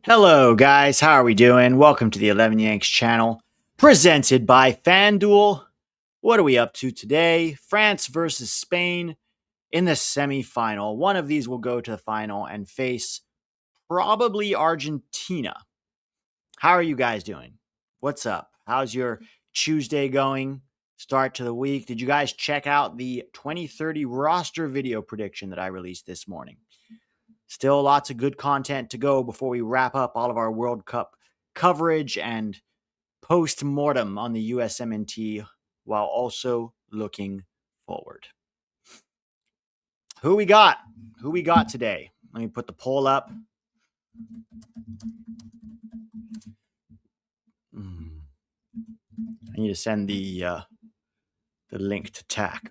Hello, guys. How are we doing? Welcome to the 11 Yanks channel, presented by FanDuel. What are we up to today? France versus Spain in the semifinal. One of these will go to the final and face probably Argentina. How are you guys doing? What's up? How's your Tuesday going? Start to the week. Did you guys check out the 2030 roster video prediction that I released this morning? Still lots of good content to go before we wrap up all of our World Cup coverage and post-mortem on the USMNT while also looking forward. Who we got? Who we got today? Let me put the poll up. I need to send the link to TAC.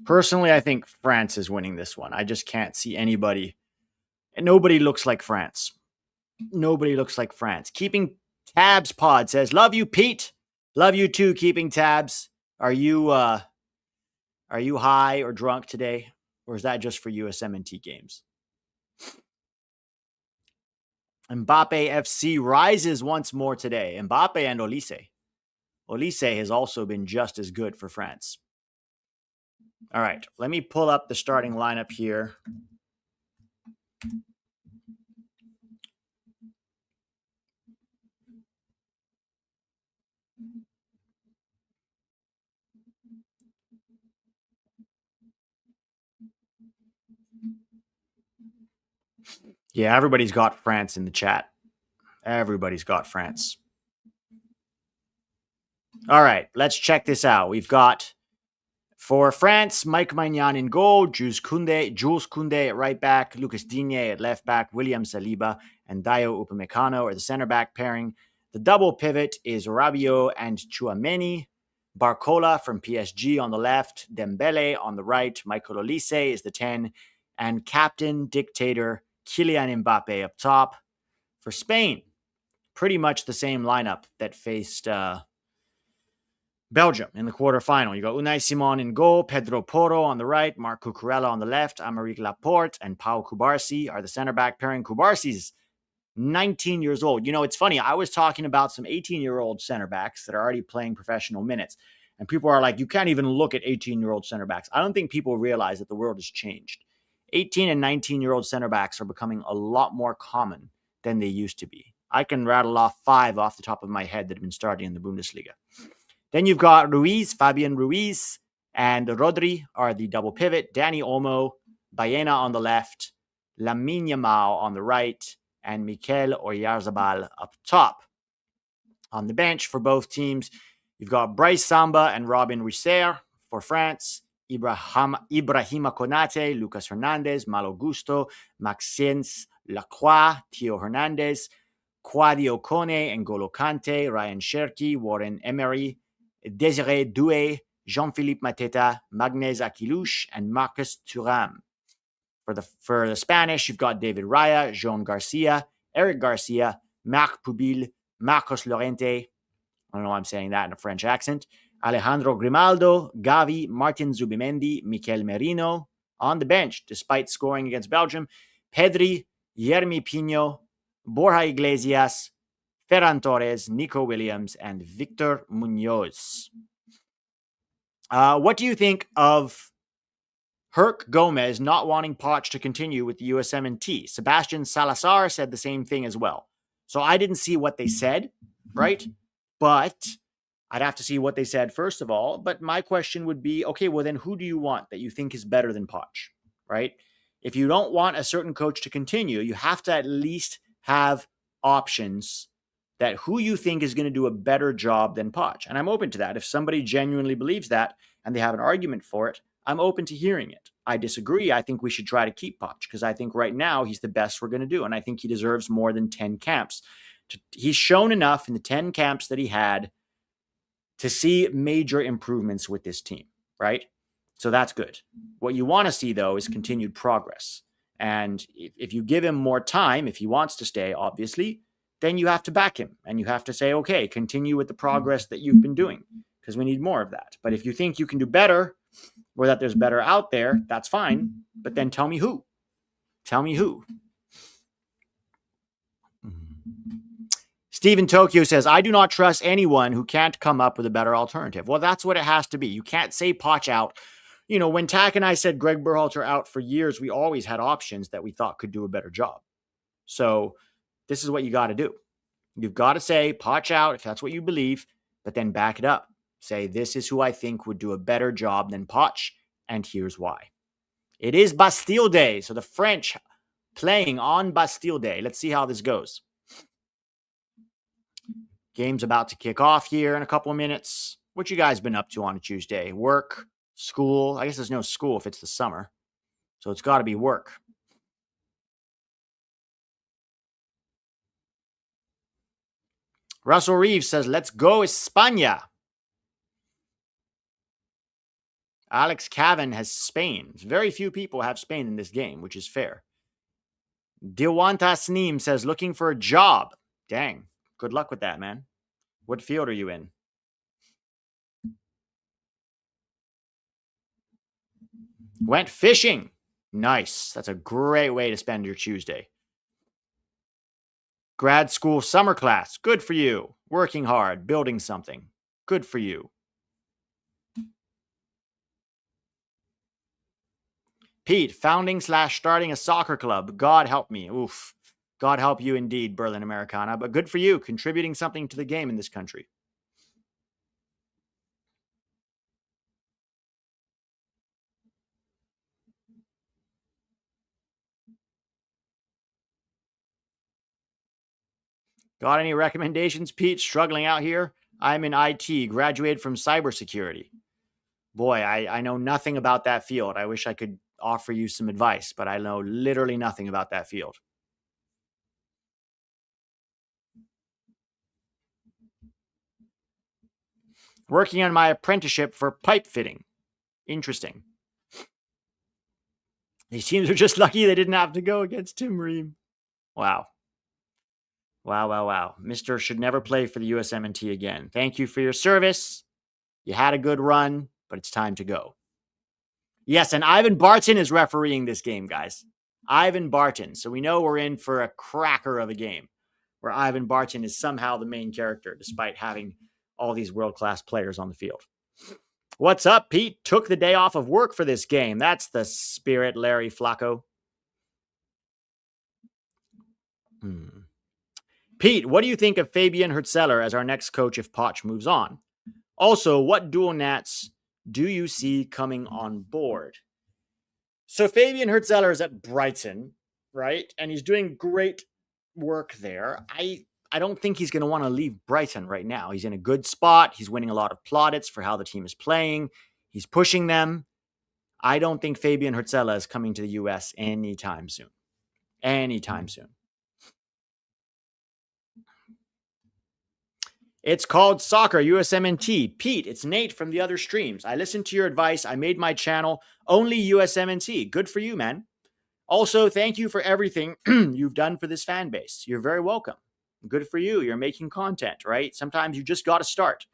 Personally, I think France is winning this one. I just can't see anybody. And nobody looks like France. Nobody looks like France. Keeping Tabs Pod says, "Love you, Pete. Love you too, Keeping Tabs. Are you high or drunk today? Or is that just for USMNT games?" Mbappe FC rises once more today. Mbappe and Olise. Olise has also been just as good for France. All right, let me pull up the starting lineup here. Yeah, everybody's got France in the chat. Everybody's got France. All right, let's check this out. We've got, for France, Mike Maignan in goal, Jules Koundé at right back, Lucas Digne at left back, William Saliba and Dayo Upamecano are the center back pairing. The double pivot is Rabiot and Tchouameni. Barcola from PSG on the left, Dembele on the right, Michael Olise is the 10, and captain dictator Kilian Mbappe up top. For Spain, pretty much the same lineup that faced Belgium in the quarterfinal. You got Unai Simon in goal, Pedro Porro on the right, Marc Cucurella on the left, Aymeric Laporte and Pau Cubarsí are the center back pairing. Cubarsi's 19 years old. You know, it's funny. I was talking about some 18-year-old center backs that are already playing professional minutes. And people are like, you can't even look at 18-year-old center backs. I don't think people realize that the world has changed. 18 and 19-year-old center backs are becoming a lot more common than they used to be. I can rattle off 5 off the top of my head that have been starting in the Bundesliga. Then you've got Fabian Ruiz, and Rodri are the double pivot. Dani Olmo, Baena on the left, Lamine Yamal on the right, and Mikel Oyarzabal up top. On the bench for both teams, you've got Bryce Samba and Robin Risser for France, Ibrahima Konate, Lucas Hernandez, Malo Gusto, Maxence Lacroix, Theo Hernandez, Kwadi Okone, N'Golo Kante, Ryan Cherki, Warren Emery, Desiree Doué, Jean-Philippe Mateta, Magnez Aquilouche, and Marcus Thuram. For the Spanish, you've got David Raya, Joan Garcia, Eric Garcia, Marc Pubil, Marcos Llorente. I don't know why I'm saying that in a French accent. Alejandro Grimaldo, Gavi, Martin Zubimendi, Mikel Merino. On the bench, despite scoring against Belgium, Pedri, Yermi Pino, Borja Iglesias, Ferran Torres, Nico Williams, and Victor Munoz. What do you think of Herc Gomez not wanting Poch to continue with the USMNT? Sebastian Salazar said the same thing as well. So I didn't see what they said, right? But I'd have to see what they said first of all. But my question would be, okay, well then who do you want that you think is better than Poch, right? If you don't want a certain coach to continue, you have to at least have options that who you think is going to do a better job than Poch. And I'm open to that. If somebody genuinely believes that and they have an argument for it, I'm open to hearing it. I disagree. I think we should try to keep Poch because I think right now he's the best we're going to do. And I think he deserves more than 10 camps. He's shown enough in the 10 camps that he had to see major improvements with this team, right? So that's good. What you want to see, though, is continued progress. And if you give him more time, if he wants to stay, obviously, then you have to back him and you have to say, okay, continue with the progress that you've been doing because we need more of that. But if you think you can do better or that there's better out there, that's fine. But then tell me who. Tell me who. Steven Tokyo says, I do not trust anyone who can't come up with a better alternative. Well, that's what it has to be. You can't say Poch out. You know, when Tack and I said Greg Berhalter out for years, we always had options that we thought could do a better job. So this is what you got to do. You've got to say Poch out if that's what you believe, but then back it up. Say, this is who I think would do a better job than Poch, and here's why. It is Bastille Day, so the French playing on Bastille Day. Let's see how this goes. Game's about to kick off here in a couple of minutes. What you guys been up to on a Tuesday? Work, school? I guess there's no school if it's the summer, so it's got to be work. Russell Reeves says, let's go España. Alex Cavan has Spain. Very few people have Spain in this game, which is fair. Dewanta Sneem says, looking for a job. Dang. Good luck with that, man. What field are you in? Went fishing. Nice. That's a great way to spend your Tuesday. Grad school summer class. Good for you. Working hard, building something. Good for you. Pete, founding/starting a soccer club. God help me. Oof. God help you indeed, Berlin Americana. But good for you, contributing something to the game in this country. Got any recommendations, Pete? Struggling out here? I'm in IT, graduated from cybersecurity. Boy, I know nothing about that field. I wish I could offer you some advice, but I know literally nothing about that field. Working on my apprenticeship for pipe fitting. Interesting. These teams are just lucky they didn't have to go against Tim Ream. Wow. Wow. Mr. should never play for the USMNT again. Thank you for your service. You had a good run, but it's time to go. Yes, and Ivan Barton is refereeing this game, guys. Ivan Barton. So we know we're in for a cracker of a game where Ivan Barton is somehow the main character, despite having all these world-class players on the field. What's up, Pete? Took the day off of work for this game. That's the spirit, Larry Flacco. Pete, what do you think of Fabian Hurtzeller as our next coach if Poch moves on? Also, what dual nats do you see coming on board? So Fabian Hurtzeller is at Brighton, right? And he's doing great work there. I don't think he's going to want to leave Brighton right now. He's in a good spot. He's winning a lot of plaudits for how the team is playing. He's pushing them. I don't think Fabian Hurtzeller is coming to the U.S. anytime soon. Anytime soon. It's called Soccer USMNT. Pete, it's Nate from the other streams. I listened to your advice. I made my channel only USMNT. Good for you, man. Also, thank you for everything you've done for this fan base. You're very welcome. Good for you. You're making content, right? Sometimes you just got to start.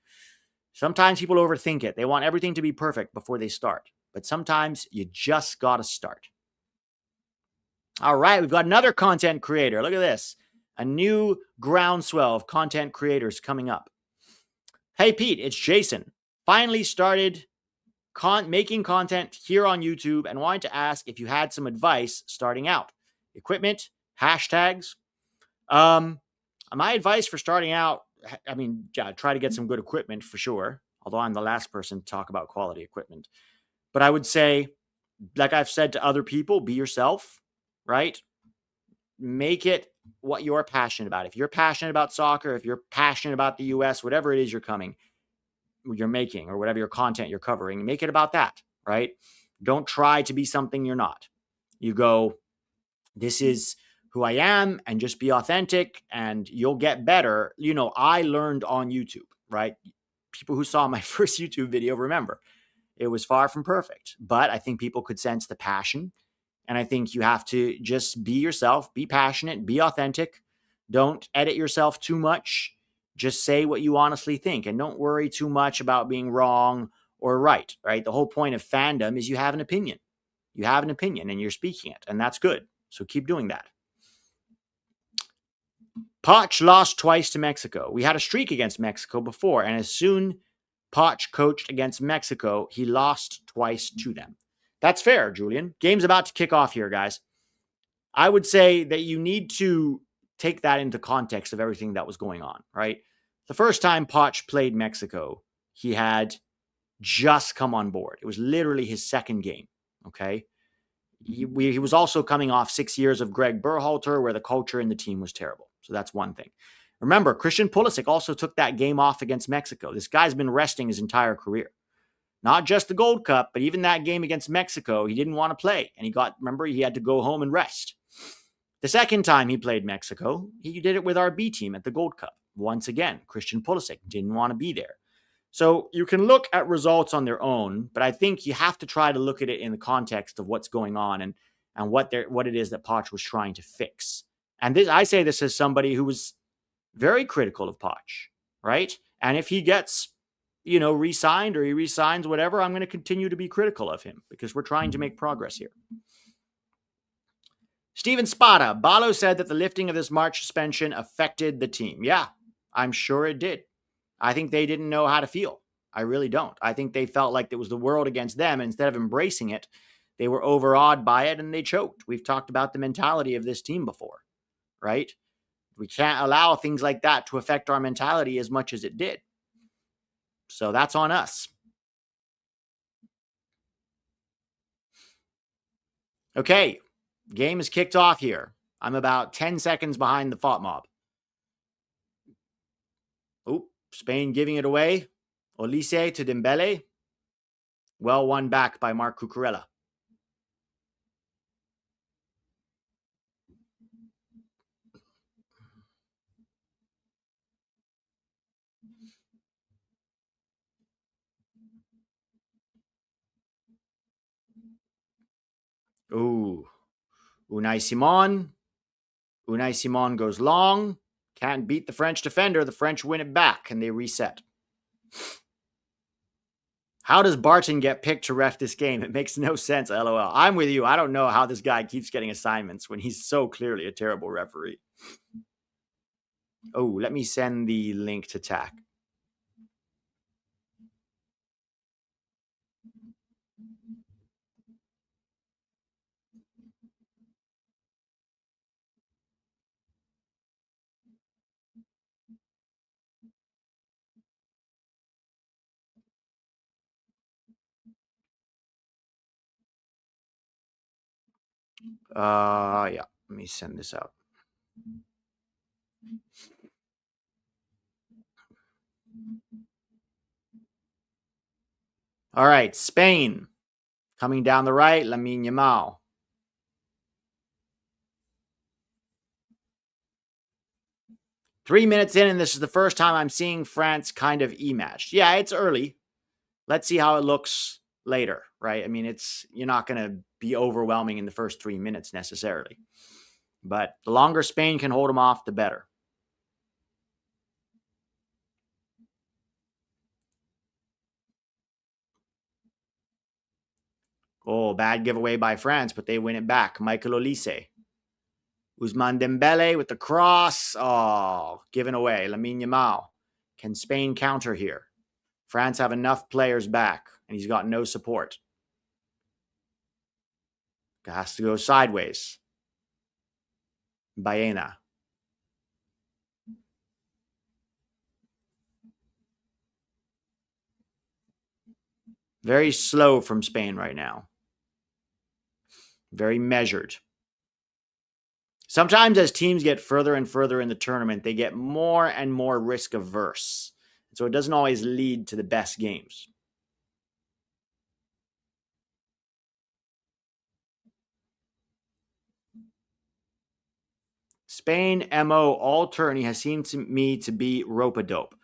Sometimes people overthink it. They want everything to be perfect before they start. But sometimes you just got to start. All right, we've got another content creator. Look at this. A new groundswell of content creators coming up. Hey, Pete, it's Jason. Finally started making content here on YouTube and wanted to ask if you had some advice starting out. Equipment, hashtags. My advice for starting out, try to get some good equipment for sure, although I'm the last person to talk about quality equipment. But I would say, like I've said to other people, be yourself, right? Make it what you're passionate about. If you're passionate about soccer, if you're passionate about the US, whatever it is you're making, or whatever your content you're covering, make it about that, right? Don't try to be something you're not. You go, this is who I am, and just be authentic and you'll get better. You know, I learned on YouTube, right? People who saw my first YouTube video remember it was far from perfect, but I think people could sense the passion. And I think you have to just be yourself, be passionate, be authentic. Don't edit yourself too much. Just say what you honestly think, and don't worry too much about being wrong or right, right? The whole point of fandom is you have an opinion. You have an opinion and you're speaking it, and that's good. So keep doing that. Poch lost twice to Mexico. We had a streak against Mexico before, and as soon Poch coached against Mexico, he lost twice to them. That's fair, Julian. Game's about to kick off here, guys. I would say that you need to take that into context of everything that was going on, right? The first time Poch played Mexico, he had just come on board. It was literally his second game, okay? He was also coming off 6 years of Greg Berhalter, where the culture in the team was terrible. So that's one thing. Remember, Christian Pulisic also took that game off against Mexico. This guy's been resting his entire career. Not just the Gold Cup, but even that game against Mexico, he didn't want to play. And remember, he had to go home and rest. The second time he played Mexico, he did it with our B team at the Gold Cup. Once again, Christian Pulisic didn't want to be there. So you can look at results on their own, but I think you have to try to look at it in the context of what's going on and what it is that Poch was trying to fix. And I say this as somebody who was very critical of Poch, right? And if he gets, re-signed or he re-signs whatever, I'm going to continue to be critical of him because we're trying to make progress here. Steven Spada, Balo said that the lifting of this March suspension affected the team. Yeah, I'm sure it did. I think they didn't know how to feel. I really don't. I think they felt like it was the world against them. And instead of embracing it, they were overawed by it and they choked. We've talked about the mentality of this team before, right? We can't allow things like that to affect our mentality as much as it did. So that's on us. Okay, game is kicked off here. I'm about 10 seconds behind the FOT mob. Oh, Spain giving it away. Olise to Dembele. Well won back by Marc Cucurella. Ooh. Unai Simon. Unai Simon goes long. Can't beat the French defender. The French win it back and they reset. How does Barton get picked to ref this game? It makes no sense, LOL. I'm with you. I don't know how this guy keeps getting assignments when he's so clearly a terrible referee. Oh, let me send the link to TAC. Yeah, let me send this out. All right, Spain coming down the right, Lamine Yamal. Three minutes in, and this is the first time I'm seeing France kind of e-matched. Yeah, it's early. Let's see how it looks later, right? I mean, you're not going to be overwhelming in the first 3 minutes necessarily. But the longer Spain can hold them off, the better. Oh, bad giveaway by France, but they win it back. Michael Olise. Ousmane Dembele with the cross. Oh, given away. Lamine Yamal. Can Spain counter here? France have enough players back, and he's got no support. Has to go sideways. Baena. Very slow from Spain right now. Very measured. Sometimes as teams get further and further in the tournament, they get more and more risk averse. So it doesn't always lead to the best games. Spain MO all tourney has seemed to me to be rope-a-dope.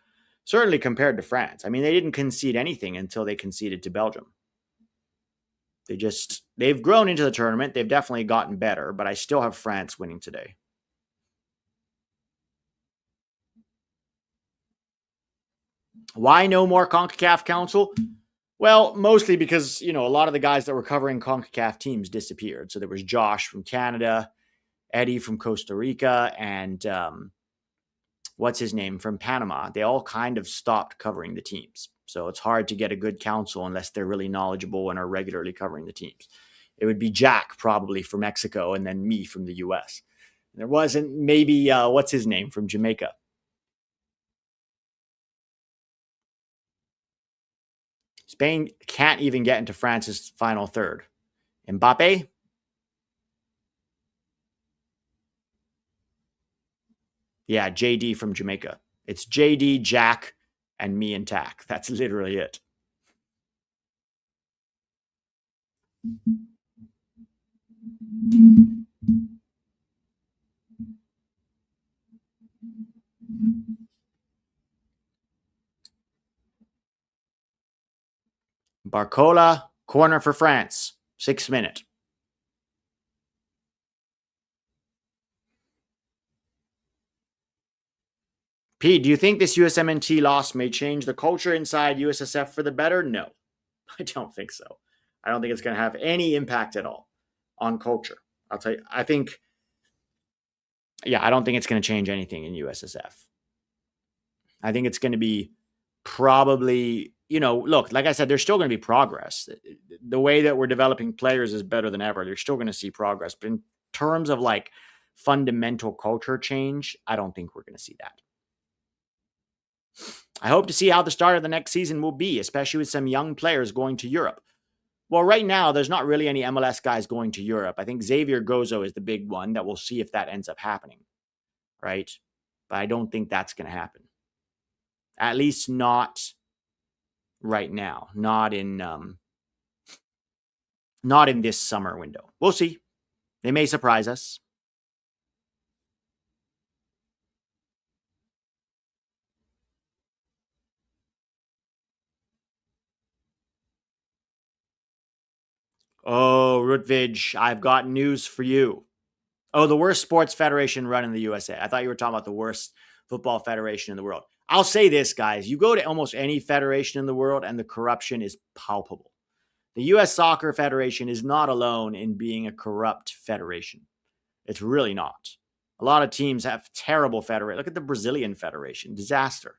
Certainly compared to France. I mean, they didn't concede anything until they conceded to Belgium. They've grown into the tournament. They've definitely gotten better, but I still have France winning today. Why no more CONCACAF Council? Well, mostly because, a lot of the guys that were covering CONCACAF teams disappeared. So there was Josh from Canada, Eddie from Costa Rica, and what's his name from Panama, they all kind of stopped covering the teams. So it's hard to get a good counsel unless they're really knowledgeable and are regularly covering the teams. It would be Jack probably from Mexico and then me from the US. There wasn't maybe what's his name from Jamaica. Spain can't even get into France's final third. Mbappe? Yeah, JD from Jamaica. It's JD, Jack, and me and Tack. That's literally it. Barcola, corner for France. 6 minute. Pete, do you think this USMNT loss may change the culture inside USSF for the better? No, I don't think so. I don't think it's going to have any impact at all on culture. I'll tell you, I don't think it's going to change anything in USSF. I think it's going to be probably, look, like I said, there's still going to be progress. The way that we're developing players is better than ever. You're still going to see progress. But in terms of like fundamental culture change, I don't think we're going to see that. I hope to see how the start of the next season will be, especially with some young players going to Europe. Well, right now, there's not really any MLS guys going to Europe. I think Xavier Gozo is the big one that we'll see if that ends up happening, right? But I don't think that's going to happen. At least not right now. Not in this summer window. We'll see. They may surprise us. Oh, Rutvig, I've got news for you. Oh, the worst sports federation run in the USA. I thought you were talking about the worst football federation in the world. I'll say this, guys. You go to almost any federation in the world and the corruption is palpable. The U.S. Soccer Federation is not alone in being a corrupt federation. It's really not. A lot of teams have terrible federation. Look at the Brazilian Federation. Disaster,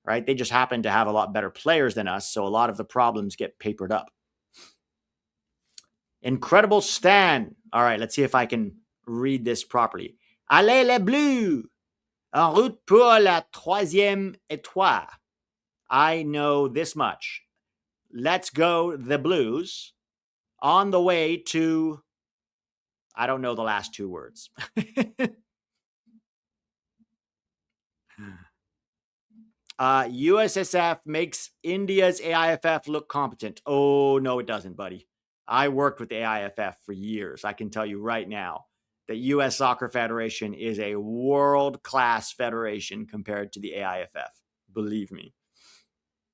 right? They just happen to have a lot better players than us, so a lot of the problems get papered up. Incredible Stan. All right, let's see if I can read this properly. Allez les Bleus! En route pour la troisième étoile. I know this much. Let's go the Blues on the way to, I don't know the last two words. USSF makes India's AIFF look competent. Oh, no, it doesn't, buddy. I worked with the AIFF for years. I can tell you right now that U.S. Soccer Federation is a world-class federation compared to the AIFF. Believe me.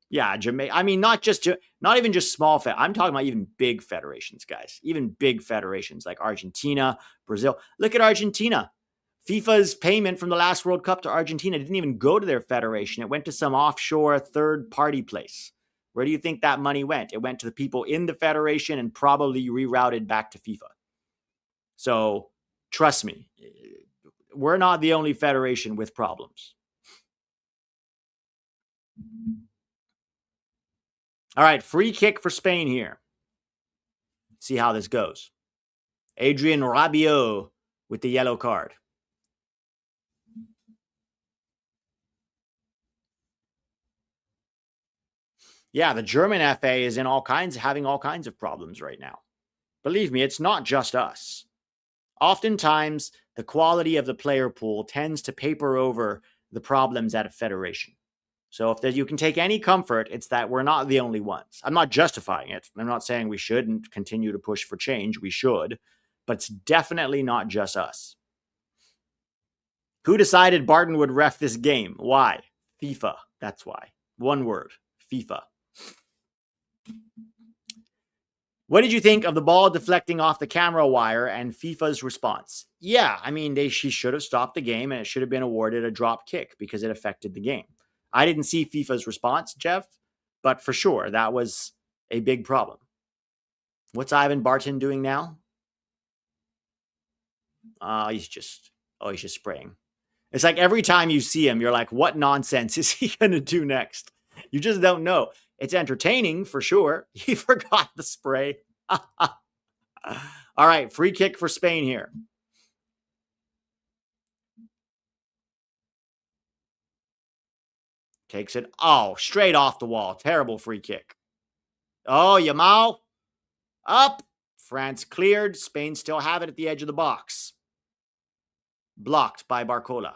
Yeah, Jamaica. I mean, not even just small. I'm talking about even big federations, guys. Even big federations like Argentina, Brazil. Look at Argentina. FIFA's payment from the last World Cup to Argentina didn't even go to their federation. It went to some offshore third-party place. Where do you think that money went? It went to the people in the federation and probably rerouted back to FIFA. So trust me, we're not the only federation with problems. All right, free kick for Spain here. See how this goes. Adrian Rabiot with the yellow card. Yeah, the German FA is having all kinds of problems right now. Believe me, it's not just us. Oftentimes, the quality of the player pool tends to paper over the problems at a federation. So if you can take any comfort, it's that we're not the only ones. I'm not justifying it. I'm not saying we shouldn't continue to push for change. We should. But it's definitely not just us. Who decided Barton would ref this game? Why? FIFA. That's why. One word. FIFA. What did you think of the ball deflecting off the camera wire and FIFA's response? Yeah, I mean, she should have stopped the game and it should have been awarded a drop kick because it affected the game. I didn't see FIFA's response, Jeff, but for sure, that was a big problem. What's Ivan Barton doing now? He's just spraying. It's like every time you see him, you're like, what nonsense is he going to do next? You just don't know. It's entertaining for sure. He forgot the spray. All right, free kick for Spain here. Takes it. Oh, straight off the wall. Terrible free kick. Oh, Yamal. Up. France cleared. Spain still have it at the edge of the box. Blocked by Barcola.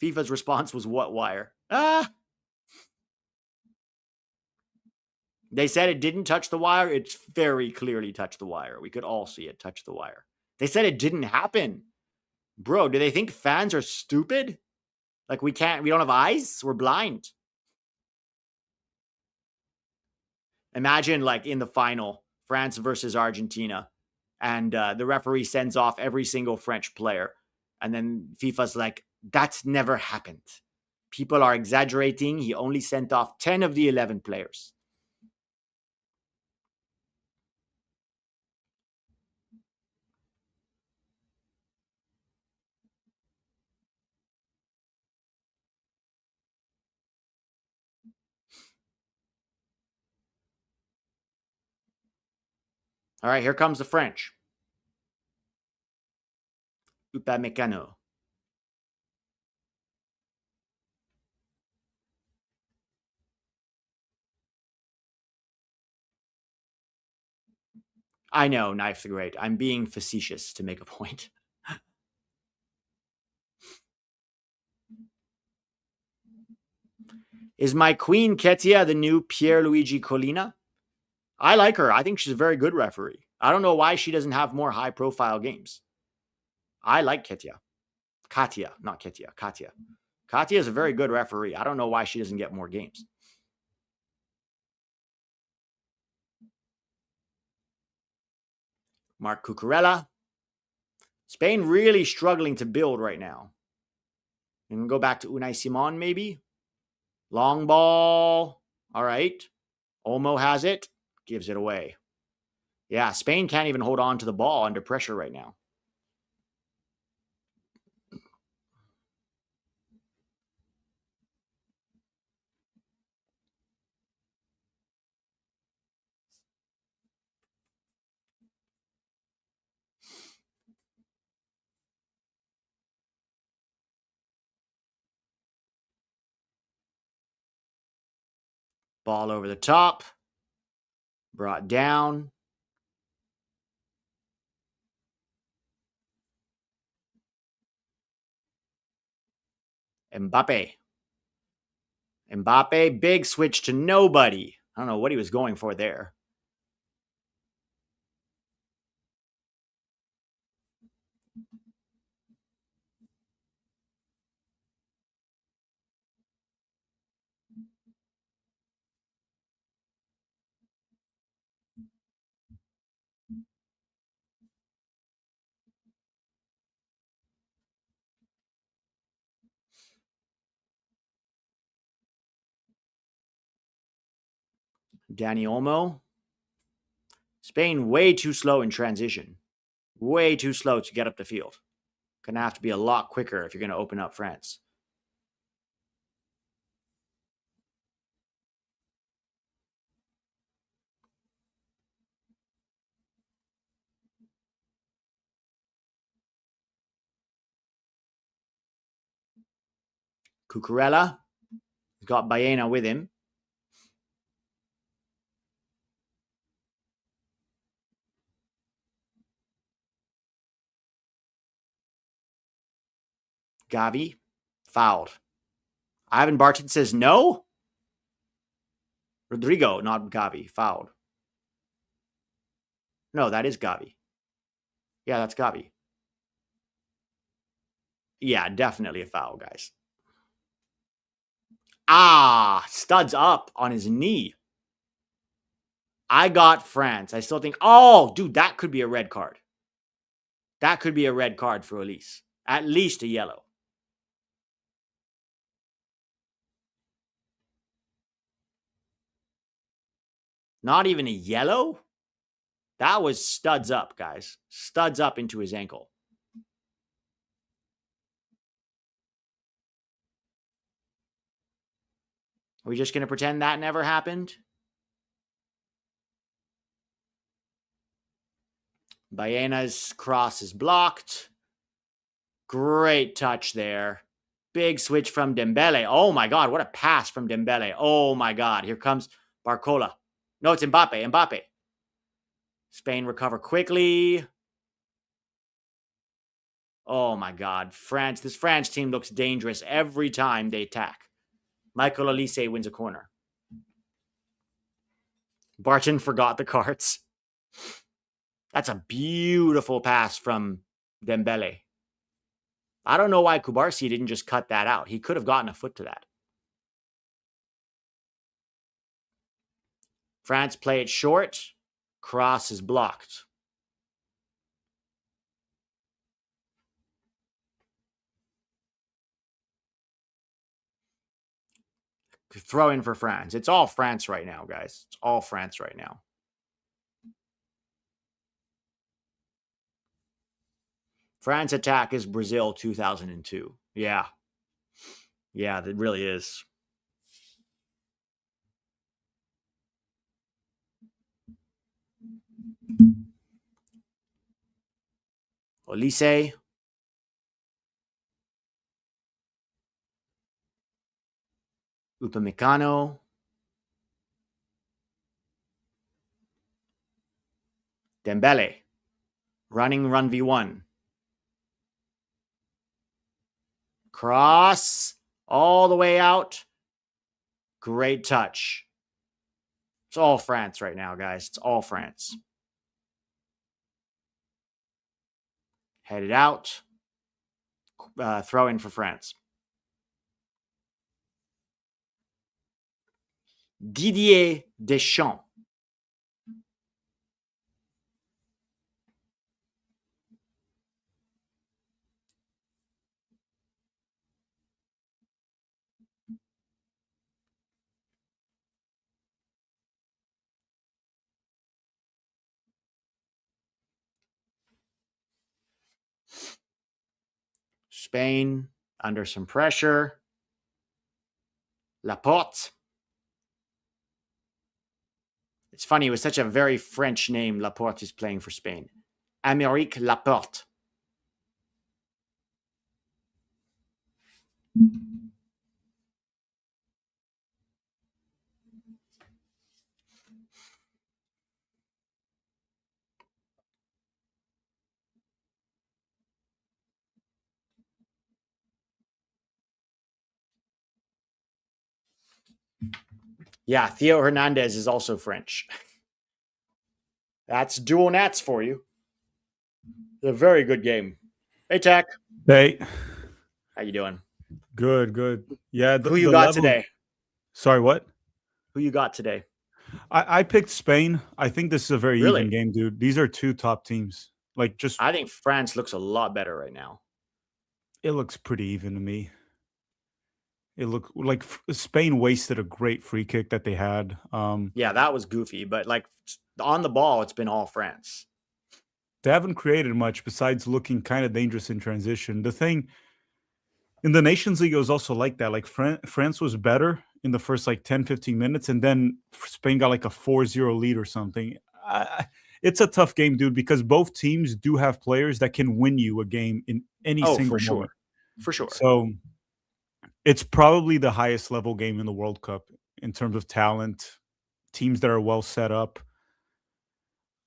FIFA's response was what wire? They said it didn't touch the wire. It's very clearly touched the wire. We could all see it touch the wire. They said it didn't happen. Bro, do they think fans are stupid? Like we don't have eyes? We're blind. Imagine like in the final, France versus Argentina, and the referee sends off every single French player. And then FIFA's like, that's never happened. People are exaggerating. He only sent off 10 of the 11 players. All right, here comes the French. Upamecano. I know, Knife the Great. I'm being facetious to make a point. Is my queen Ketia the new Pierluigi Collina? I like her. I think she's a very good referee. I don't know why she doesn't have more high profile games. I like Ketia. Katia, not Ketia. Katia. Katia is a very good referee. I don't know why she doesn't get more games. Marc Cucurella. Spain really struggling to build right now. And go back to Unai Simon, maybe. Long ball. All right. Olmo has it. Gives it away. Yeah, Spain can't even hold on to the ball under pressure right now. Ball over the top. Brought down. Mbappe. Mbappe, big switch to nobody. I don't know what he was going for there. Dani Olmo. Spain way too slow in transition. Way too slow to get up the field. Gonna have to be a lot quicker if you're gonna open up France. Cucurella. He's got Baena with him. Gavi. Fouled. Ivan Barton says no. Rodrigo, not Gavi. Fouled. No, that is Gavi. Yeah, that's Gavi. Yeah, definitely a foul, guys. Studs up on his knee. I got France. I still think, oh, dude, that could be a red card. That could be a red card for Elise. At least a yellow. Not even a yellow? That was studs up, guys. Studs up into his ankle. Are we just going to pretend that never happened? Baena's cross is blocked. Great touch there. Big switch from Dembele. Oh my God, what a pass from Dembele. Oh my God, here comes Barcola. No, it's Mbappe. Mbappe. Spain recover quickly. Oh my God, France. This France team looks dangerous every time they attack. Michael Olise wins a corner. Barton forgot the cards. That's a beautiful pass from Dembele. I don't know why Kubarsi didn't just cut that out. He could have gotten a foot to that. France play it short. Cross is blocked. Throw in for France. It's all France right now, guys. It's all France right now. France attack is Brazil 2002. Yeah. Yeah, it really is. Olise. Upamecano. Dembele. Running run v1. Cross. All the way out. Great touch. It's all France right now, guys. It's all France. Headed out. Throw in for France. Didier Deschamps. Spain under some pressure. Laporte. It's funny, it was such a very French name. Laporte is playing for Spain. Aymeric Laporte. Yeah, Theo Hernandez is also French. That's dual nats for you. A very good game. Hey, Tech. Hey, How you doing? good. Yeah, Who you the got level. today? Sorry, what? Who you got today? I picked Spain. I think this is a very even Really? game, dude. These are two top teams. Like, just I think France looks a lot better right now. it looks pretty even to me. It looked like Spain wasted a great free kick that they had. Yeah, that was goofy, but like on the ball, it's been all France. They haven't created much besides looking kind of dangerous in transition. The thing in the Nations League, it was also like that. Like France was better in the first like 10, 15 minutes, and then Spain got like a 4-0 lead or something. It's a tough game, dude, because both teams do have players that can win you a game in any Oh, for single sure. moment. For sure. So it's probably the highest level game in the World Cup in terms of talent, teams that are well set up.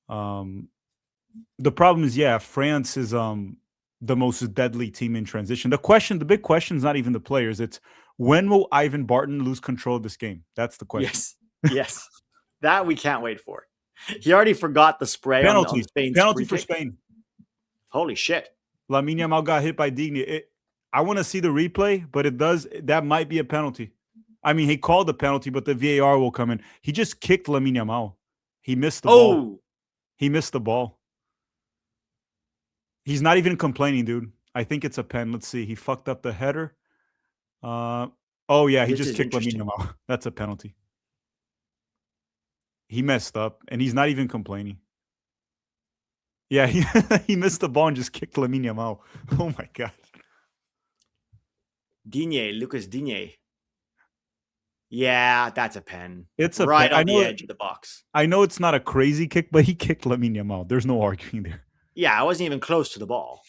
The problem is, yeah, France is the most deadly team in transition. The big question is not even the players. It's when will Ivan Barton lose control of this game? That's the question. Yes. Yes. That we can't wait for. He already forgot the spray on Spain's Penalty free for kick. Spain. Holy shit. Lamine Yamal got hit by Digny. I want to see the replay, but that might be a penalty. I mean, he called the penalty, but the VAR will come in. He just kicked Lamine Yamal. He missed the ball. He missed the ball. He's not even complaining, dude. I think it's a pen. Let's see. He fucked up the header. Oh yeah, he just kicked Lamine Yamal. That's a penalty. He messed up, and he's not even complaining. Yeah, he missed the ball and just kicked Lamine Yamal. Oh my god. Lucas Digne. Yeah, that's a pen. It's a pen. Right on the edge of the box. I know it's not a crazy kick, but he kicked Lamine Yamal. There's no arguing there. Yeah, I wasn't even close to the ball.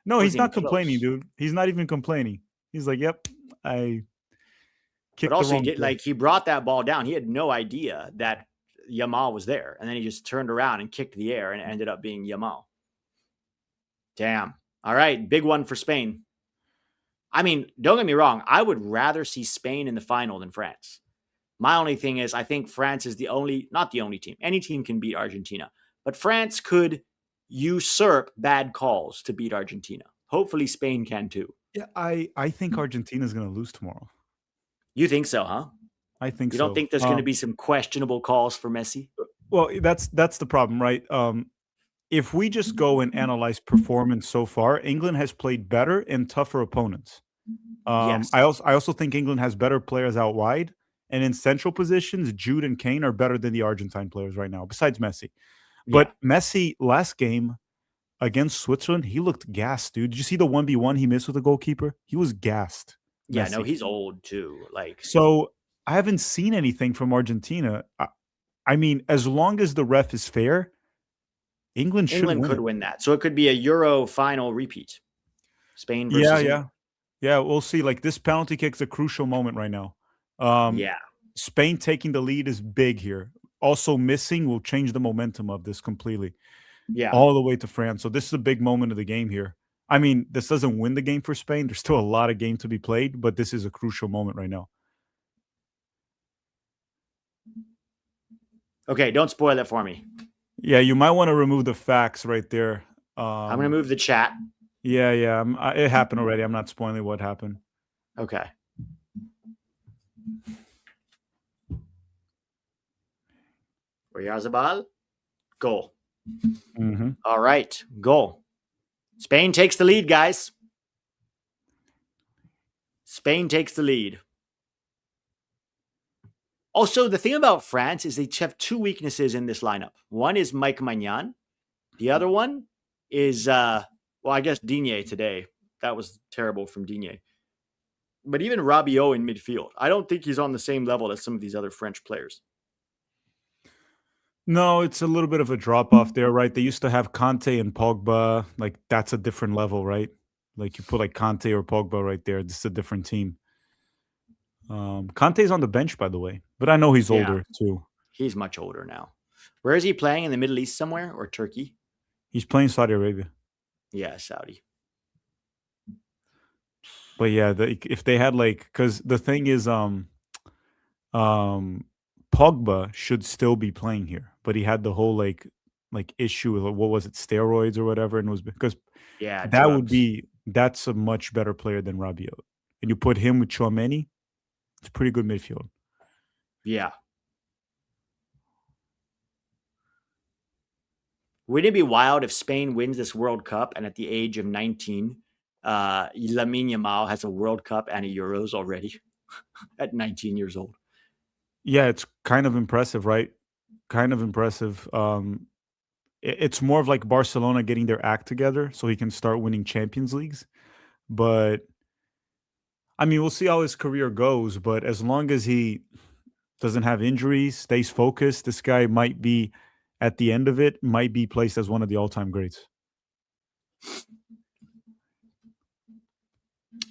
No, he's Wasn't even not complaining, close. dude. He's not even complaining. He's like, "Yep, I But kicked the also, he wrong did play." like he brought that ball down. He had no idea that Yamal was there, and then he just turned around and kicked the air, and it ended up being Yamal. Damn. All right, big one for Spain. I mean, don't get me wrong. I would rather see Spain in the final than France. My only thing is, I think France is not the only team. Any team can beat Argentina, but France could usurp bad calls to beat Argentina. Hopefully, Spain can too. Yeah, I think Argentina's gonna lose tomorrow. You think so, huh? I think You don't so. think there's going to be some questionable calls for Messi? Well, that's the problem, right? If we just go and analyze performance so far, England has played better and tougher opponents. Yes. I also think England has better players out wide, and in central positions, Jude and Kane are better than the Argentine players right now, besides Messi. Yeah. But Messi last game against Switzerland, he looked gassed, dude. Did you see the 1v1 he missed with the goalkeeper? He was gassed. Yeah, no, Messi. he's old too. Like, So I haven't seen anything from Argentina. I mean, as long as the ref is fair, England should England win could it. win that. So it could be a Euro final repeat. Spain Yeah, versus England. yeah. Yeah, we'll see. Like this penalty kick's a crucial moment right now. Um, Yeah. Spain taking the lead is big here. Also missing will change the momentum of this completely, Yeah. all the way to France. So this is a big moment of the game here. I mean, this doesn't win the game for Spain. There's still a lot of game to be played, but this is a crucial moment right now. Okay, don't spoil it for me. Yeah, you might want to remove the facts right there. I'm going to move the chat. Yeah, yeah. It happened already. I'm not spoiling what happened. Okay. Oyarzabal, goal. Mhm. All right, goal. Spain takes the lead, guys. Spain takes the lead. Also, the thing about France is they have two weaknesses in this lineup. One is Mike Maignan. The other one is, I guess Digne today. That was terrible from Digne. But even Rabiot in midfield, I don't think he's on the same level as some of these other French players. No, it's a little bit of a drop off there, right? They used to have Conte and Pogba. Like that's a different level, right? Like you put like Conte or Pogba right there. This is a different team. Conte's on the bench, by the way, but I know he's Yeah, older too. he's much older now. Where is he playing? In the Middle East somewhere or Turkey? He's playing Saudi Arabia. Yeah, Saudi. But yeah, if they had like, because the thing is, Pogba should still be playing here, but he had the whole like issue with what was it, steroids or whatever, and it was because Yeah, drugs. that's a much better player than Rabiot, and you put him with Chouameni, it's pretty good midfield. Yeah. Wouldn't it be wild if Spain wins this World Cup and at the age of 19, Lamine Yamal has a World Cup and a Euros already at 19 years old? Yeah, it's kind of impressive, right? Kind of impressive. It's more of like Barcelona getting their act together so he can start winning Champions Leagues. But I mean, we'll see how his career goes. But as long as he doesn't have injuries, stays focused, this guy might be at the end of it, might be placed as one of the all-time greats.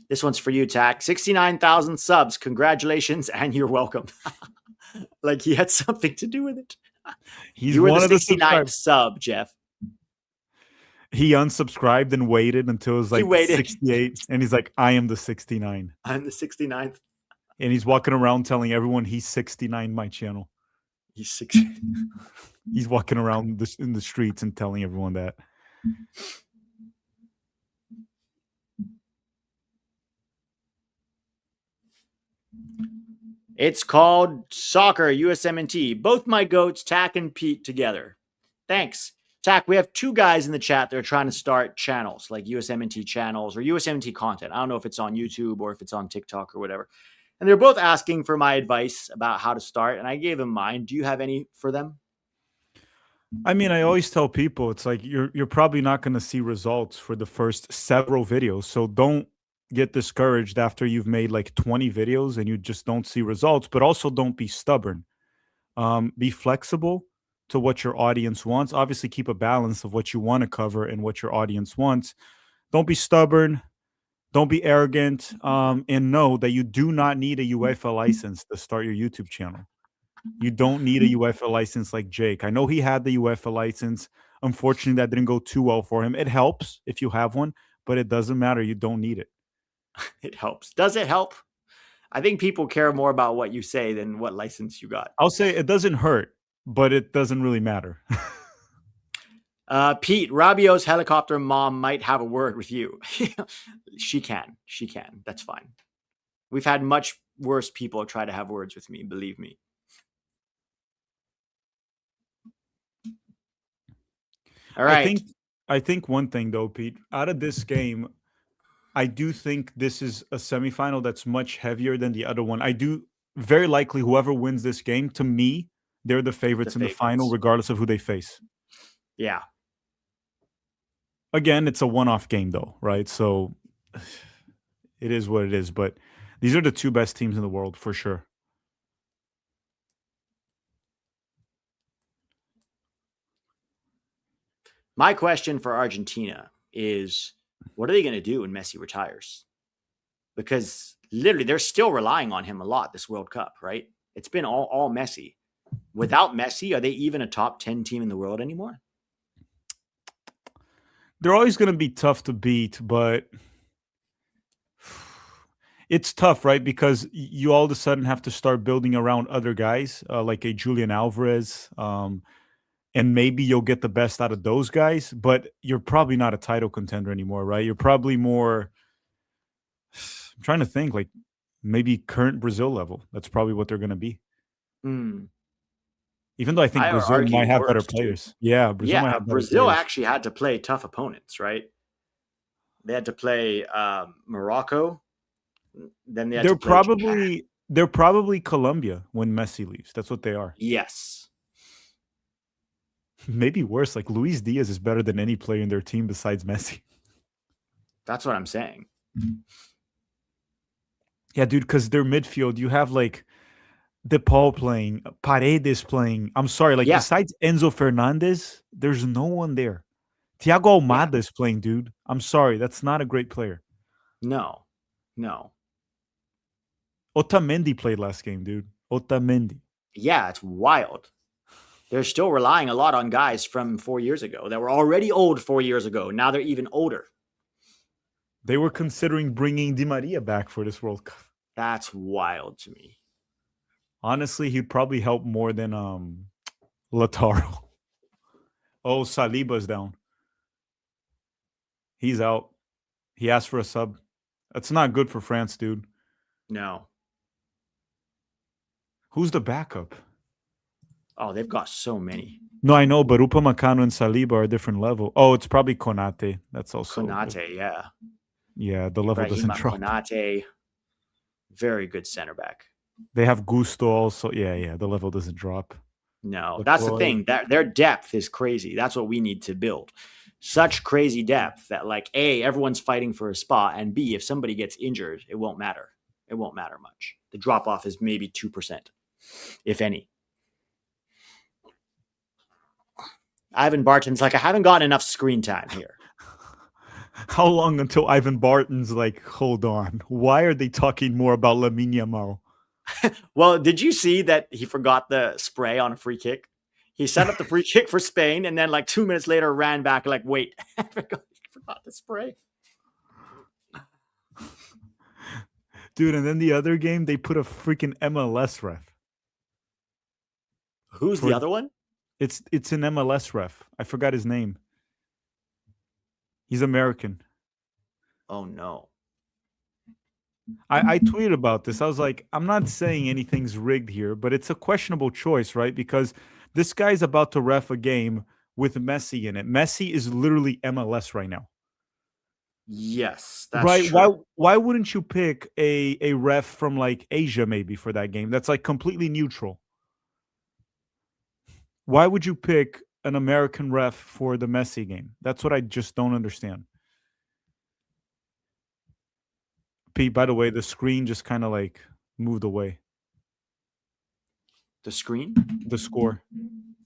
This one's for you, Tack. 69,000 subs. Congratulations, and you're welcome. Like he had something to do with it. He's You were the one of the 69th subscribed. sub, Jeff. He unsubscribed and waited until it was He like waited. 68, and he's like, "I am the 69." I'm the 69th. And he's walking around telling everyone he's 69 my channel. He's 60. He's walking around in the streets and telling everyone that. It's called Soccer USMNT. Both my goats, Tack and Pete, together. Thanks. Tack, we have two guys in the chat that are trying to start channels like USMNT channels or USMNT content. I don't know if it's on YouTube or if it's on TikTok or whatever. And they're both asking for my advice about how to start. And I gave them mine. Do you have any for them? I mean, I always tell people it's like you're probably not going to see results for the first several videos, so don't get discouraged after you've made like 20 videos and you just don't see results, but also don't be stubborn. Be flexible to what your audience wants. Obviously, keep a balance of what you want to cover and what your audience wants. Don't be stubborn. Don't be arrogant. And know that you do not need a UEFA license to start your YouTube channel. You don't need a UEFA license like Jake. I know he had the UEFA license. Unfortunately, that didn't go too well for him. It helps if you have one, but it doesn't matter. You don't need it. It helps. Does it help? I think people care more about what you say than what license you got. I'll say it doesn't hurt, but it doesn't really matter. Pete, Rabio's helicopter mom might have a word with you. She can. She can. That's fine. We've had much worse people try to have words with me, believe me. All right. I think one thing though, Pete, out of this game, I do think this is a semifinal that's much heavier than the other one. I do very likely whoever wins this game, to me, they're the favorites in the final, regardless of who they face. Yeah. Again, it's a one-off game though, right? So it is what it is. But these are the two best teams in the world for sure. My question for Argentina is, what are they going to do when Messi retires? Because literally, they're still relying on him a lot this World Cup, right? It's been all Messi. Without Messi, are they even a top 10 team in the world anymore? They're always going to be tough to beat, but it's tough, right? Because you all of a sudden have to start building around other guys like a Julian Alvarez. And maybe you'll get the best out of those guys, but you're probably not a title contender anymore, right? You're probably more, I'm trying to think, like maybe current Brazil level. That's probably what they're going to be. Even though I think Brazil might have better players. Too. Yeah, Brazil might have better Brazil players. Actually had to play tough opponents, right? They had to play Morocco. Then they had to play they're probably Colombia when Messi leaves. That's what they are. Yes. Maybe worse. Like Luis Diaz is better than any player in their team besides Messi. That's what I'm saying. Yeah, dude, because their midfield, you have like DePaul playing, Paredes playing. I'm sorry, like besides Enzo Fernandez, there's no one there. Thiago Almada is playing, dude. I'm sorry, that's not a great player. No. Otamendi played last game, dude. Otamendi. Yeah, it's wild. They're still relying a lot on guys from 4 years ago that were already old 4 years ago. Now they're even older. They were considering bringing Di Maria back for this World Cup. That's wild to me. Honestly, he'd probably help more than Lautaro. Oh, Saliba's down. He's out. He asked for a sub. That's not good for France, dude. No. Who's the backup? Oh, they've got so many. No, I know, but Upamecano and Saliba are a different level. Oh, it's probably Konate. That's also Konate, yeah. Yeah, the level doesn't drop. Konate, very good center back. They have Gusto also. Yeah, the level doesn't drop. No, that's the thing. Their depth is crazy. That's what we need to build. Such crazy depth that, like, A, everyone's fighting for a spot, and B, if somebody gets injured, it won't matter. It won't matter much. The drop-off is maybe 2%, if any. Ivan Barton's like, I haven't gotten enough screen time here. How long until Ivan Barton's like, hold on, why are they talking more about Lamine Yamal? Well, did you see that he forgot the spray on a free kick? He set up the free kick for Spain and then like 2 minutes later ran back like, wait, I forgot the spray. Dude, and then the other game, they put a freaking MLS ref. Who's the other one? It's an MLS ref. I forgot his name. He's American. Oh, no. I tweeted about this. I was like, I'm not saying anything's rigged here, but it's a questionable choice, right? Because this guy's about to ref a game with Messi in it. Messi is literally MLS right now. Yes, that's true. Why wouldn't you pick a ref from like Asia maybe for that game? That's like completely neutral. Why would you pick an American ref for the Messi game? That's what I just don't understand. Pete, by the way, the screen just kind of like moved away. The screen? The score.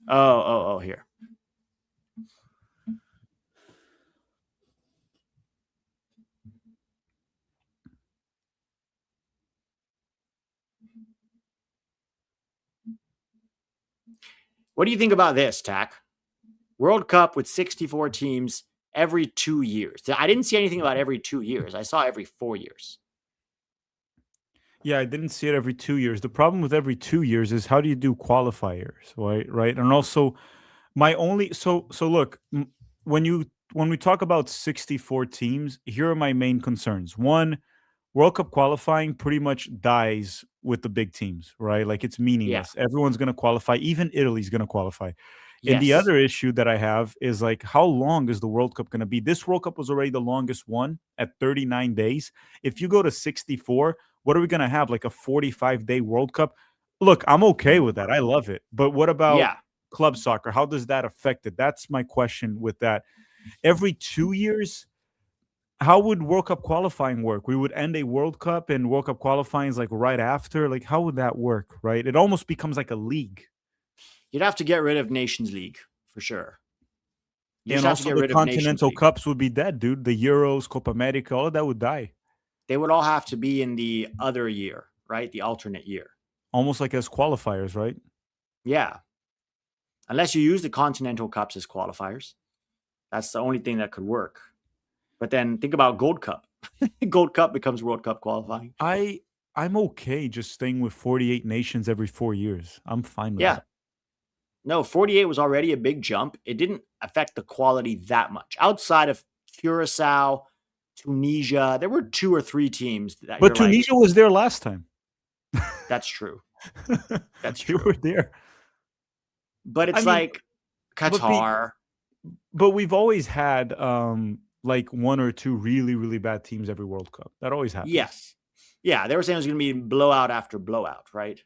Oh, here. What do you think about this, Tack? World Cup with 64 teams every 2 years. I didn't see anything about every 2 years. I saw every 4 years. Yeah, I didn't see it every 2 years. The problem with every 2 years is how do you do qualifiers, right? Right, and also my only so look when we talk about 64 teams, here are my main concerns. One, World Cup qualifying pretty much dies with the big teams, right? Like it's Yeah. meaningless. Everyone's going to qualify. Even Italy's going to qualify. And the Yes. other issue that I have is like, how long is the World Cup going to be? This World Cup was already the longest one at 39 days. If you go to 64, what are we going to have? Like a 45-day World Cup? Look, I'm okay with that. I love it. But what about Yeah. club soccer? How does that affect it? That's my question with that. Every 2 years, how would World Cup qualifying work? We would end a World Cup and World Cup qualifying is like right after. Like, how would that work? Right? It almost becomes like a league. You'd have to get rid of Nations League for sure. You just And have to also get the rid of Nations continental League. cups would be dead, dude. The Euros, Copa America, all of that would die. They would all have to be in the other year, right? The alternate year. Almost like as qualifiers, right? Yeah. Unless you use the Continental Cups as qualifiers. That's the only thing that could work. But then think about Gold Cup. Gold Cup becomes World Cup qualifying. I'm okay just staying with 48 nations every 4 years. I'm fine with Yeah. that. No, 48 was already a big jump. It didn't affect the quality that much. Outside of Curacao, Tunisia, there were 2 or 3 teams that But you're like, Tunisia was there last time. that's true. That's You true. were there. But I it's mean, like but Qatar. we've always had like one or two really really bad teams every World Cup. That always happens. Yes. Yeah, they were saying it was going to be blowout after blowout, right?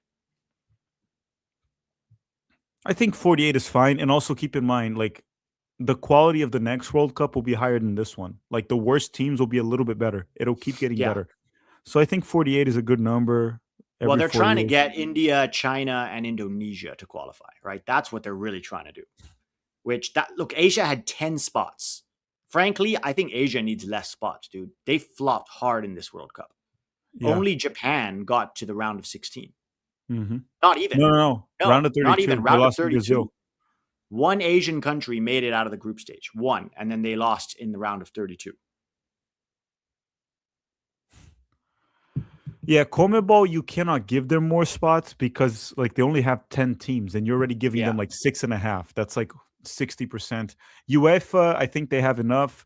I think 48 is fine, and also keep in mind like the quality of the next World Cup will be higher than this one. Like the worst teams will be a little bit better. It'll keep getting Yeah. better. So I think 48 is a good number Well, every they're four trying to years. get India, China, and Indonesia to qualify, right? That's what they're really trying to do. Which that look, Asia had 10 spots. Frankly, I think Asia needs less spots, dude. They flopped hard in this World Cup. Yeah. Only Japan got to the round of 16. Mm-hmm. Not even. No. No, Round of not even. 32. They Round of lost to 32. Brazil. One Asian country made it out of the group stage. One. And then they lost in the round of 32. Yeah, CONMEBOL, you cannot give them more spots because like they only have 10 teams and you're already giving Yeah. them like 6.5. That's like 60%. UEFA, I think they have enough.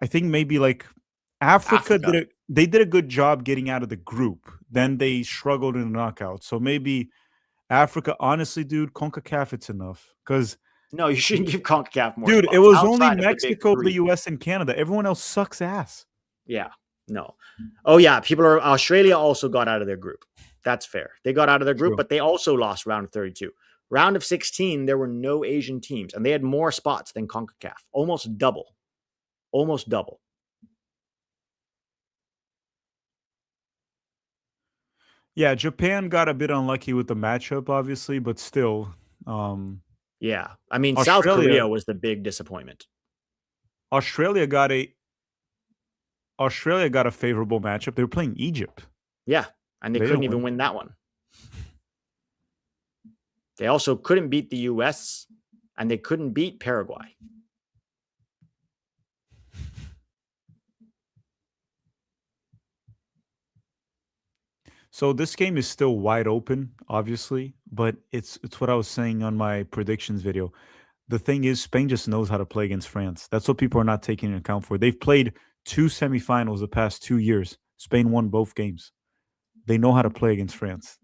I think maybe like Africa Africa. they did a good job getting out of the group. Then they struggled in the knockout. So maybe Africa, honestly, dude, CONCACAF, it's enough. Because No, you shouldn't give CONCACAF more dude, it spots was only outside of the big Mexico, the 3. US, and Canada. Everyone else sucks ass. Yeah. No. Oh, yeah. Australia also got out of their group. That's fair. They got out of their group, True. but they also lost round of 32. Round of 16, there were no Asian teams, and they had more spots than CONCACAF. Almost double. Almost double. Yeah, Japan got a bit unlucky with the matchup, obviously, but still. Um, Yeah. I mean, South Australia Korea was the big disappointment. Australia got a favorable matchup. They were playing Egypt. Yeah. And they They couldn't didn't even win. win that one. They also couldn't beat the US, and they couldn't beat Paraguay. So this game is still wide open, obviously, but it's what I was saying on my predictions video. The thing is, Spain just knows how to play against France. That's what people are not taking into account for. They've played two semifinals the past 2 years. Spain won both games. They know how to play against France.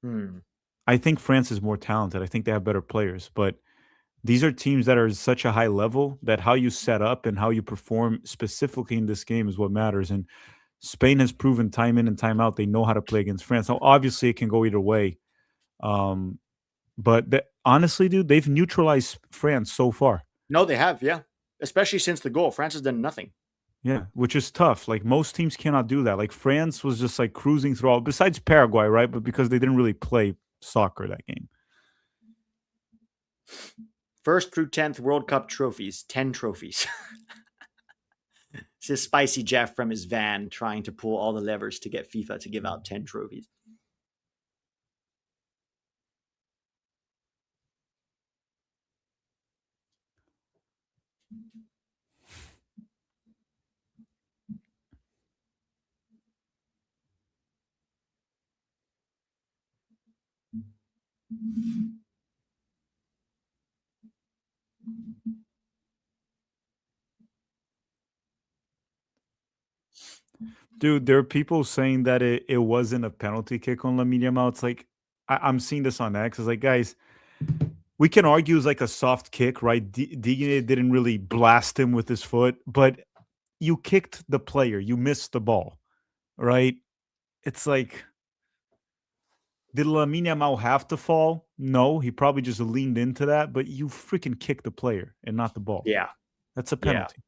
Hmm. I think France is more talented. I think they have better players, but these are teams that are at such a high level that how you set up and how you perform specifically in this game is what matters. And Spain has proven time in and time out they know how to play against France. Now, obviously, it can go either way. Um, but honestly, dude, they've neutralized France so far. No, they have, yeah. Especially since the goal. France has done nothing. Yeah, which is tough. Like most teams cannot do that. Like France was just like cruising through all besides Paraguay, right? But because they didn't really play soccer that game. First through 10th World Cup trophies, 10 trophies. It's just Spicy Jeff from his van trying to pull all the levers to get FIFA to give out 10 trophies. Dude, there are people saying that it wasn't a penalty kick on Lamine Yamal. It's like I'm seeing this on X. It's like, guys, we can argue it's like a soft kick, right? Digne didn't really blast him with his foot, but you kicked the player. You missed the ball, right? It's like, did Lamine Yamal have to fall? No, he probably just leaned into that, but you freaking kicked the player and not the ball. Yeah. That's a Yeah. penalty.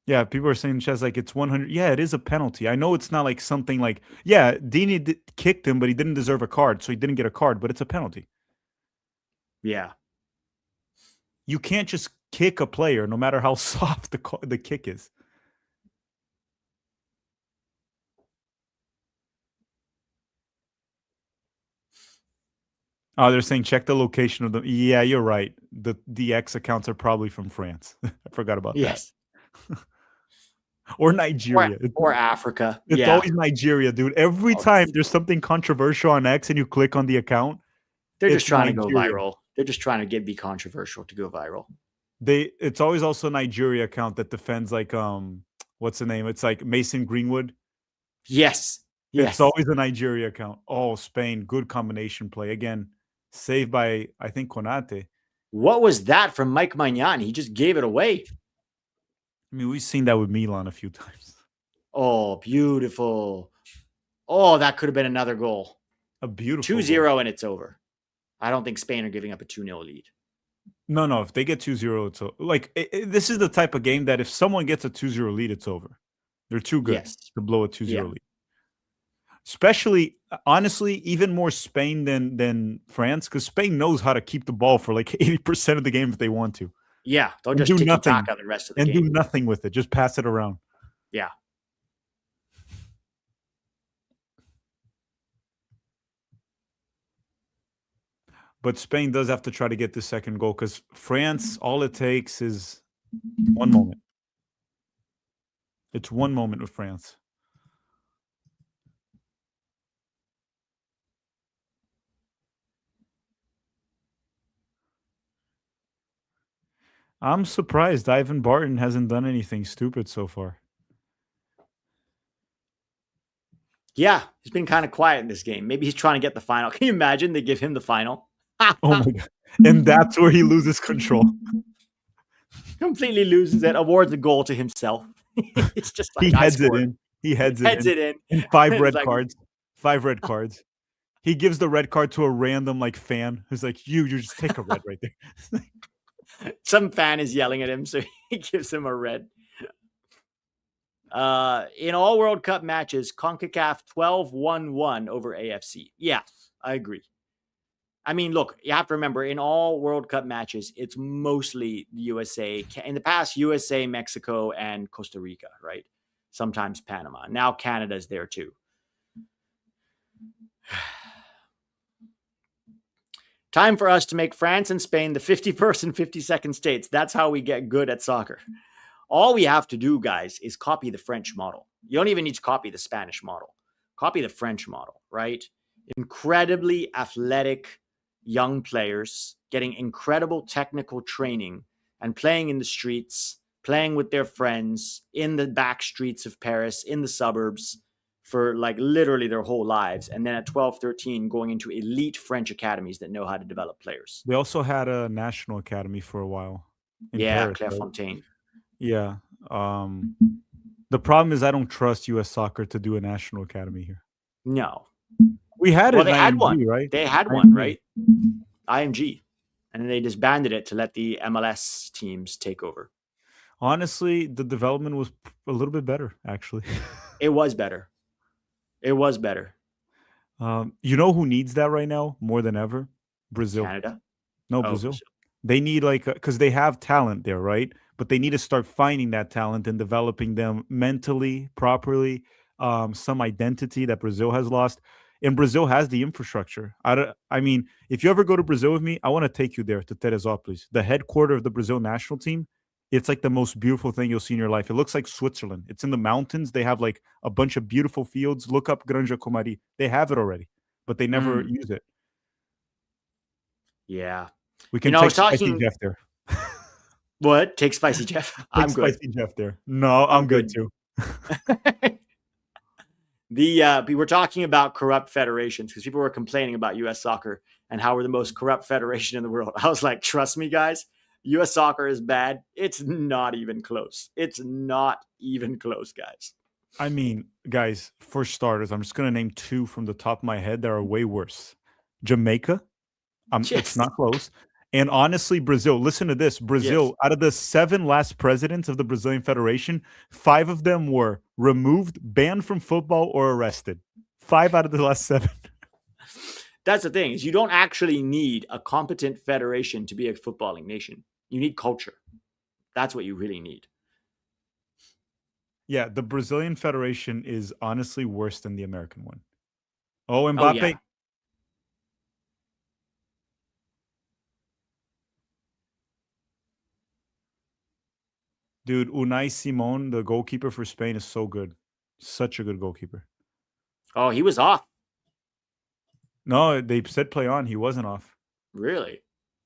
Yeah, people are saying Chess like it's 100. Yeah, it is a penalty. I know it's not like something like yeah, Dini kicked him, but he didn't deserve a card, so he didn't get a card. But it's a penalty. Yeah. You can't just kick a player, no matter how soft the kick is. Oh, they're saying check the location of the. Yeah, you're right. The X accounts are probably from France. I forgot about that. Yes. Or Nigeria. Or Africa. It's Yeah. always Nigeria, dude. Every time there's something controversial on X and you click on the account, they're just it's trying to go Nigeria. viral. They're just trying to be controversial to go viral. It's always also a Nigeria account that defends like what's the name? It's like Mason Greenwood. Yes. It's always a Nigeria account. Oh, Spain, good combination play. Again, saved by I think Konate. What was that from Mike Maignan? He just gave it away. I mean, we've seen that with Milan a few times. Oh, beautiful. Oh, that could have been another goal. A beautiful 2-0 and it's over. I don't think Spain are giving up a 2-0 lead. No. If they get 2-0, it's like this is the type of game that if someone gets a 2-0 lead, it's over. They're too good to blow a 2-0 lead. Especially, honestly, even more Spain than France, because Spain knows how to keep the ball for like 80% of the game if they want to. Yeah, they'll just do nothing the rest of the game. And do nothing with it. Just pass it around. Yeah. But Spain does have to try to get the second goal because France, all it takes is one moment. It's one moment with France. I'm surprised Ivan Barton hasn't done anything stupid so far. Yeah, he's been kind of quiet in this game. Maybe he's trying to get the final. Can you imagine they give him the final? Oh my God. And that's where he loses control. Completely loses it, awards a goal to himself. It's just like he heads it in. He heads it in. And 5 red cards. 5 red cards. He gives the red card to a random like fan who's like, you just take a red right there. Some fan is yelling at him, so he gives him a red. In all World Cup matches, CONCACAF 12-1-1 over AFC. Yeah, I agree. I mean, look, you have to remember, in all World Cup matches, it's mostly the USA. In the past, USA, Mexico, and Costa Rica, right? Sometimes Panama. Now Canada's there too. Time for us to make France and Spain the 51st and 52nd states. That's how we get good at soccer. All we have to do, guys, is copy the French model. You don't even need to copy the Spanish model. Copy the French model, right? Incredibly athletic young players getting incredible technical training and playing in the streets, playing with their friends in the back streets of Paris, in the suburbs for like literally their whole lives. And then at 12, 13, going into elite French academies that know how to develop players. They also had a national academy for a while in Paris. Clairefontaine. Yeah. The problem is I don't trust U.S. soccer to do a national academy here. No. We had Well, it in they had one. IMG, right? They had one, IMG. right? IMG. And then they disbanded it to let the MLS teams take over. Honestly, the development was a little bit better, actually. It was better. It was better. You know who needs that right now more than ever? Brazil. Canada. No, Oh, Brazil. Brazil. They need like because they have talent there, right? But they need to start finding that talent and developing them mentally, properly. Some identity that Brazil has lost, and Brazil has the infrastructure. I mean, if you ever go to Brazil with me, I want to take you there to Teresópolis, the headquarter of the Brazil national team. It's like the most beautiful thing you'll see in your life. It looks like Switzerland. It's in the mountains. They have like a bunch of beautiful fields. Look up Granja Comari. They have it already, but they never Mm, use it. yeah. We You can know, I was take Spicy talking. Jeff there. What? Take Spicy Jeff. Take I'm good. Spicy Jeff there. No, I'm I'm good good. too. We were talking about corrupt federations because people were complaining about U.S. soccer and how we're the most corrupt federation in the world. I was like, trust me, guys, U.S. soccer is bad. It's not even close. It's not even close, guys. I mean, guys, for starters, I'm just gonna name two from the top of my head that are way worse. Jamaica, it's Yes, not close. And honestly, Brazil, listen to this. yes. Brazil, out of the 7 last presidents of the Brazilian Federation, 5 of them were removed, banned from football, or arrested. 5 out of the last 7. That's the thing is you don't actually need a competent federation to be a footballing nation. You need culture. That's what you really need. Yeah, the Brazilian Federation is honestly worse than the American one. Oh, Oh yeah, Mbappe, dude, Unai Simon, the goalkeeper for Spain, is so good. Such a good goalkeeper. oh, he was off. No, they said play on. He wasn't off. Really,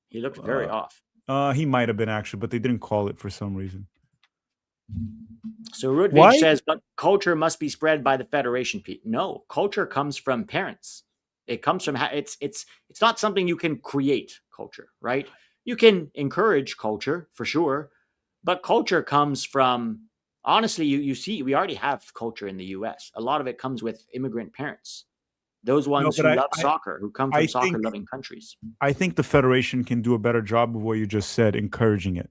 he looked very Uh, off. he might have been actually, but they didn't call it for some reason. So Rudvig Why? says, but culture must be spread by the federation. Pete, no, culture comes from parents. It comes from it's not something you can create. Culture, right? You can encourage culture for sure, but culture comes from honestly. You see, we already have culture in the U.S. A lot of it comes with immigrant parents. Those No, ones but who love soccer, who come I from think soccer loving countries. I think the federation can do a better job of what you just said, encouraging it.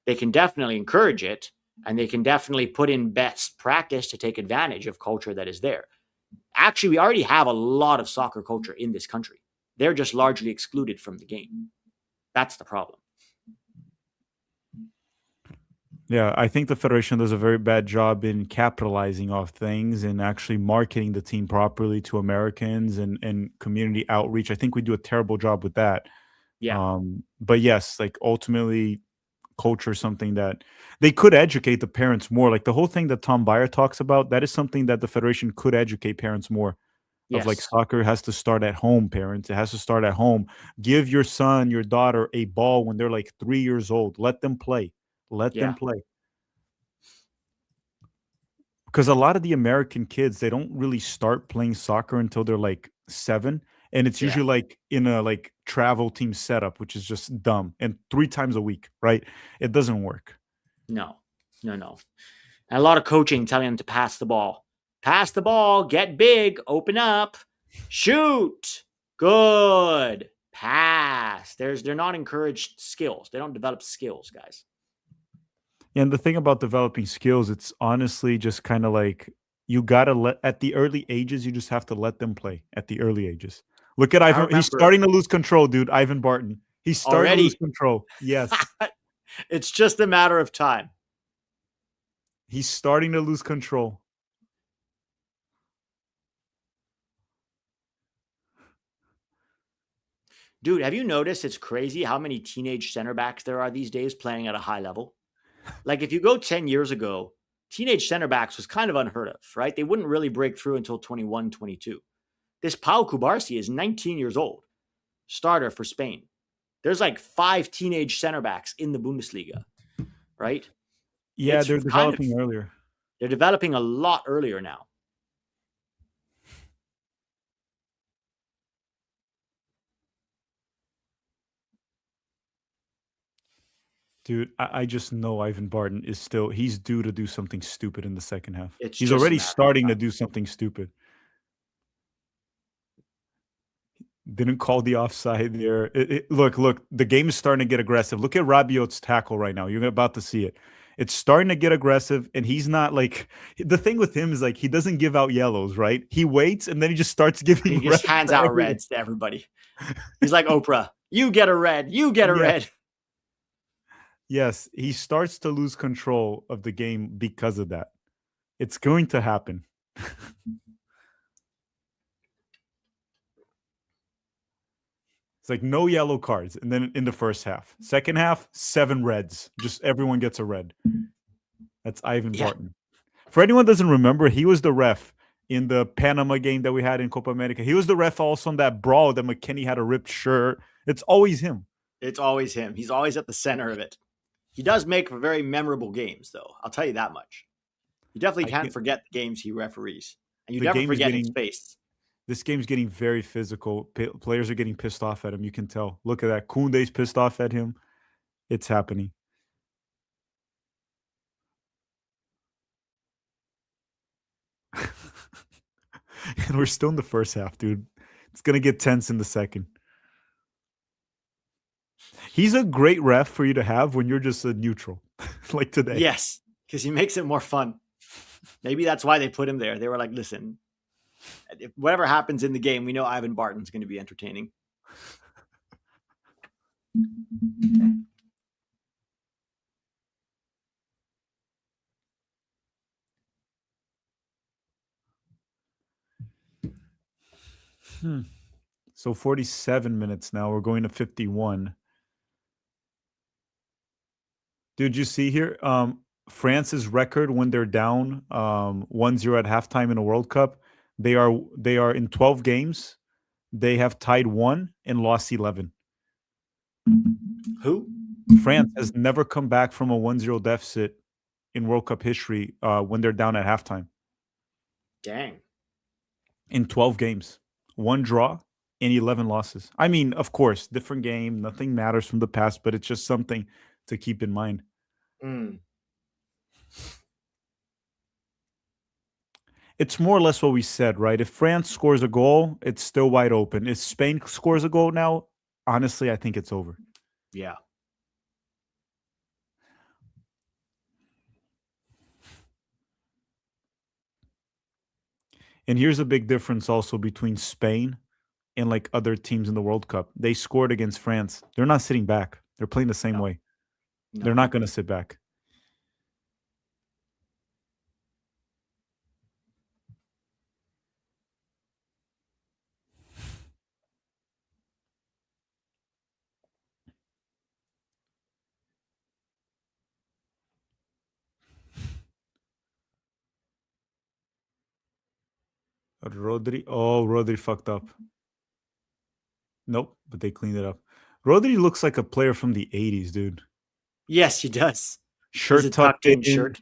They can definitely encourage it, and they can definitely put in best practice to take advantage of culture that is there. Actually, we already have a lot of soccer culture in this country. They're just largely excluded from the game. That's the problem. Yeah, I think the federation does a very bad job in capitalizing off things and actually marketing the team properly to Americans and community outreach. I think we do a terrible job with that. Yeah. But yes, like ultimately culture is something that they could educate the parents more. Like the whole thing that Tom Byer talks about, that is something that the federation could educate parents more of like Yes. soccer has to start at home, parents. It has to start at home. Give your son, your daughter a ball when they're like 3 years old. Let them play. Let them Yeah. play. Because a lot of the American kids, they don't really start playing soccer until they're like 7. And it's Yeah. usually like in a like travel team setup, which is just dumb. And 3 times a week, right? It doesn't work. No. No. No. And a lot of coaching telling them to pass the ball. Pass the ball. Get big. Open up. Shoot. Good. Pass. They're not encouraged skills. They don't develop skills, guys. And the thing about developing skills, it's honestly just kind of like you gotta let at the early ages, you just have to let them play at the early ages. Look at I Ivan. He's remember starting to lose control, dude. Ivan Barton. He's starting to lose already. control. Yes. It's just a matter of time. He's starting to lose control. Dude, have you noticed it's crazy how many teenage center backs there are these days playing at a high level? Like if you go 10 years ago, teenage center backs was kind of unheard of, right? They wouldn't really break through until 21, 22. This Pau Kubarsi is 19 years old, starter for Spain. There's like 5 teenage center backs in the Bundesliga, right? Yeah, It's they're kind of, developing earlier. they're developing a lot earlier now. Dude, I just know Ivan Barton is still he's due to do something stupid in the second half. It's He's just a already matter of starting to time. do something stupid. Didn't call the offside there. Look, the game is starting to get aggressive. Look at Rabiot's tackle right now. You're about to see it. It's starting to get aggressive, and he's not like the thing with him is like he doesn't give out yellows, right? He waits and then he just starts giving He just reds hands to out everyone. reds to everybody. He's like Oprah. You get a red. You get a Yeah. red. Yes, he starts to lose control of the game because of that. It's going to happen. It's like no yellow cards, and then in the first half, second half, 7 reds. Just everyone gets a red. That's Ivan Yeah. Barton. For anyone who doesn't remember, he was the ref in the Panama game that we had in Copa America. He was the ref also on that brawl that McKinney had a ripped shirt. It's always him. It's always him. He's always at the center of it. He does make very memorable games, though. I'll tell you that much. You definitely can't forget the games he referees, and you The never game is forget his getting face. this game's getting very physical. Players are getting pissed off at him. You can tell. Look at that. Koundé's pissed off at him. It's happening. And we're still in the first half, dude. It's gonna get tense in the second. He's a great ref for you to have when you're just a neutral, like today. Yes, because he makes it more fun. Maybe that's why they put him there. They were like, listen, if whatever happens in the game, we know Ivan Barton's going to be entertaining. So 47 minutes now. We're going to 51. Did you see here? France's record when they're down 1-0 at halftime in a World Cup. They are in 12 games. They have tied 1 and lost 11. Who? France has never come back from a 1-0 deficit in World Cup history when they're down at halftime. Dang. In 12 games. 1 draw and 11 losses. I mean, of course, different game. Nothing matters from the past, but it's just something to keep in mind. It's more or less what we said, right? If France scores a goal, it's still wide open. If Spain scores a goal now, honestly, I think it's over. Yeah. And here's a big difference also between Spain and like other teams in the World Cup. They scored against France. They're not sitting back. They're playing the same way. No. They're not going to sit back. Rodri fucked up. Nope, but they cleaned it up. Rodri looks like a player from the 80s, dude. Yes, he does. Shirt He's a tucked tucked-in in. shirt.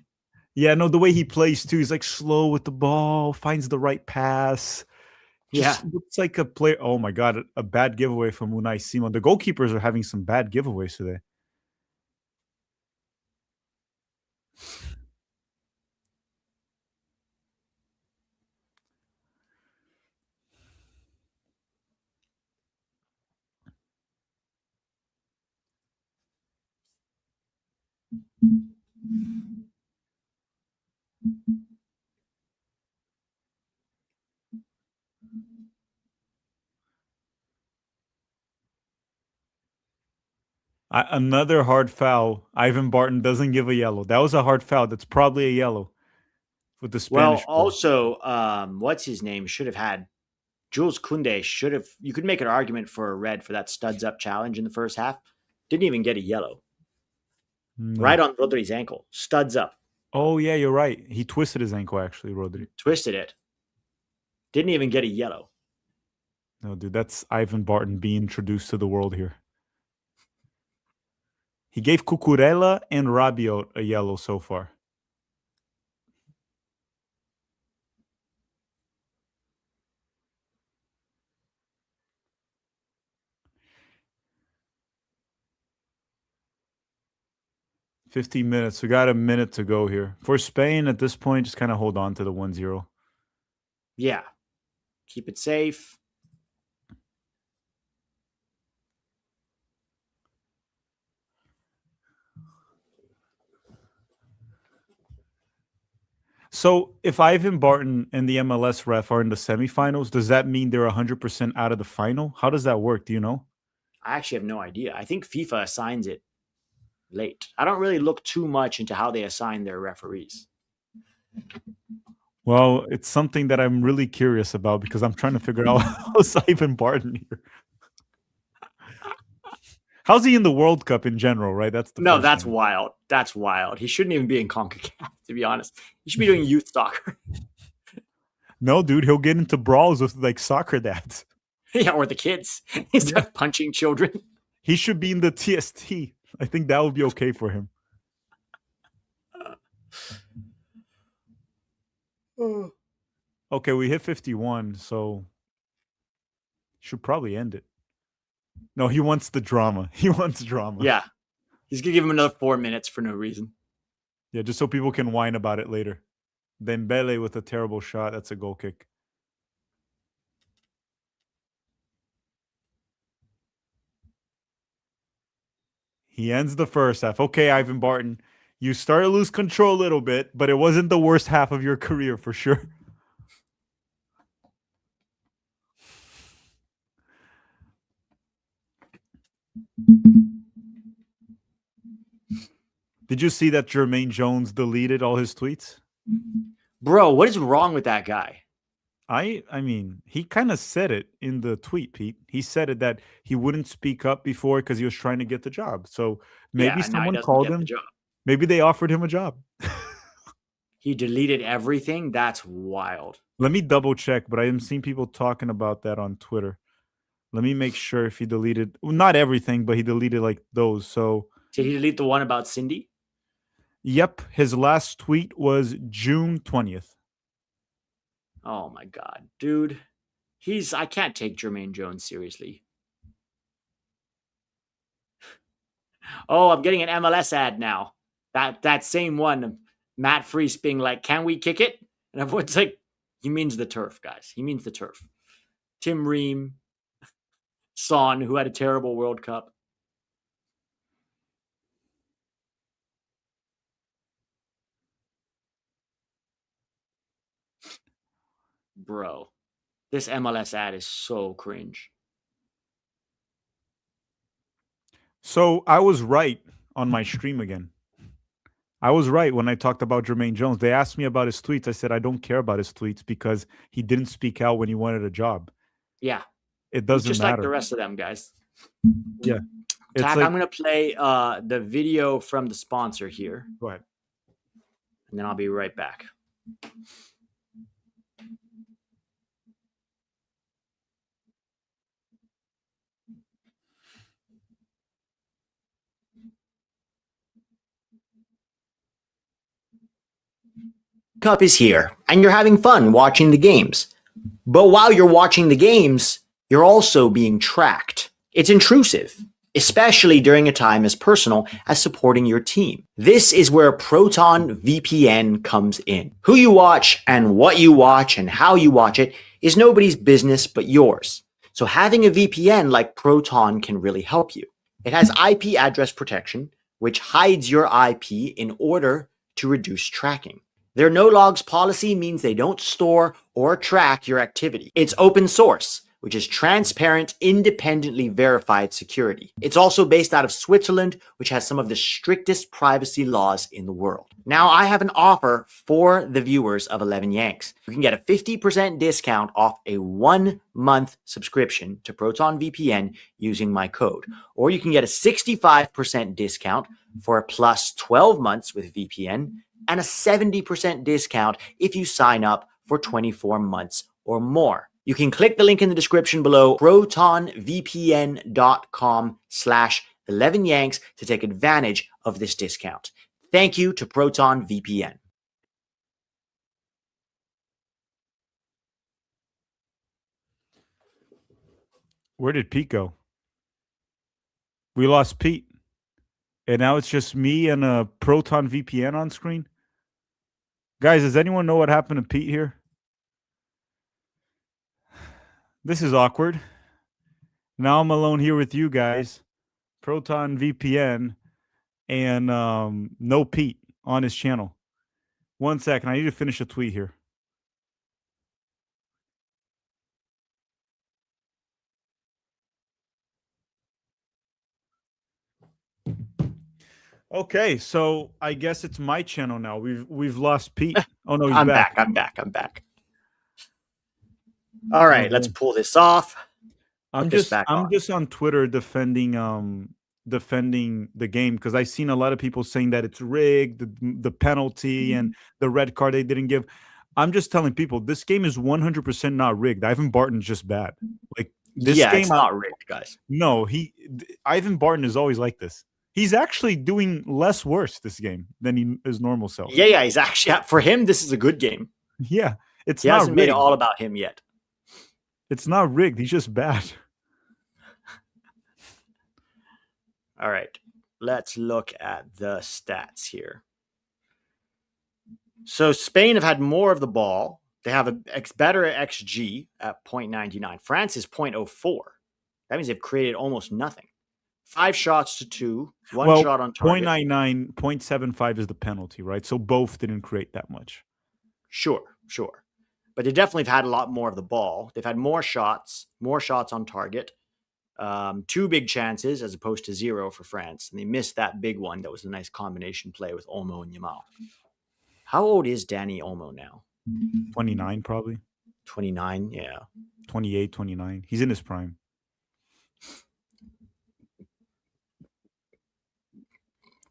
Yeah, no, the way he plays too. He's like slow with the ball, finds the right pass. Just looks like a player. Oh my god, a bad giveaway from Unai Simon. The goalkeepers are having some bad giveaways today. Another hard foul. Ivan Barton doesn't give a yellow. That was a hard foul. That's probably a yellow with the Well, Spanish player. also, what's his name should have had Jules Koundé should have. You could make an argument for a red for that studs up challenge in the first half. Didn't even get a yellow. No. Right on Rodri's ankle, studs up. Oh yeah, you're right. He twisted his ankle actually, Rodri. Twisted it. Didn't even get a yellow. No, dude, that's Ivan Barton being introduced to the world here. He gave Cucurella and Rabiot a yellow so far. "15 minutes. We got a minute to go here. For Spain, at this point, just kind of hold on to the 1-0. Yeah. Keep it safe. So if Ivan Barton and the MLS ref are in the semifinals, does that mean they're 100% out of the final? How does that work? Do you know? I actually have no idea. I think FIFA assigns it late. I don't really look too much into how they assign their referees. Well, it's something that I'm really curious about because I'm trying to figure out how's Ivan Barton here. How's he in the World Cup in general, right? That's the No, first that's thing. wild. That's wild. He shouldn't even be in CONCACAF, to be honest. He should be doing youth soccer. No, dude, he'll get into brawls with like soccer dads. Yeah, or the kids. He Yeah. starts punching children. He should be in the TST. I think that would be okay for him. Okay, we hit 51, so should probably end it. No, he wants the drama. He wants drama. Yeah. He's going to give him another 4 minutes for no reason. Yeah, just so people can whine about it later. Dembele with a terrible shot. That's a goal kick. He ends the first half. Okay, Ivan Barton, you started to lose control a little bit, but it wasn't the worst half of your career for sure. Did you see that Jermaine Jones deleted all his tweets? Bro, what is wrong with that guy? I mean, he kind of said it in the tweet, Pete. He said it that he wouldn't speak up before because he was trying to get the job. So maybe Yeah, now he someone doesn't called get the him. job. Maybe they offered him a job. He deleted everything. That's wild. Let me double check, but I am seeing people talking about that on Twitter. Let me make sure if he deleted, well, not everything, but he deleted like those. So, Did he delete the one about Cindy? yep, his last tweet was June 20th. Oh my God, dude. I can't take Jermaine Jones seriously. Oh, I'm getting an MLS ad now. That same one, Matt Freese being like, "Can we kick it?" And everyone's like, "He means the turf, guys. He means the turf." Tim Ream, Son, who had a terrible World Cup. Bro, this MLS ad is so cringe. So I was right on my stream again. I was right when I talked about Jermaine Jones. They asked me about his tweets. I said I don't care about his tweets because he didn't speak out when he wanted a job. Yeah, It he's doesn't just like the matter. rest of them, guys. Yeah. It's Tack, like, I'm gonna play the video from the sponsor here, go ahead. and then I'll be right back. Cup is here, and you're having fun watching the games. But while you're watching the games, you're also being tracked. It's intrusive, especially during a time as personal as supporting your team. This is where Proton VPN comes in. Who you watch and what you watch and how you watch it is nobody's business but yours. So having a VPN like Proton can really help you. It has IP address protection, which hides your IP in order to reduce tracking. Their no logs policy means they don't store or track your activity. It's open source, which is transparent, independently verified security. It's also based out of Switzerland, which has some of the strictest privacy laws in the world. Now, I have an offer for the viewers of 11 Yanks. You can get a 50% discount off a 1-month subscription to Proton VPN using my code. Or you can get a 65% discount for a plus 12 months with VPN and a 70% discount if you sign up for 24 months or more. You can click the link in the description below, protonvpn.com/11yanks to take advantage of this discount. Thank you to Proton VPN. Where did Pete go? We lost Pete. And now it's just me and a Proton VPN on screen. Guys, does anyone know what happened to Pete here? This is awkward. Now I'm alone here with you guys. Proton VPN and no Pete on his channel. 1 second. I need to finish a tweet here. Okay, so I guess it's my channel now. We've lost Pete. Oh no, he's I'm back. back. I'm back. I'm back. All right, let's Okay. pull this off. I'm Put this just back I'm on. just on Twitter defending the game because I've seen a lot of people saying that it's rigged, the penalty and the red card they didn't give. I'm just telling people this game is 100% not rigged. Ivan Barton's just bad. Like this Yeah, game, it's not rigged, guys. no, Ivan Barton is always like this. He's actually doing less worse this game than his normal self. Yeah, he's actually for him. This is a good game. Yeah, it's He not hasn't made it rigged. all about him yet. It's not rigged. He's just bad. All right, let's look at the stats here. So Spain have had more of the ball. They have a better XG at 0.99. France is 0.04. That means they've created almost nothing. 5 shots to 2, one shot on target. 0.99, 0.75 is the penalty, right? So both didn't create that much. Sure. But they definitely have had a lot more of the ball. They've had more shots on target. 2 big chances as opposed to 0 for France. And they missed that big one that was a nice combination play with Olmo and Yamal. How old is Danny Olmo now? 29 probably. 29, yeah. 28, 29. He's in his prime.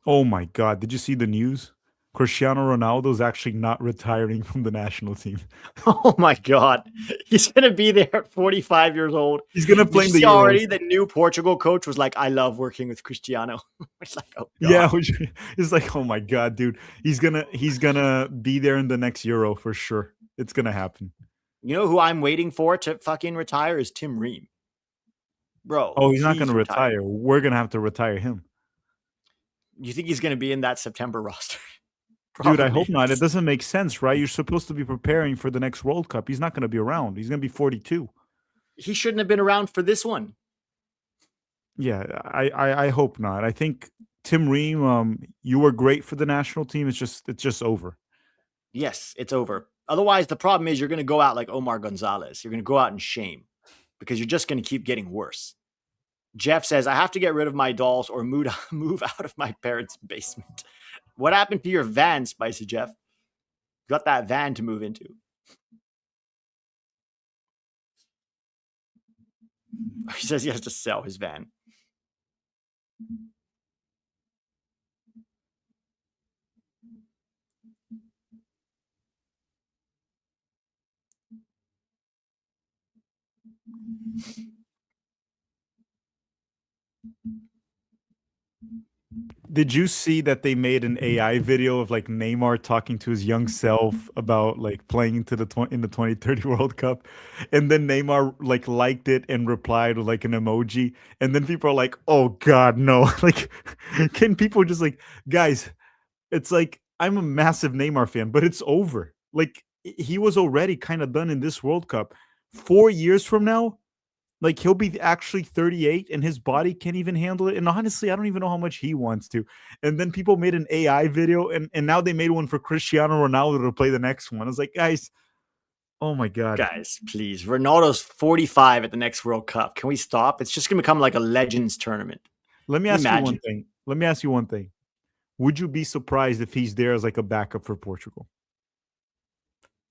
Oh my God. Did you see the news? Cristiano Ronaldo's actually not retiring from the national team. Oh my God. He's going to be there at 45 years old. He's going to play in the Euros. Already the new Portugal coach was like, I love working with Cristiano. It's like, oh God. Yeah, it's like, oh my God, dude. He's gonna be there in the next Euro for sure. It's gonna happen. You know who I'm waiting for to fucking retire is Tim Ream. Bro. Oh, he's not gonna retire. We're gonna have to retire him. You think he's gonna be in that September roster? Dude, I hope not. It doesn't make sense, right? You're supposed to be preparing for the next World Cup. He's not going to be around. He's going to be 42. He shouldn't have been around for this one. Yeah, I hope not. I think Tim Ream, you were great for the national team. It's just over. Yes, it's over. Otherwise, the problem is you're going to go out like Omar Gonzalez. You're going to go out in shame because you're just going to keep getting worse. Jeff says, I have to get rid of my dolls or move out of my parents' basement. What happened to your van, Spicy Jeff? Got that van to move into. He says he has to sell his van. Did you see that they made an AI video of like Neymar talking to his young self about like playing into in the 2030 World Cup, and then Neymar like liked it and replied with like an emoji, and then people are like, "Oh God, no!" Like, can people just like, guys? It's like I'm a massive Neymar fan, but it's over. Like he was already kind of done in this World Cup. 4 years from now, like he'll be actually 38 and his body can't even handle it. And honestly, I don't even know how much he wants to. And then people made an AI video and now they made one for Cristiano Ronaldo to play the next one. I was like, guys, oh my God. Guys, please. Ronaldo's 45 at the next World Cup. Can we stop? It's just going to become like a Legends tournament. Let me ask you one thing. Let me ask you one thing. Would you be surprised if he's there as like a backup for Portugal?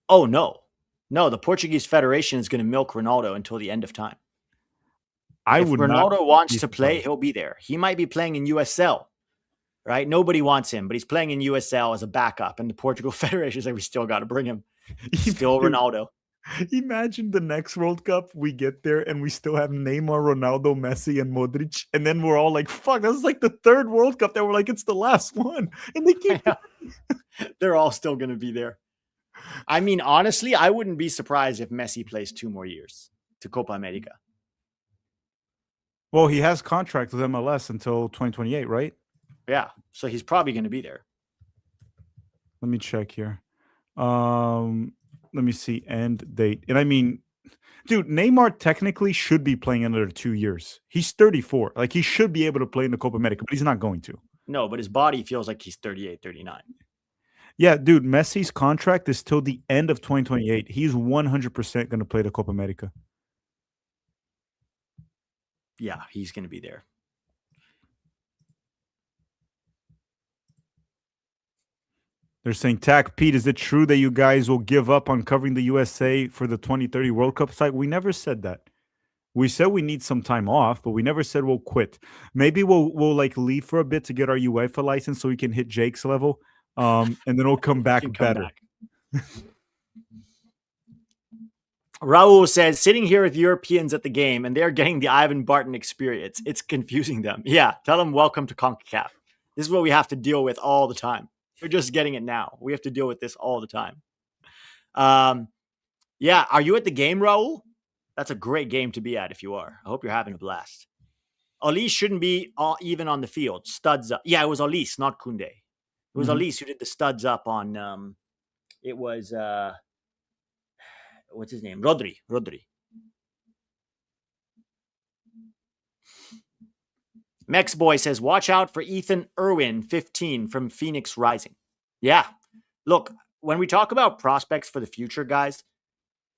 Oh, no. No, the Portuguese Federation is going to milk Ronaldo until the end of time. If Ronaldo wants to play, he'll be there. He might be playing in USL, right? Nobody wants him, but he's playing in USL as a backup. And the Portugal Federation is like, we still got to bring him. Still Ronaldo. Imagine the next World Cup, we get there and we still have Neymar, Ronaldo, Messi, and Modric. And then we're all like, fuck, that's like the third World Cup that we're like, it's the last one. And they keep they're all still going to be there. I mean, honestly, I wouldn't be surprised if Messi plays 2 more years to Copa America. Well, he has contract with MLS until 2028, right? Yeah, so he's probably going to be there. Let me check here. Let me see end date. And I mean, dude, Neymar technically should be playing another 2 years. He's 34. Like he should be able to play in the Copa America, but he's not going to. No, but his body feels like he's 38, 39. Yeah, dude, Messi's contract is till the end of 2028. He's 100% going to play the Copa America. Yeah, he's going to be there. They're saying, Tack, Pete, is it true that you guys will give up on covering the USA for the 2030 World Cup site? We never said that. We said we need some time off, but we never said we'll quit. Maybe we'll like leave for a bit to get our UEFA license so we can hit Jake's level, and then we'll come back Can come better. back. Raul says, sitting here with Europeans at the game and they're getting the Ivan Barton experience. It's confusing them. Yeah, tell them welcome to CONCACAF. This is what we have to deal with all the time. We're just getting it now. We have to deal with this all the time. Yeah, are you at the game, Raul? That's a great game to be at if you are. I hope you're having a blast. Olise shouldn't be even on the field. Studs up. Yeah, it was Olise, not Kunde. It was Olise who did the studs up on, it was, what's his name? Rodri. Mex Boy says, watch out for Ethan Irwin, 15, from Phoenix Rising. Yeah. Look, when we talk about prospects for the future, guys,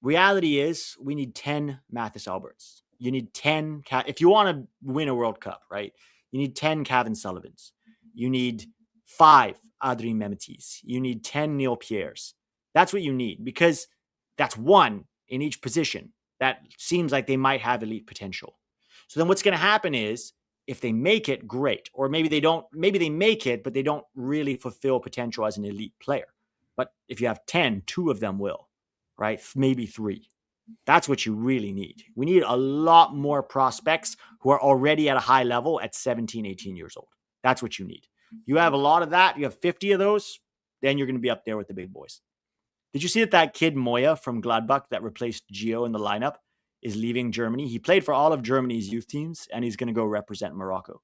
reality is we need 10 Mathis Alberts. You need 10. If you want to win a World Cup, right? You need 10 Kevin Sullivans. You need 5 Adrien Memetis. You need 10 Neil Pierres. That's what you need, because that's one in each position that seems like they might have elite potential. So then what's going to happen is, if they make it, great. Or maybe they don't, maybe they make it, but they don't really fulfill potential as an elite player. But if you have 10, 2 of them will, right? Maybe 3. That's what you really need. We need a lot more prospects who are already at a high level at 17, 18 years old. That's what you need. You have a lot of that. You have 50 of those, then you're going to be up there with the big boys. Did you see that kid Moya from Gladbach that replaced Gio in the lineup is leaving Germany? He played for all of Germany's youth teams, and he's going to go represent Morocco.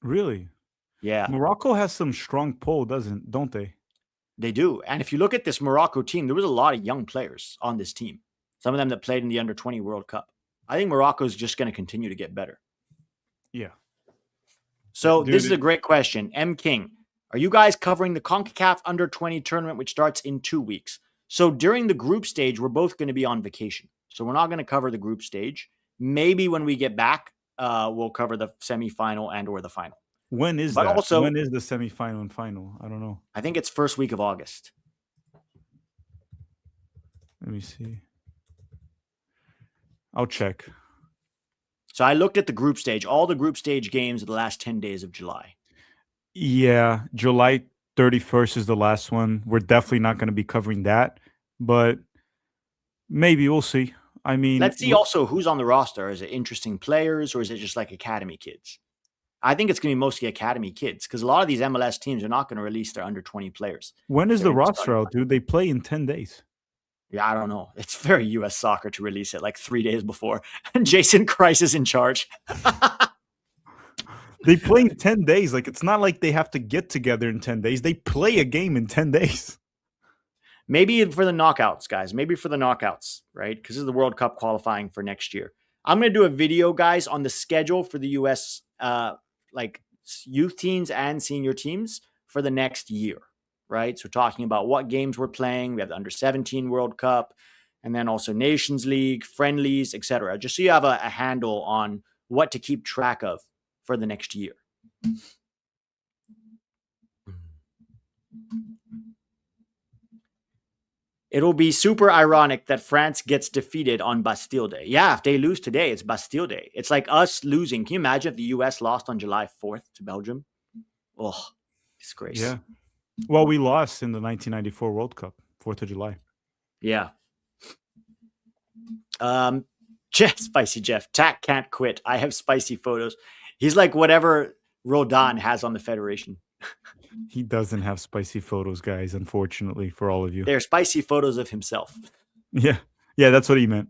Really? Yeah. Morocco has some strong pull, don't they? They do. And if you look at this Morocco team, there was a lot of young players on this team. Some of them that played in the Under-20 World Cup. I think Morocco is just going to continue to get better. Yeah. So this is a great question. M. King, are you guys covering the CONCACAF Under-20 tournament, which starts in 2 weeks? So during the group stage, we're both going to be on vacation. So we're not going to cover the group stage. Maybe when we get back, we'll cover the semifinal and or the final. When is that? Also, when is the semifinal and final? I don't know. I think it's first week of August. Let me see. I'll check. So I looked at the group stage, all the group stage games of the last 10 days of July. Yeah, July 31st is the last one. We're definitely not going to be covering that, but maybe we'll see. I mean, let's see also who's on the roster. Is it interesting players or is it just like academy kids? I think it's going to be mostly academy kids because a lot of these MLS teams are not going to release their under-20 players. When is the roster out, dude? They play in 10 days. Yeah, I don't know. It's very U.S. soccer to release it like 3 days before. And Jason Kreis is in charge. They play in 10 days. Like, it's not like they have to get together in 10 days. They play a game in 10 days. Maybe for the knockouts, guys. Maybe for the knockouts, right? Because this is the World Cup qualifying for next year. I'm going to do a video, guys, on the schedule for the U.S. Like youth teams and senior teams for the next year, right? So talking about what games we're playing. We have the Under-17 World Cup, and then also Nations League, friendlies, etc. Just so you have a handle on what to keep track of for the next year. It'll be super ironic that France gets defeated on Bastille Day. Yeah, if they lose today, it's Bastille Day. It's like us losing. Can you imagine if the U.S. lost on July 4th to Belgium? Oh, disgrace. Yeah. Well, we lost in the 1994 World Cup, 4th of July. Yeah. Spicy Jeff. Tack can't quit. I have spicy photos. He's like whatever Rodon has on the Federation. He doesn't have spicy photos, guys, unfortunately, for all of you. They're spicy photos of himself. Yeah. Yeah, that's what he meant.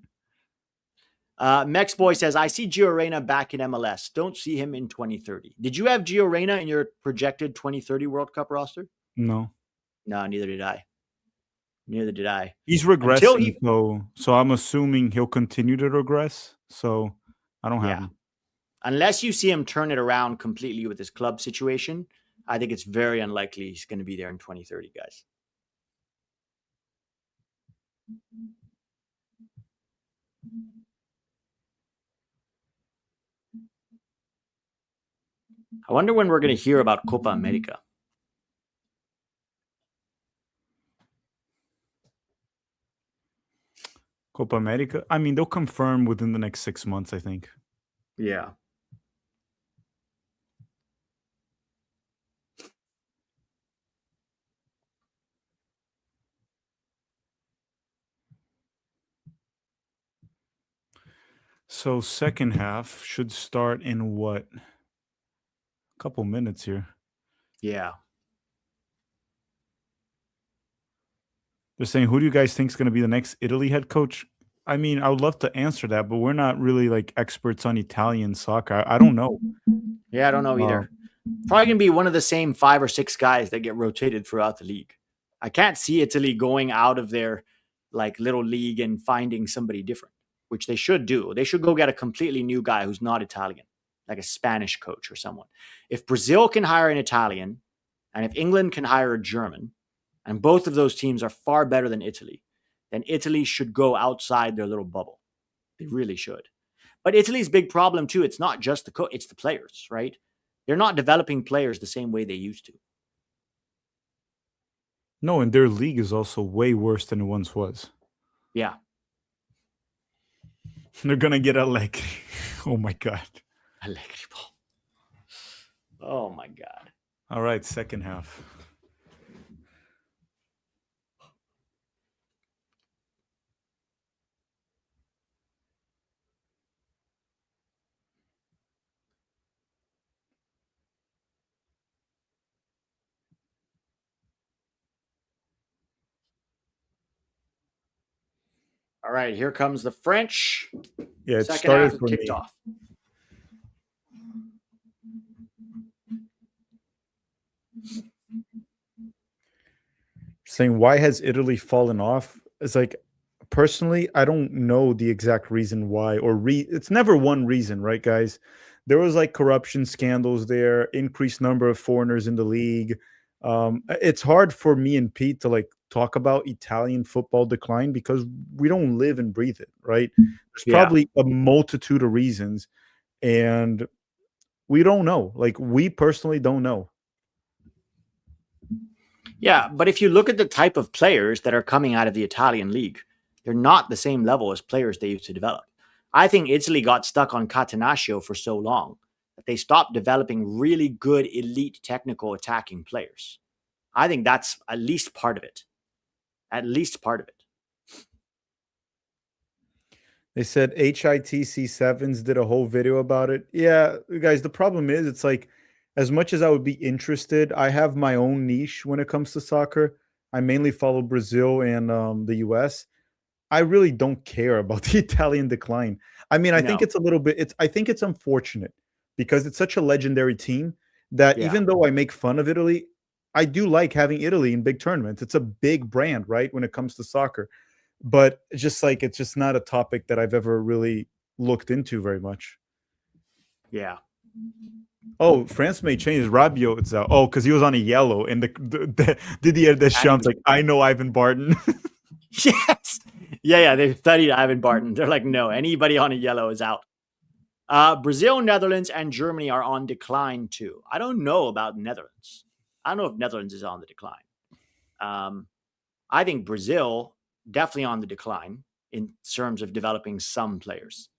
Mex Boy says, I see Gio Reyna back in MLS. Don't see him in 2030. Did you have Gio Reyna in your projected 2030 World Cup roster? No. No, neither did I. Neither did I. He's regressing, so I'm assuming he'll continue to regress. So I don't have him. Unless you see him turn it around completely with his club situation, I think it's very unlikely he's going to be there in 2030, guys. I wonder when we're going to hear about Copa America. Copa America. I mean, they'll confirm within the next 6 months, I think. Yeah. So second half should start in what? A couple minutes here. Yeah. They're saying, who do you guys think is going to be the next Italy head coach? I mean, I would love to answer that, but we're not really like experts on Italian soccer. I don't know. Yeah, I don't know either. Probably going to be one of the same 5 or 6 guys that get rotated throughout the league. I can't see Italy going out of their like little league and finding somebody different, which they should do. They should go get a completely new guy who's not Italian, like a Spanish coach or someone. If Brazil can hire an Italian and if England can hire a German, and both of those teams are far better than Italy, then Italy should go outside their little bubble. They really should. But Italy's big problem too, it's not just the coach, it's the players, right? They're not developing players the same way they used to. No, and their league is also way worse than it once was. Yeah. They're going to get Allegri. Oh my God. Allegri ball. Oh my God. All right, second half. All right, here comes the French. Yeah, it Second half started is for kicked me. off. Saying, why has Italy fallen off? It's like, personally, I don't know the exact reason why, or it's never one reason, right, guys? There was like corruption scandals there, increased number of foreigners in the league. It's hard for me and Pete to like talk about Italian football decline because we don't live and breathe it, right? There's Yeah. probably a multitude of reasons, and we don't know. Like, we personally don't know. Yeah, but if you look at the type of players that are coming out of the Italian league, they're not the same level as players they used to develop. I think Italy got stuck on Catenaccio for so long that they stopped developing really good elite technical attacking players. I think that's at least part of it. At least part of it. They said HITC Sevens did a whole video about it. Yeah, guys, the problem is it's like, as much as I would be interested, I have my own niche when it comes to soccer. I mainly follow Brazil and the US. I really don't care about the Italian decline. I mean, I think No. it's a little bit I think it's unfortunate because it's such a legendary team that Yeah. even though I make fun of Italy, I do like having Italy in big tournaments. It's a big brand, right, when it comes to soccer. But it's just not a topic that I've ever really looked into very much. Yeah. Oh, France may change Rabiot. It's out. Oh, because he was on a yellow, and the Didier Deschamps like, I know Ivan Barton. Yes. Yeah. They've studied Ivan Barton. They're like, no, anybody on a yellow is out. Brazil, Netherlands, and Germany are on decline too. I don't know about Netherlands. I don't know if Netherlands is on the decline. I think Brazil definitely on the decline in terms of developing some players.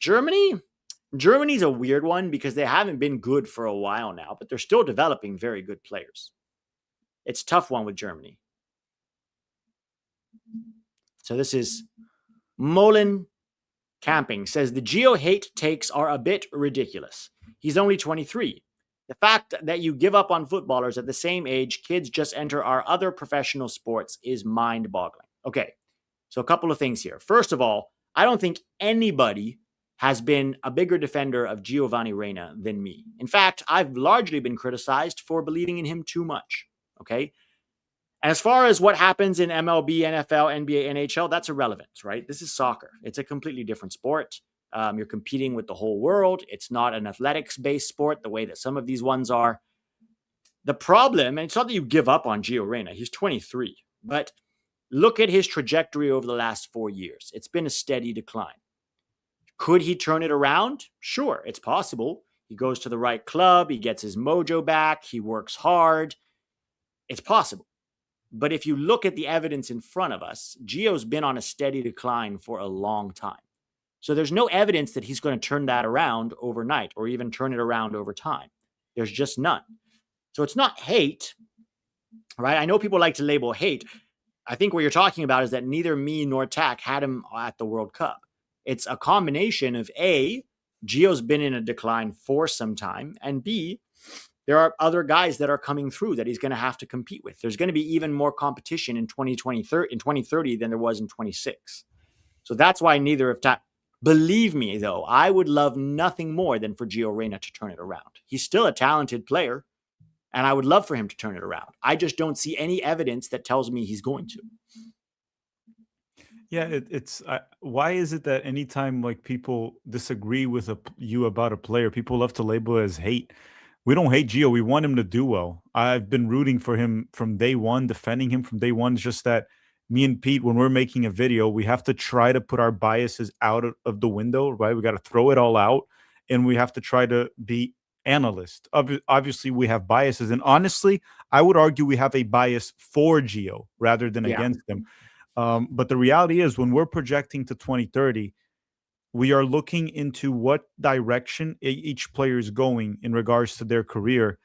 Germany's a weird one because they haven't been good for a while now, but they're still developing very good players. It's a tough one with Germany. So this is Molin Camping says the Geo hate takes are a bit ridiculous. He's only 23. The fact that you give up on footballers at the same age kids just enter our other professional sports is mind-boggling. Okay, so a couple of things here. First of all, I don't think anybody has been a bigger defender of Giovanni Reina than me. In fact, I've largely been criticized for believing in him too much. Okay, and as far as what happens in MLB, NFL, NBA, NHL, that's irrelevant, right? This is soccer. It's a completely different sport. You're competing with the whole world. It's not an athletics-based sport the way that some of these ones are. The problem, and it's not that you give up on Gio Reyna, he's 23, but Look at his trajectory over the last 4 years. It's been a steady decline. Could he turn it around? Sure, it's possible. He goes to the right club, he gets his mojo back, he works hard. It's possible. But if you look at the evidence in front of us, Gio's been on a steady decline for a long time. So there's no evidence that he's going to turn that around overnight or even turn it around over time. There's just none. So it's not hate, right? I know people like to label hate. I think what you're talking about is that neither me nor Tack had him at the World Cup. It's a combination of A, Gio's been in a decline for some time, and B, there are other guys that are coming through that he's going to have to compete with. There's going to be even more competition in 2030 than there was in 26. So that's why neither of Tack. Believe me, though, I would love nothing more than for Gio Reyna to turn it around. He's still a talented player, and I would love for him to turn it around. I just don't see any evidence that tells me he's going to. Yeah, it's why is it that anytime like people disagree with you about a player, people love to label it as hate? We don't hate Gio. We want him to do well. I've been rooting for him from day one, defending him from day one. It's just that me and Pete, when we're making a video, we have to try to put our biases out of the window, right? We got to throw it all out, and we have to try to be analyst. Obviously, we have biases, and honestly, I would argue we have a bias for Gio rather than Yeah. against him. But the reality is, when we're projecting to 2030, we are looking into what direction each player is going in regards to their career.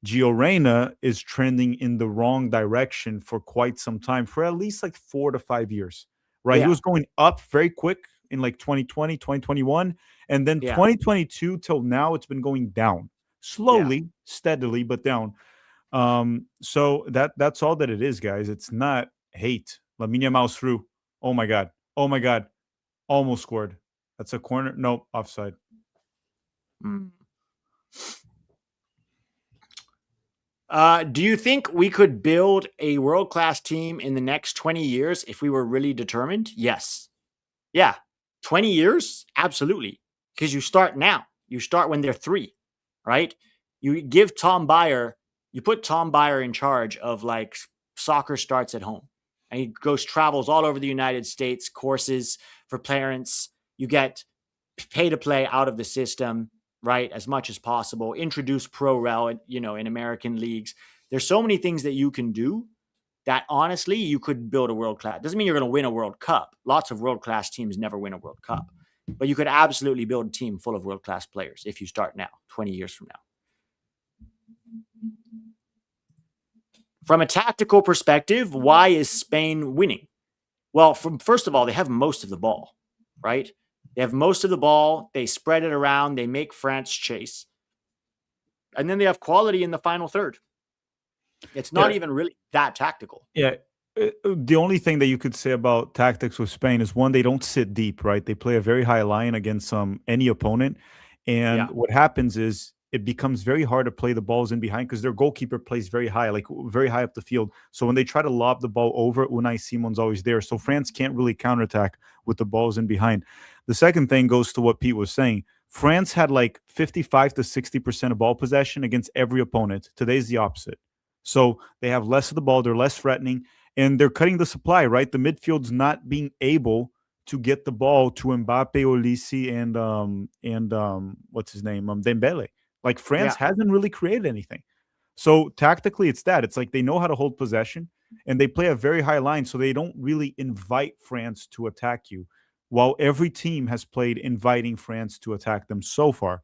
Gio Reyna is trending in the wrong direction for quite some time, for at least like 4 to 5 years, right? He Yeah. was going up very quick in like 2020, 2021, and then Yeah. 2022 till now, it's been going down slowly, steadily, but down. So that's all that it is, guys. It's not hate. Lamine Yamal through. Oh my god. Oh my god. Almost scored. That's a corner. Nope, offside. Mm. Do you think we could build a world-class team in the next 20 years if we were really determined? Yes. Yeah. 20 years? Absolutely. Because you start now. You start when they're 3, right? You give Tom Byer, you put Tom Byer in charge of like soccer starts at home. And he travels all over the United States, courses for parents. You get pay to play out of the system, right? As much as possible. Introduce pro rel, in American leagues. There's so many things that you can do that honestly you could build a world class. Doesn't mean you're going to win a World Cup. Lots of world class teams never win a World Cup, but you could absolutely build a team full of world class players if you start now, 20 years from now. From a tactical perspective, why is Spain winning? Well, first of all, they have most of the ball, right? They have most of the ball. They spread it around. They make France chase. And then they have quality in the final third. It's not even really that tactical. Yeah. The only thing that you could say about tactics with Spain is one, they don't sit deep, right? They play a very high line against any opponent. And what happens is it becomes very hard to play the balls in behind because their goalkeeper plays very high, like very high up the field. So when they try to lob the ball over, Unai Simon's always there. So France can't really counterattack with the balls in behind. The second thing goes to what Pete was saying. France had like 55 to 60% of ball possession against every opponent. Today's the opposite. So they have less of the ball. They're less threatening, and they're cutting the supply, right? The midfield's not being able to get the ball to Mbappe, Olise, and what's his name? Dembele. Like France hasn't really created anything. So tactically, it's that. It's like they know how to hold possession, and they play a very high line, so they don't really invite France to attack you, while every team has played inviting France to attack them so far.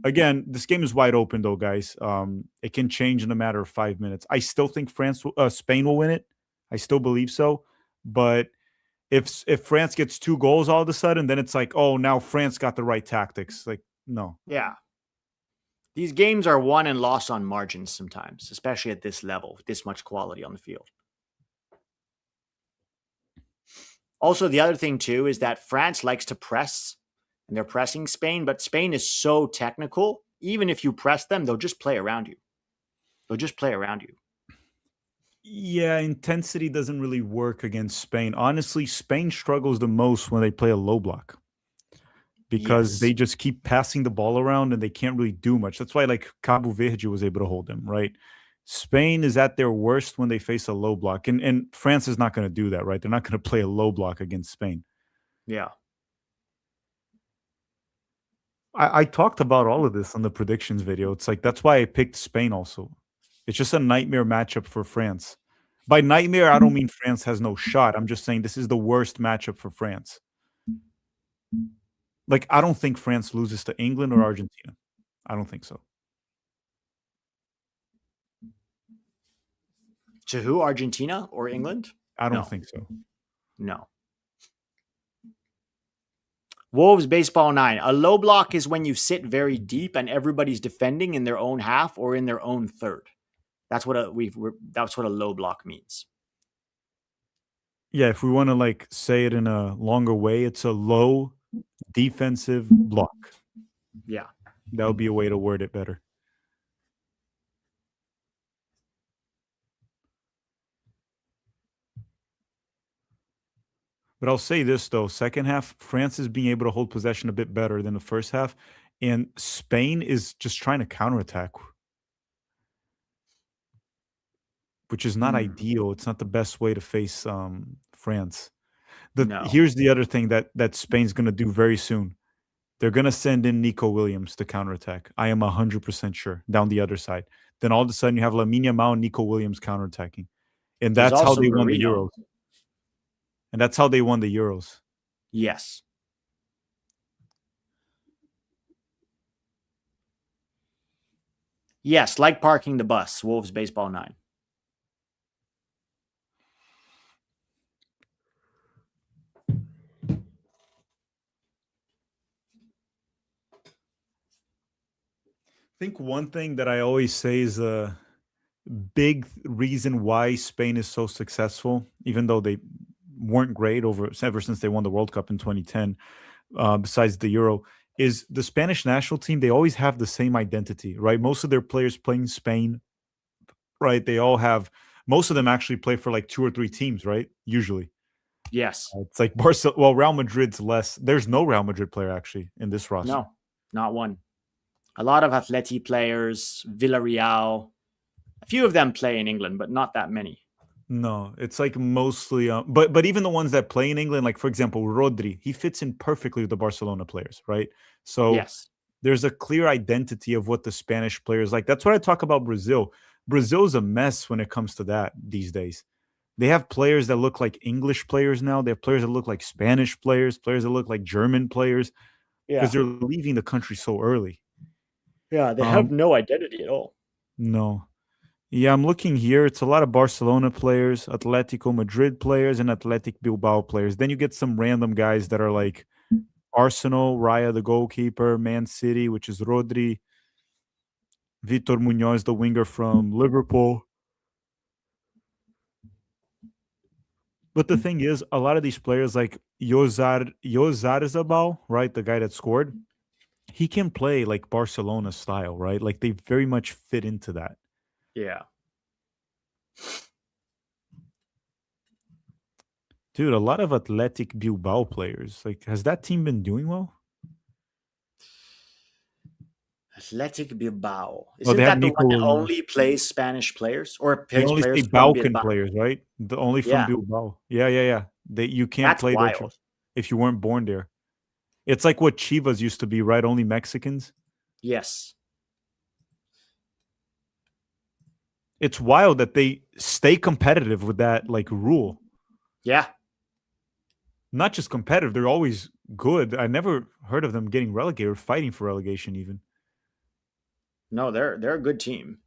Again, this game is wide open, though, guys. It can change in a matter of 5 minutes. I still think Spain will win it. I still believe so. But if France gets 2 goals all of a sudden, then it's like, oh, now France got the right tactics. Like, no. Yeah. These games are won and lost on margins sometimes, especially at this level, with this much quality on the field. Also, the other thing, too, is that France likes to press, and they're pressing Spain, but Spain is so technical. Even if you press them, they'll just play around you. Yeah, intensity doesn't really work against Spain. Honestly, Spain struggles the most when they play a low block because they just keep passing the ball around and they can't really do much. That's why like Cabo Verde was able to hold them, right? Spain is at their worst when they face a low block, and France is not going to do that, right? They're not going to play a low block against Spain. Yeah. I talked about all of this on the predictions video. It's like that's why I picked Spain also. It's just a nightmare matchup for France. By nightmare, I don't mean France has no shot. I'm just saying this is the worst matchup for France. Like, I don't think France loses to England or Argentina. I don't think so. To who? Argentina or England? I don't No. think so. No. Wolves baseball 9. A low block is when you sit very deep and everybody's defending in their own half or in their own third. That's what a low block means. Yeah, if we want to like say it in a longer way, it's a low defensive block. Yeah. That would be a way to word it better. But I'll say this though, second half, France is being able to hold possession a bit better than the first half, and Spain is just trying to counterattack, which is not ideal. It's not the best way to face France. No. Here's the other thing that Spain's going to do very soon. They're going to send in Nico Williams to counterattack. I am 100% sure down the other side. Then all of a sudden you have Lamine Yamal and Nico Williams counterattacking. And There's that's how also they won the Marino. Euros. And that's how they won the Euros. Yes. Yes, like parking the bus. Wolves baseball 9. I think one thing that I always say is a big reason why Spain is so successful, even though they weren't great ever since they won the World Cup in 2010, besides the Euro, is the Spanish national team. They always have the same identity, right? Most of their players play in Spain, right? They all have, most of them actually play for like two or three teams, right? Usually. Yes. It's like Barcelona. Well, Real Madrid's less. There's no Real Madrid player actually in this roster. No, not one. A lot of Atleti players, Villarreal. A few of them play in England, but not that many. No, it's like mostly, but even the ones that play in England, like for example, Rodri, he fits in perfectly with the Barcelona players, right? So Yes. there's a clear identity of what the Spanish players like. That's what I talk about Brazil. Brazil's a mess when it comes to that these days. They have players that look like English players now. They have players that look like Spanish players, players that look like German players, because Yeah. they're leaving the country so early. Yeah, they have Um, no identity at all. no. Yeah, I'm looking here. It's a lot of Barcelona players, Atletico Madrid players, and Athletic Bilbao players. Then you get some random guys that are like Arsenal, Raya the goalkeeper, Man City, which is Rodri, Vitor Munoz, the winger from Liverpool. But the thing is, a lot of these players, like Yozarzabal, right, the guy that scored, he can play like Barcelona style, right? Like they very much fit into that. Yeah. Dude, a lot of Athletic Bilbao players. Like, has that team been doing well? Athletic Bilbao. Oh, they Isn't have that the Nico one that Williams. only plays Spanish players or They plays only say players from Balkan Bilbao? players, right? The only from Yeah. Bilbao. Yeah, yeah, yeah. They you can't That's play there wild. if you weren't born there. It's like what Chivas used to be, right? Only Mexicans. Yes. It's wild that they stay competitive with that like rule. Yeah. Not just competitive, they're always good. I never heard of them getting relegated or fighting for relegation even. No, they're a good team.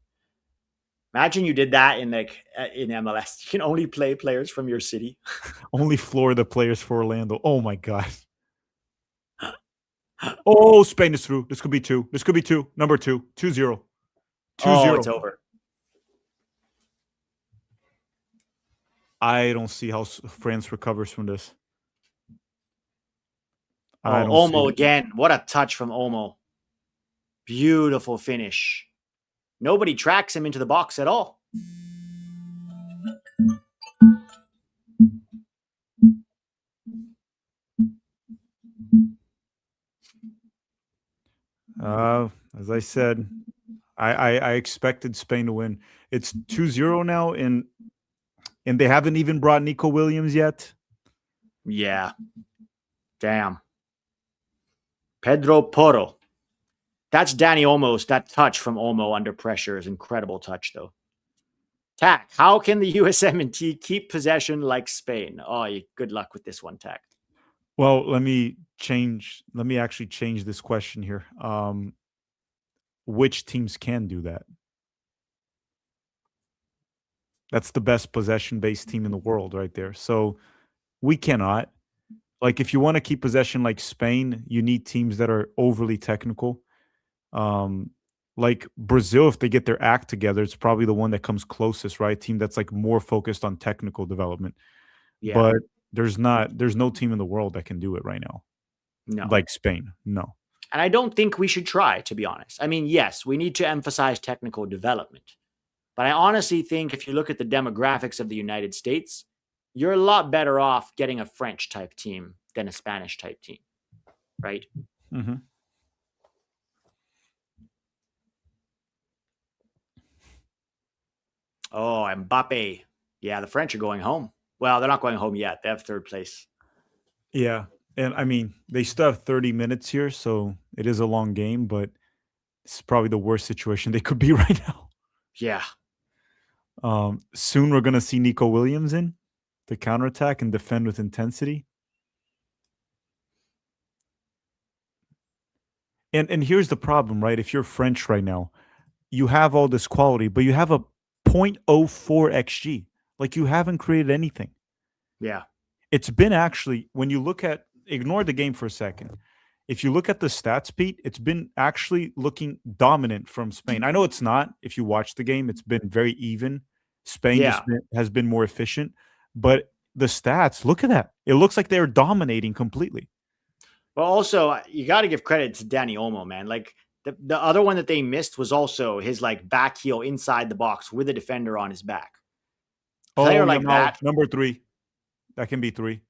Imagine you did that in MLS. You can only play players from your city. Only Florida players for Orlando. Oh my god. Oh, Spain is through. This could be two. This could be two. Number two. 2-0. Oh, it's 2-0. over. I don't see how France recovers from this. I Oh, don't see Olmo it. again. What a touch from Olmo. Beautiful finish. Nobody tracks him into the box at all. As I said, I expected Spain to win. It's 2-0 now, and they haven't even brought Nico Williams yet. Yeah. Damn. Pedro Porro. That's Danny Olmo's. That touch from Olmo under pressure is incredible touch, though. Tack. How can the USMNT keep possession like Spain? Oh, good luck with this one, Tack. Well, let me actually change this question here. Which teams can do that? That's the best possession-based team in the world right there. So we cannot. Like, if you want to keep possession like Spain, you need teams that are overly technical. Um, like Brazil, if they get their act together, it's probably the one that comes closest, right? Team that's like more focused on technical development. Yeah. But there's no team in the world that can do it right now. No. Like Spain. No. And I don't think we should try, to be honest. I mean, yes, we need to emphasize technical development. But I honestly think if you look at the demographics of the United States, you're a lot better off getting a French type team than a Spanish type team, right? Mm-hmm. Oh, Mbappe. Yeah, the French are going home. Well, they're not going home yet. They have third place. Yeah. And I mean, they still have 30 minutes here, so it is a long game, but it's probably the worst situation they could be right now. Yeah. Soon we're going to see Nico Williams in to counterattack and defend with intensity. And here's the problem, right? If you're French right now, you have all this quality, but you have a 0.04 XG. Like, you haven't created anything. Yeah. It's been actually, when you look at, ignore the game for a second. If you look at the stats, Pete, it's been actually looking dominant from Spain. I know it's not. If you watch the game, it's been very even. Spain has been more efficient. But the stats, look at that. It looks like they're dominating completely. But also, you got to give credit to Danny Olmo, man. Like, the other one that they missed was also his like back heel inside the box with a defender on his back. Player like Yamal, that. number 3. That can be 3.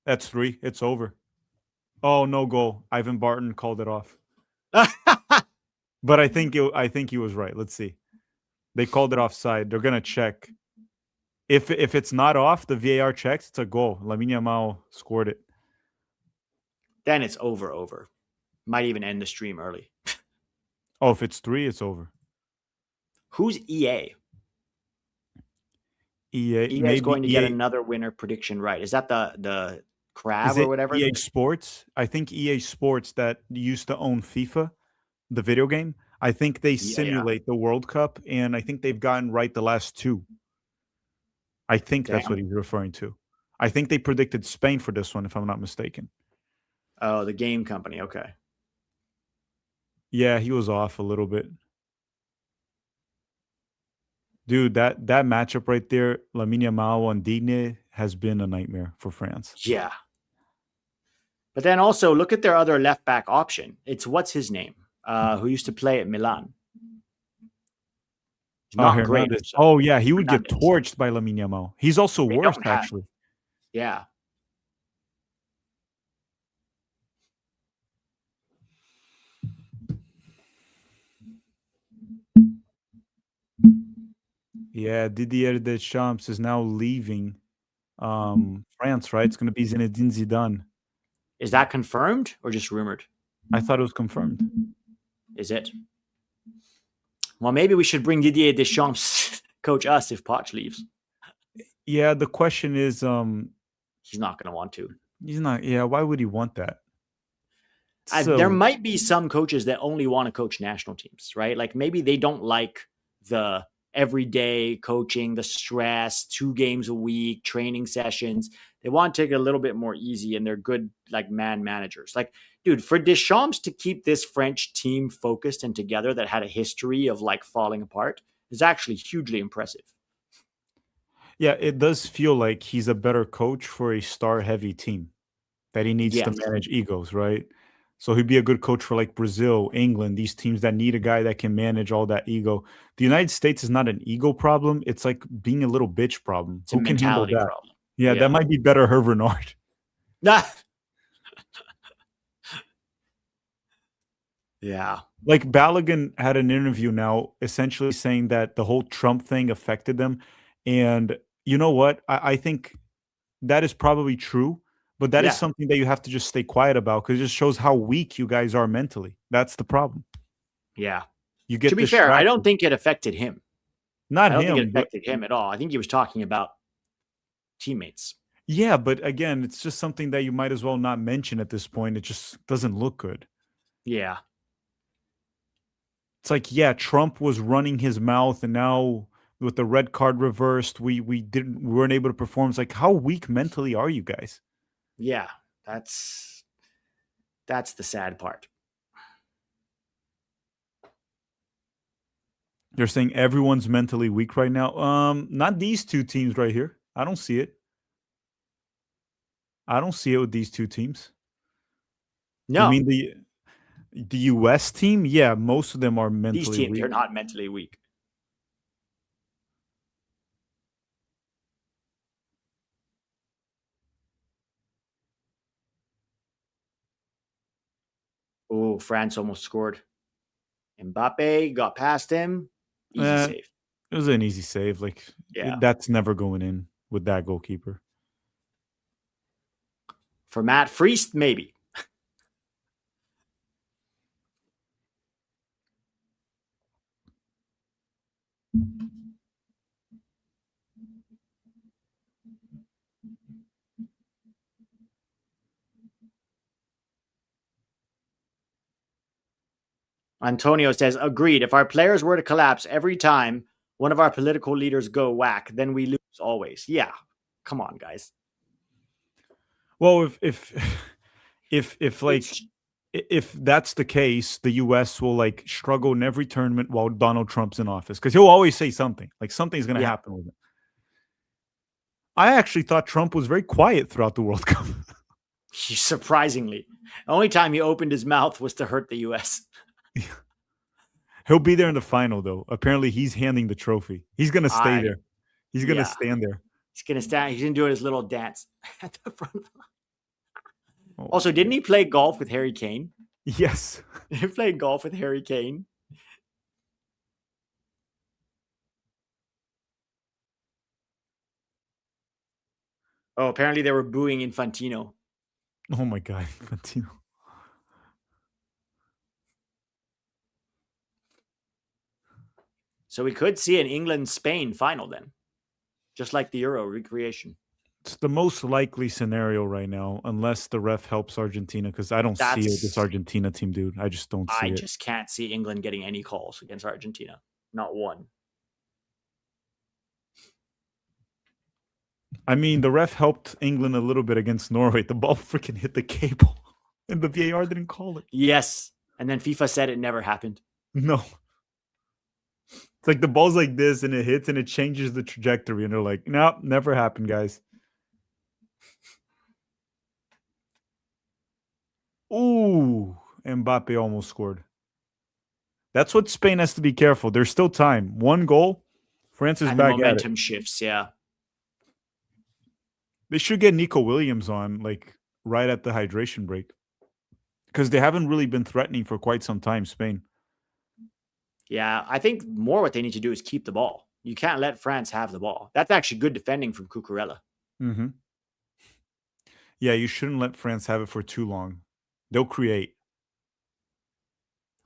That's 3. It's over. Oh, no goal. Ivan Barton called it off. But I think he was right. Let's see. They called it offside. They're gonna check. If it's not off, the VAR checks. It's a goal. Lamine Yamal scored it. Then it's over. Might even end the stream early. Oh, if it's 3, it's over. Who's EA? EA is going to get another winner prediction right. Is that the crab or whatever? EA Sports? I think EA Sports, that used to own FIFA, the video game. I think they simulate the World Cup, and I think they've gotten right the last 2. I think that's what he's referring to. I think they predicted Spain for this one, if I'm not mistaken. Oh, the game company. Okay. Yeah, he was off a little bit. Dude, that matchup right there, Lamine Yamal and Digne, has been a nightmare for France. Yeah. But then also look at their other left back option. It's what's his name? Who used to play at Milan. He's not great. Oh yeah, he would get torched by Lamine Yamal. He's also worse, actually. Yeah. Yeah, Didier Deschamps is now leaving France, right? It's going to be Zinedine Zidane. Is that confirmed or just rumored? I thought it was confirmed. Is it? Well, maybe we should bring Didier Deschamps coach us if Poch leaves. Yeah, the question is, he's not going to want to. He's not. Yeah, why would he want that? There might be some coaches that only want to coach national teams, right? Like maybe they don't like the everyday coaching, the stress, 2 games a week, training sessions. They want to take it a little bit more easy, and they're good like man managers. Like, dude, for Deschamps to keep this French team focused and together that had a history of like falling apart is actually hugely impressive. Yeah, it does feel like he's a better coach for a star-heavy team that he needs to manage egos, right? So he'd be a good coach for like Brazil, England, these teams that need a guy that can manage all that ego. The United States is not an ego problem. It's like being a little bitch problem. It's a mentality problem. Yeah, that might be better Hervé Renard. Yeah. Like Balogun had an interview now essentially saying that the whole Trump thing affected them. And you know what? I think that is probably true, but that is Yeah. something that you have to just stay quiet about because it just shows how weak you guys are mentally. That's the problem. Yeah. You To get be fair, I don't distracted. think it affected him. Not I don't think it him, but affected him at all. I think he was talking about teammates. yeah, but again, it's just something that you might as well not mention at this point. It just doesn't look good. Yeah. It's like, yeah, Trump was running his mouth, and now with the red card reversed, we weren't able to perform. It's like, how weak mentally are you guys? Yeah. That's the sad part. They're saying everyone's mentally weak right now. Not these two teams right here. I don't see it. I don't see it with these two teams. You No, mean the US team? Yeah, most of them are these mentally teams are weak. not mentally weak. Oh, France almost scored. Mbappe got past him. Easy Eh, save. it was an easy save. Like Yeah. that's never going in with that goalkeeper. For Matt Friest, maybe. Antonio says, agreed. If our players were to collapse every time one of our political leaders go whack, then we lose always. Yeah. Come on, guys. Well, if like It's if that's the case, the US will like struggle in every tournament while Donald Trump's in office because he'll always say something. Like something's going to yeah. happen with it. I actually thought Trump was very quiet throughout the World Cup. Surprisingly, the only time he opened his mouth was to hurt the U.S. He'll be there in the final, though. Apparently, he's handing the trophy. He's gonna stay I there. He's gonna yeah. stand there. He's gonna stand. He's gonna do his little dance at the front. Oh, Also, didn't he play golf with Harry Kane? yes. He played golf with Harry Kane. Oh, apparently they were booing Infantino. Oh my God, Infantino. So we could see an England-Spain final then, just like the Euro recreation. It's the most likely scenario right now, unless the ref helps Argentina, because I don't see it. This That's Argentina team, dude. I just don't see I it. just can't see England getting any calls against Argentina. Not one. I mean, the ref helped England a little bit against Norway. The ball freaking hit the cable, and the VAR didn't call it. Yes. And then FIFA said it never happened. No. It's like the ball's like this, and it hits, and it changes the trajectory, and they're like, "No, never happened, guys." Ooh, Mbappe almost scored. That's what Spain has to be careful. There's still time. One goal, France is And the back at it. momentum shifts, yeah. They should get Nico Williams on, like, right at the hydration break. Because they haven't really been threatening for quite some time, Spain. Yeah, I think more what they need to do is keep the ball. You can't let France have the ball. That's actually good defending from Cucurella. Mm-hmm. Yeah, you shouldn't let France have it for too long. They'll create.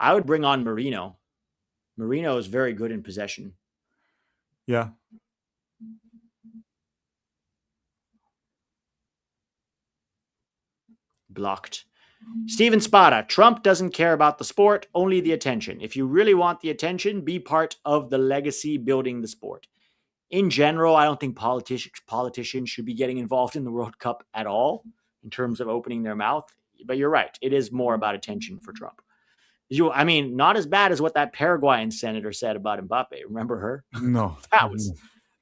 I would bring on Marino. Marino is very good in possession. Yeah. Blocked. Steven Spada, Trump doesn't care about the sport, only the attention. If you really want the attention, be part of the legacy building the sport. In general, I don't think politicians should be getting involved in the World Cup at all in terms of opening their mouth. But you're right. It is more about attention for Trump. I mean, not as bad as what that Paraguayan senator said about Mbappe. Remember her? No. That was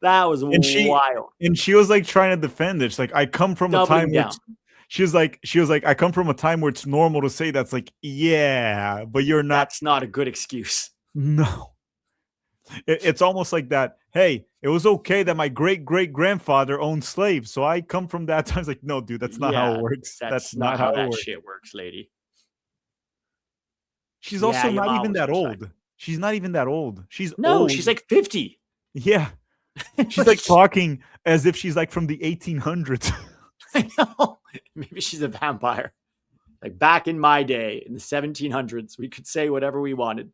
that was And wild. she was like trying to defend it. She's like, I come from a time Doubling where down. she was like, I come from a time where it's normal to say that's like, yeah, but you're not. That's not a good excuse. No. It's almost like that. Hey, it was okay that my great grandfather owned slaves, so I come from that time. It's like, no, dude, that's not how it works. That's not how how it that works. shit works, lady. She's Yeah, also not Yamal even was that respect. old. She's not even that old. She's No, old. she's like 50. Yeah. She's like Like, talking as if she's like from the 1800s. I know. Maybe she's a vampire. Like back in my day, in the 1700s, we could say whatever we wanted.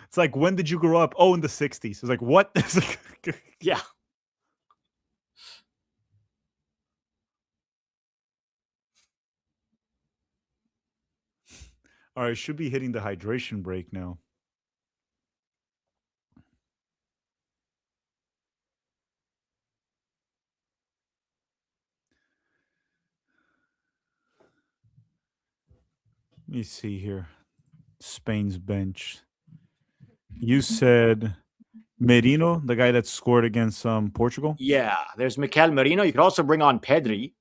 It's like, when did you grow up? Oh, in the 60s. It's like, what? It's like, Yeah. all right, should be hitting the hydration break now. Let me see here. Spain's bench. You said Merino, the guy that scored against Portugal. Yeah. There's Mikel Merino. You could also bring on Pedri.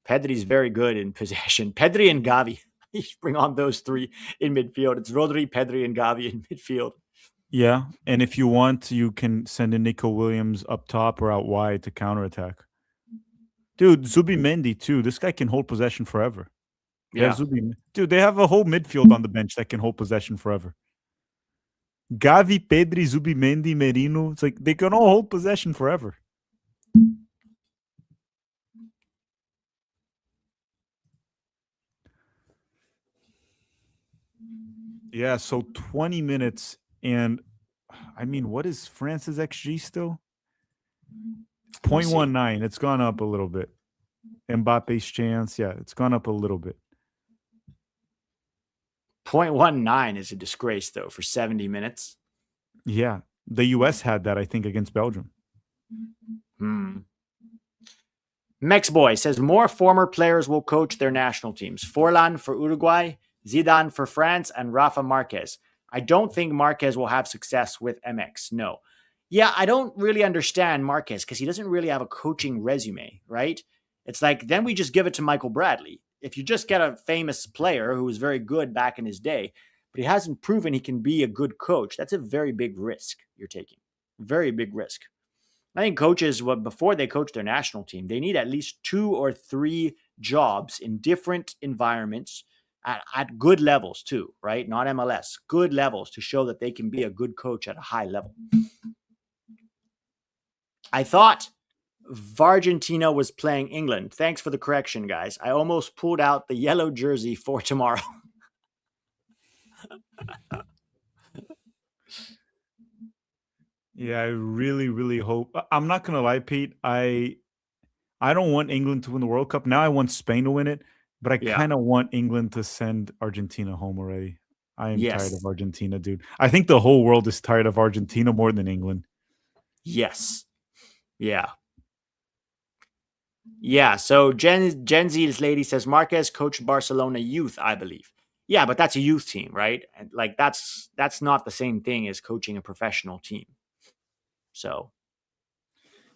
Pedri's very good in possession. Pedri and Gavi. You bring on those three in midfield. It's Rodri, Pedri, and Gavi in midfield. Yeah, and if you want, you can send in Nico Williams up top or out wide to counterattack. Dude, Zubimendi too. This guy can hold possession forever. They have Yeah. Dude, they have a whole midfield on the bench that can hold possession forever. Gavi, Pedri, Zubimendi, Merino. It's like they can all hold possession forever. Yeah, so 20 minutes. And I mean, what is France's XG still? Let me see. 0.19. It's gone up a little bit. Mbappe's chance. Yeah, it's gone up a little bit. 0.19 is a disgrace, though, for 70 minutes. Yeah. The US had that, I think, against Belgium. Mex Boy says more former players will coach their national teams. Forlan for Uruguay, Zidane for France, and Rafa Marquez. I don't think Marquez will have success with MX. No. Yeah, I don't really understand Marquez because he doesn't really have a coaching resume, right? It's like then we just give it to Michael Bradley. If you just get a famous player who was very good back in his day, but he hasn't proven he can be a good coach, that's a very big risk you're taking. Very big risk. I think coaches, before they coach their national team, they need at least 2 or 3 jobs in different environments at good levels too, right? Not MLS, good levels to show that they can be a good coach at a high level. I thought Argentina was playing England. Thanks for the correction, guys. I almost pulled out the yellow jersey for tomorrow. Yeah, I really, really hope. I'm not gonna lie, Pete. I don't want England to win the World Cup. Now I want Spain to win it, but I Yeah. kind of want England to send Argentina home already. I am tired of Yes. Argentina, dude. I think the whole world is tired of Argentina more than England. Yes. Yeah. Yeah. So Gen Z's lady says Marquez coached Barcelona youth, I believe. Yeah, but that's a youth team, right? And like that's not the same thing as coaching a professional team. So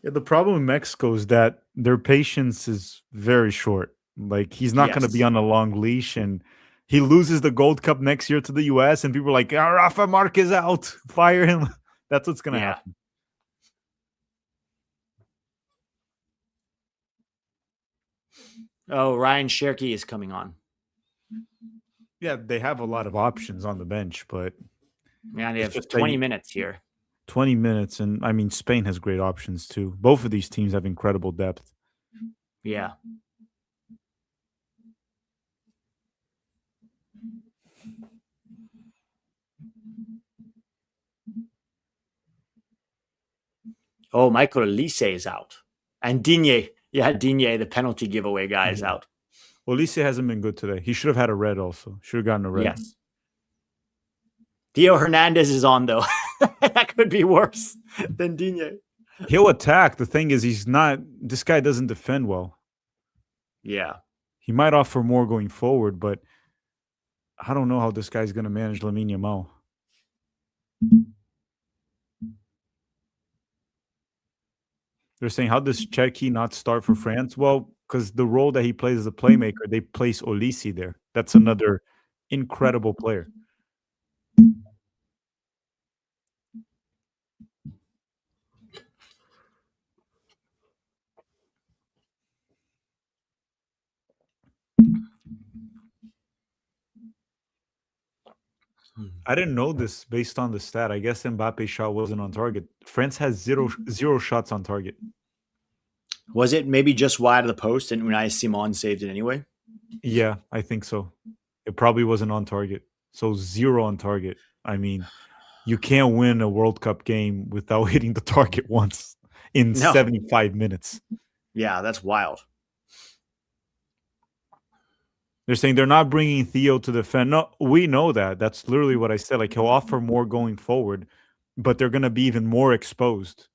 Yeah, the problem in Mexico is that their patience is very short. Like he's not going to be yes. on a long leash, and he loses the Gold Cup next year to the U.S. and people are like, "Ah, Rafa Marquez out, fire him." That's what's going to Yeah. happen. Oh, Ryan Cherky is coming on. Yeah, they have a lot of options on the bench, but Man, they it's have just 20 minutes here. 20 minutes, and I mean Spain has great options too. Both of these teams have incredible depth. Yeah. Oh, Michael Elise is out. And Digne. Yeah, Digne, the penalty giveaway guy, is Yeah. out. Olise hasn't been good today. He should have had a red also. Should have gotten a red. Yes. Theo Hernandez is on, though. That could be worse than Digne. He'll attack. The thing is, he's not. This guy doesn't defend well. Yeah. He might offer more going forward, but I don't know how this guy's going to manage Lamine Yamal. They're saying, how does Cherki not start for France? Well, because the role that he plays as a playmaker, they place Olise there. That's another incredible player. I didn't know this based on the stat. I guess Mbappe's shot wasn't on target. France has zero shots on target. Was it maybe just wide of the post and Unai Simon saved it anyway? Yeah, I think so. It probably wasn't on target. So zero on target. I mean, you can't win a World Cup game without hitting the target once in No. 75 minutes. Yeah, that's wild. They're saying they're not bringing Theo to defend. No, we know that. That's literally what I said. Like, he'll offer more going forward, but they're going to be even more exposed.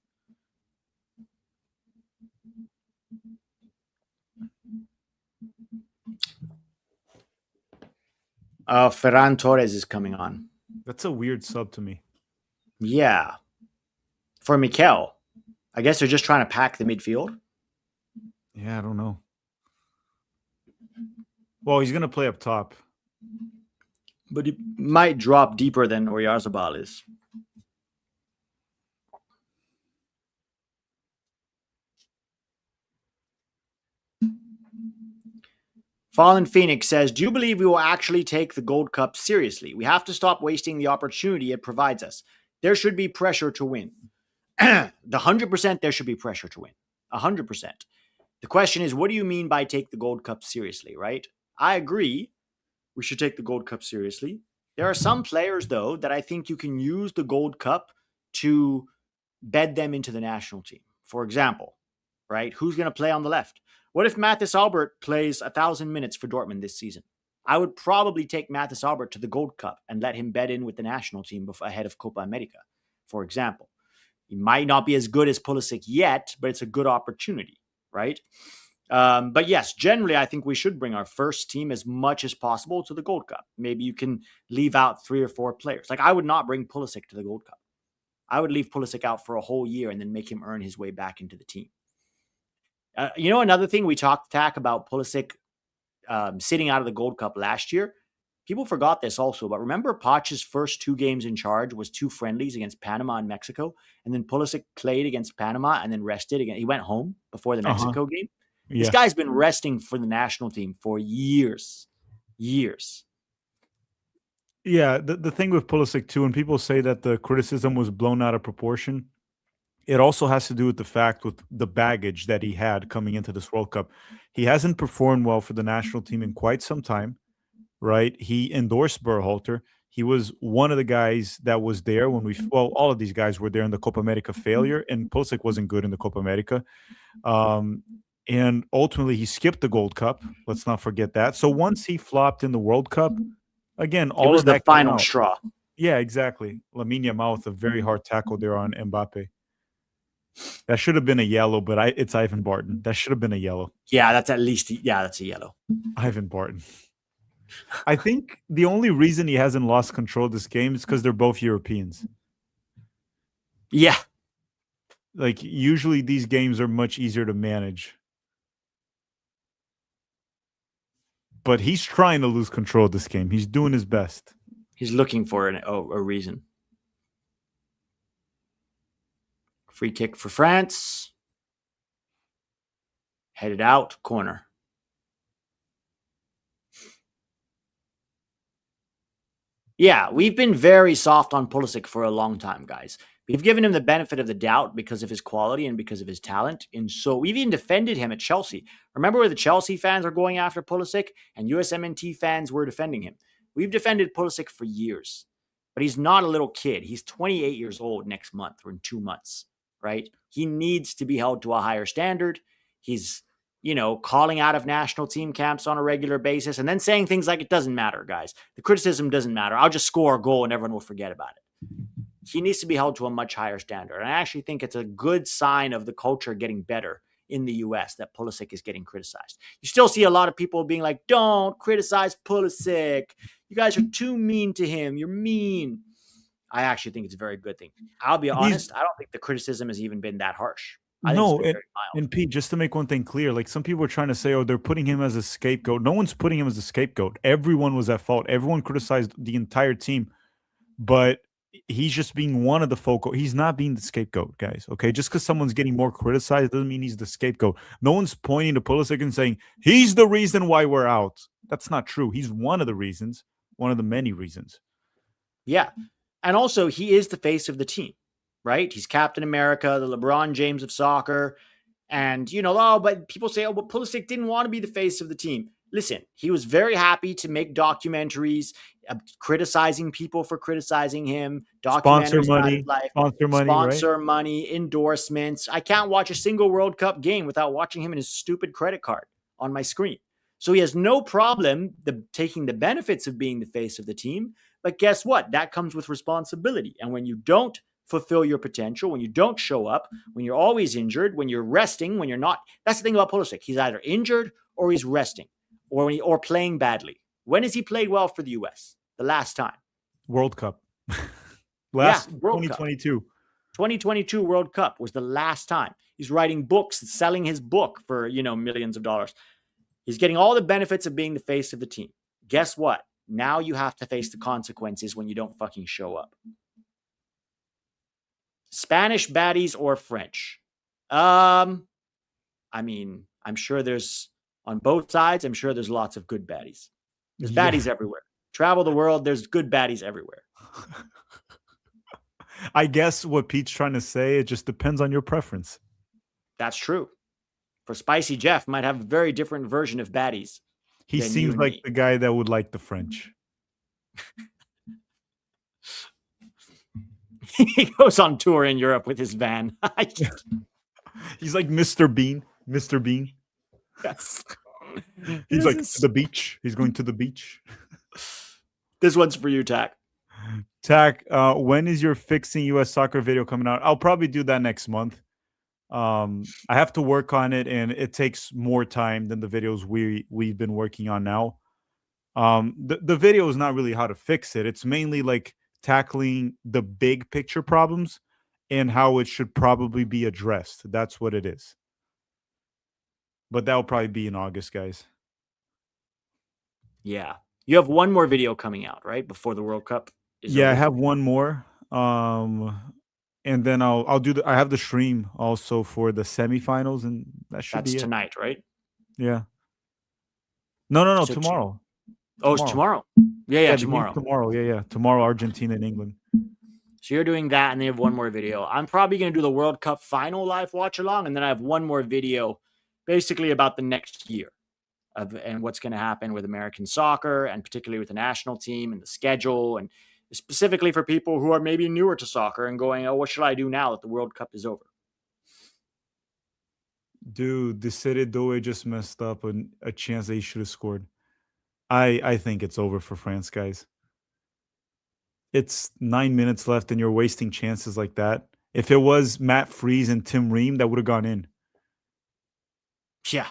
Ferran Torres is coming on. That's a weird sub to me. Yeah. For Mikel. I guess they're just trying to pack the midfield. Yeah, I don't know. Well, he's going to play up top. But he might drop deeper than Oyarzabal is. Fallen Phoenix says, do you believe we will actually take the Gold Cup seriously? We have to stop wasting the opportunity it provides us. There should be pressure to win. The 100% there should be pressure to win. 100%. The question is, what do you mean by take the Gold Cup seriously, right? I agree. We should take the Gold Cup seriously. There are some players, though, that I think you can use the Gold Cup to bed them into the national team. For example, right? Who's going to play on the left? What if Mathis Albert plays 1,000 minutes for Dortmund this season? I would probably take Mathis Albert to the Gold Cup and let him bed in with the national team ahead of Copa America, for example. He might not be as good as Pulisic yet, but it's a good opportunity, right? But yes, generally, I think we should bring our first team as much as possible to the Gold Cup. Maybe you can leave out 3 or 4 players. Like, I would not bring Pulisic to the Gold Cup. I would leave Pulisic out for a whole year and then make him earn his way back into the team. Another thing we talked, Tack, about Pulisic sitting out of the Gold Cup last year. People forgot this also, but remember Poch's first 2 games in charge was 2 friendlies against Panama and Mexico, and then Pulisic played against Panama and then rested again. He went home before the Mexico game. Yeah. This guy's been resting for the national team for years. Yeah, the thing with Pulisic too, when people say that the criticism was blown out of proportion, it also has to do with the fact with the baggage that he had coming into this World Cup. He hasn't performed well for the national team in quite some time, right? He endorsed Berhalter. He was one of the guys that was there when all of these guys were there in the Copa America failure, and Pulisic wasn't good in the Copa America. And ultimately, he skipped the Gold Cup. Let's not forget that. So once he flopped in the World Cup, again, all of that the final straw. Yeah, exactly. Lamine Yamal with a very hard tackle there on Mbappe. That should have been a yellow, but it's Ivan Barton. That should have been a yellow. Yeah, that's at least that's a yellow. Ivan Barton. I think the only reason he hasn't lost control of this game is because they're both Europeans. Yeah. Like, usually these games are much easier to manage. But he's trying to lose control of this game. He's doing his best. He's looking for a reason. Free kick for France. Headed out, corner. Yeah, we've been very soft on Pulisic for a long time, guys. We've given him the benefit of the doubt because of his quality and because of his talent. And so we've even defended him at Chelsea. Remember where the Chelsea fans are going after Pulisic and USMNT fans were defending him. We've defended Pulisic for years, but he's not a little kid. He's 28 years old next month or in 2 months, right? He needs to be held to a higher standard. He's, calling out of national team camps on a regular basis and then saying things like, it doesn't matter, guys. The criticism doesn't matter. I'll just score a goal and everyone will forget about it. He needs to be held to a much higher standard. And I actually think it's a good sign of the culture getting better in the U.S. that Pulisic is getting criticized. You still see a lot of people being like, don't criticize Pulisic. You guys are too mean to him. You're mean. I actually think it's a very good thing. I'll be honest, I don't think the criticism has even been that harsh. And Pete, just to make one thing clear, like, some people are trying to say, oh, they're putting him as a scapegoat. No one's putting him as a scapegoat. Everyone was at fault. Everyone criticized the entire team. But he's just being one of the focal. He's not being the scapegoat, guys. Okay, just because someone's getting more criticized doesn't mean he's the scapegoat. No one's pointing to Pulisic and saying he's the reason why we're out. That's not true. He's one of the reasons, one of the many reasons. Yeah. And also, he is the face of the team, right? He's Captain America, the LeBron James of soccer. And, oh, but people say, oh, but Pulisic didn't want to be the face of the team. Listen, he was very happy to make documentaries, criticizing people for criticizing him, Sponsor documentaries about his money, life, sponsor money, right? sponsor money, endorsements. I can't watch a single World Cup game without watching him and his stupid credit card on my screen. So he has no problem taking the benefits of being the face of the team. But guess what? That comes with responsibility. And when you don't fulfill your potential, when you don't show up, when you're always injured, when you're resting, when you're not. That's the thing about Pulisic. He's either injured or he's resting or playing badly. When has he played well for the US? The last time. World Cup. Yeah, Last World Cup. 2022. 2022 World Cup was the last time. He's writing books, selling his book for, millions of dollars. He's getting all the benefits of being the face of the team. Guess what? Now you have to face the consequences when you don't fucking show up. Spanish baddies or French? I mean, I'm sure there's on both sides. I'm sure there's lots of good baddies. There's baddies everywhere. Travel the world. There's good baddies everywhere. I guess what Pete's trying to say, it just depends on your preference. That's true. For Spicy Jeff, might have a very different version of baddies. He seems like the guy that would like the French. He goes on tour in Europe with his van. He's like Mr. Bean. Mr. Bean. Yes. He's like to the beach. He's going to the beach. This one's for you, Tak. Tak, when is your fixing US soccer video coming out? I'll probably do that next month. I have to work on it, and it takes more time than the videos we've been working on now. The video is not really how to fix it. It's mainly like tackling the big picture problems and how it should probably be addressed. That's what it is. But that'll probably be in August, guys. Yeah. You have one more video coming out, right? Before the World Cup is over. I have one more. And then I'll do I have the stream also for the semifinals, and that's tonight, right? Yeah. No, so tomorrow. It's tomorrow. Yeah, tomorrow. Tomorrow, yeah. Tomorrow, Argentina and England. So you're doing that, and they have one more video. I'm probably going to do the World Cup final live watch along, and then I have one more video basically about the next year and what's going to happen with American soccer, and particularly with the national team and the schedule, and specifically for people who are maybe newer to soccer and going, oh, what should I do now that the World Cup is over? Dude, Desiree Doué just messed up a chance that he should have scored. I think it's over for France, guys. It's 9 minutes left, and you're wasting chances like that. If it was Matt Freese and Tim Ream, that would have gone in. Yeah.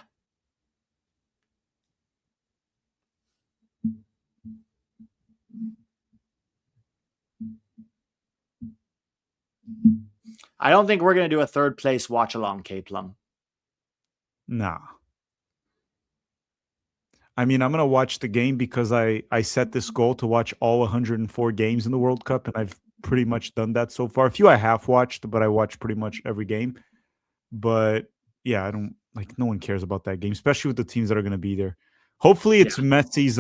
I don't think we're going to do a third place watch along, K-Plum. Nah. I mean, I'm going to watch the game because I set this goal to watch all 104 games in the World Cup, and I've pretty much done that so far. A few I have watched, but I watch pretty much every game. But yeah, I don't no one cares about that game, especially with the teams that are going to be there. Hopefully it's Messi's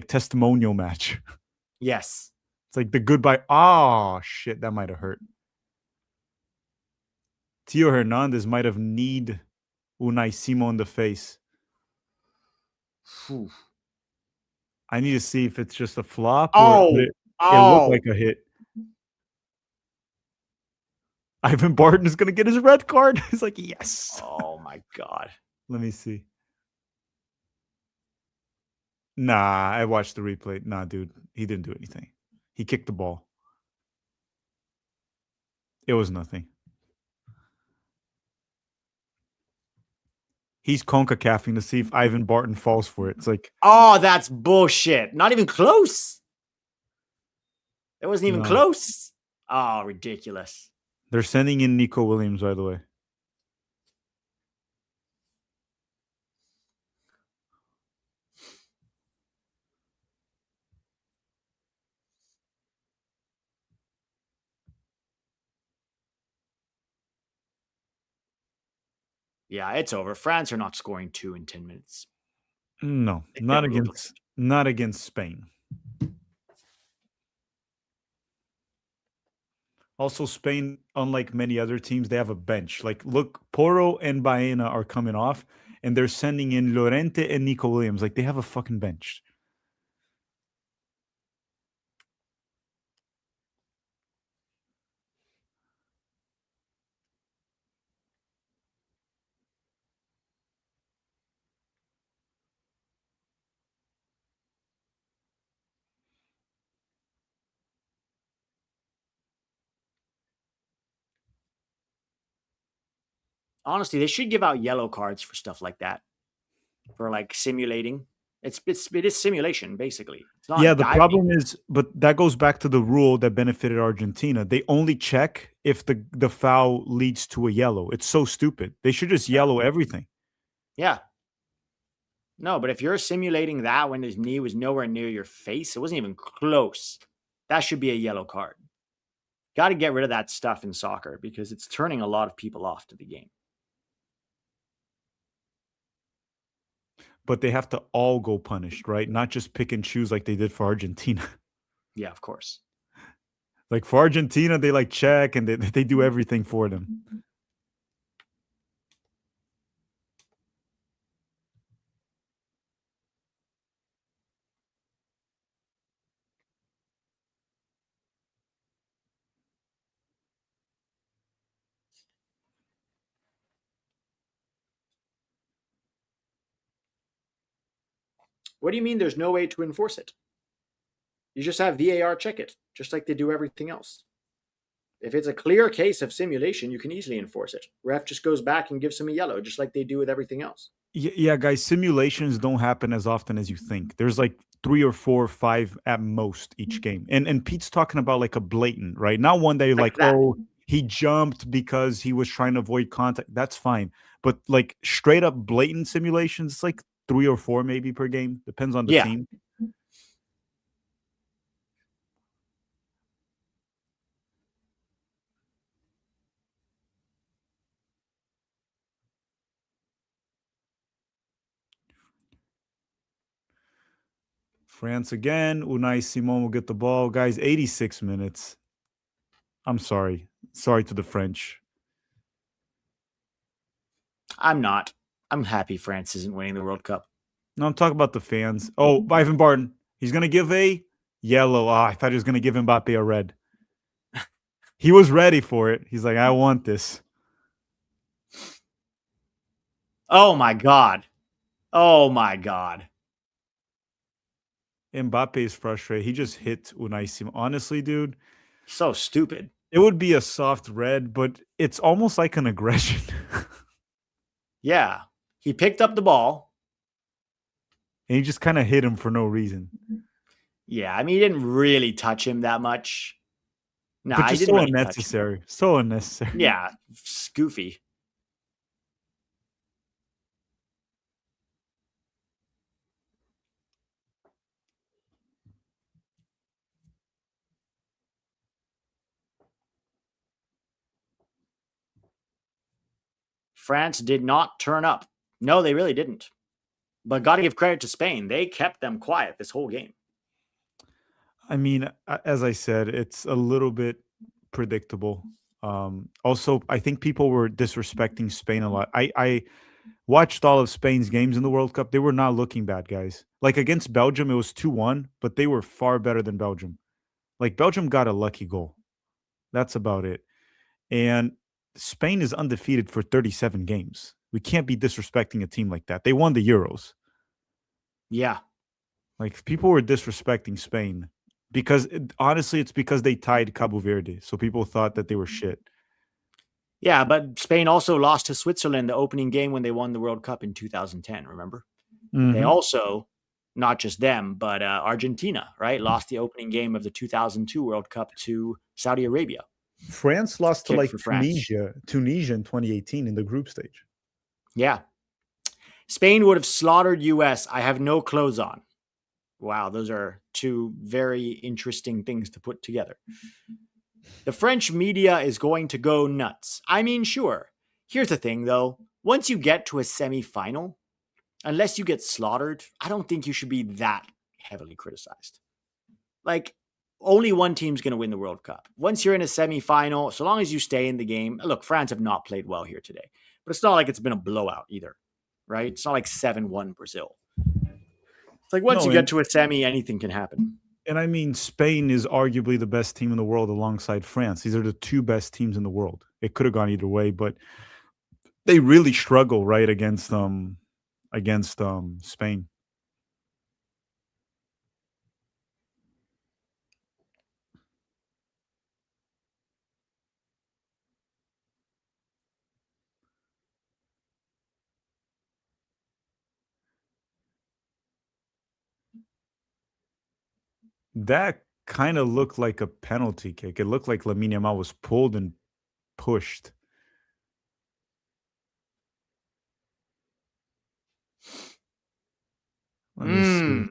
testimonial match. Yes. It's like the goodbye. Oh shit, that might have hurt. Tio Hernandez might have kneed Unai Simon in the face. Whew. I need to see if it's just a flop or it looked like a hit. Ivan Barton is going to get his red card. He's like, yes. Oh, my God. Let me see. Nah, I watched the replay. Nah, dude, he didn't do anything. He kicked the ball. It was nothing. He's CONCACAFing to see if Ivan Barton falls for it. It's like, oh, that's bullshit. Not even close. It wasn't even close. Oh, ridiculous. They're sending in Nico Williams, by the way. Yeah, it's over. France are not scoring 2 in 10 minutes. No, not against Spain. Also, Spain, unlike many other teams, they have a bench. Like, look, Porro and Baena are coming off, and they're sending in Llorente and Nico Williams. Like, they have a fucking bench. Honestly, they should give out yellow cards for stuff like that, for like simulating. It is simulation basically. It's Yeah, not the diving. problem is, but that goes back to the rule that benefited Argentina. They only check if the foul leads to a yellow. It's so stupid. They should just Yeah. yellow everything. Yeah. No, but if you're simulating that when his knee was nowhere near your face, it wasn't even close. That should be a yellow card. Got to get rid of that stuff in soccer because it's turning a lot of people off to the game. But they have to all go punished, right? Not just pick and choose like they did for Argentina. Yeah, of course. Like for Argentina, they like check and they do everything for them. What do you mean there's no way to enforce it? You just have VAR check it, just like they do everything else. If it's a clear case of simulation, you can easily enforce it. Ref just goes back and gives him a yellow, just like they do with everything else. Yeah, guys, simulations don't happen as often as you think. There's like 3 or 4 or 5 at most each game. And Pete's talking about like a blatant, right? Not one that you're Like like, that. "Oh, he jumped because he was trying to avoid contact." That's fine. But like straight up blatant simulations, it's like 3 or 4 maybe per game, depends on the Yeah. team. France again. Unai Simon will get the ball. Guys, 86 minutes. I'm sorry. Sorry to the French. I'm not. I'm happy France isn't winning the World Cup. No, I'm talking about the fans. Oh, Ivan Barton. He's going to give a yellow. I thought he was going to give Mbappe a red. He was ready for it. He's like, I want this. Oh my God. Oh my God. Mbappe is frustrated. He just hit Unai Simon. Honestly, dude, So stupid. it would be a soft red, but it's almost like an aggression. Yeah. He picked up the ball. And he just kind of hit him for no reason. Yeah. I mean, he didn't really touch him that much. But Nah, he just didn't so really touch him. unnecessary. So unnecessary. Yeah. Goofy. France did not turn up. No, they really didn't. But got to give credit to Spain. They kept them quiet this whole game. I mean, as I said, it's a little bit predictable. Also, I think people were disrespecting Spain a lot. I watched all of Spain's games in the World Cup. They were not looking bad, guys. Like against Belgium, it was 2-1, but they were far better than Belgium. Like Belgium got a lucky goal. That's about it. And Spain is undefeated for 37 games. We can't be disrespecting a team like that. They won the Euros. Yeah. Like people were disrespecting Spain because honestly, it's because they tied Cabo Verde. So people thought that they were shit. Yeah, but Spain also lost to Switzerland the opening game when they won the World Cup in 2010, remember? They Mm-hmm. also, not just them, but Argentina, right? Lost the opening game of the 2002 World Cup to Saudi Arabia. France lost to Kick like for France. Tunisia in 2018 in the group stage. Yeah. Spain would have slaughtered US. I have no clothes on. Wow, those are two very interesting things to put together. The French media is going to go nuts. I mean, sure. Here's the thing, though. Once you get to a semi-final, unless you get slaughtered, I don't think you should be that heavily criticized. Like, only one team's going to win the World Cup. Once you're in a semifinal, so long as you stay in the game, look, France have not played well here today, but it's not like it's been a blowout either, right? It's not like 7-1 Brazil. It's like once No, you get to a semi, anything can happen. and I mean, Spain is arguably the best team in the world alongside France. These are the two best teams in the world. It could have gone either way, but they really struggle right against Spain. That kind of looked like a penalty kick. It looked like Lamine Yamal was pulled and pushed. Let me see.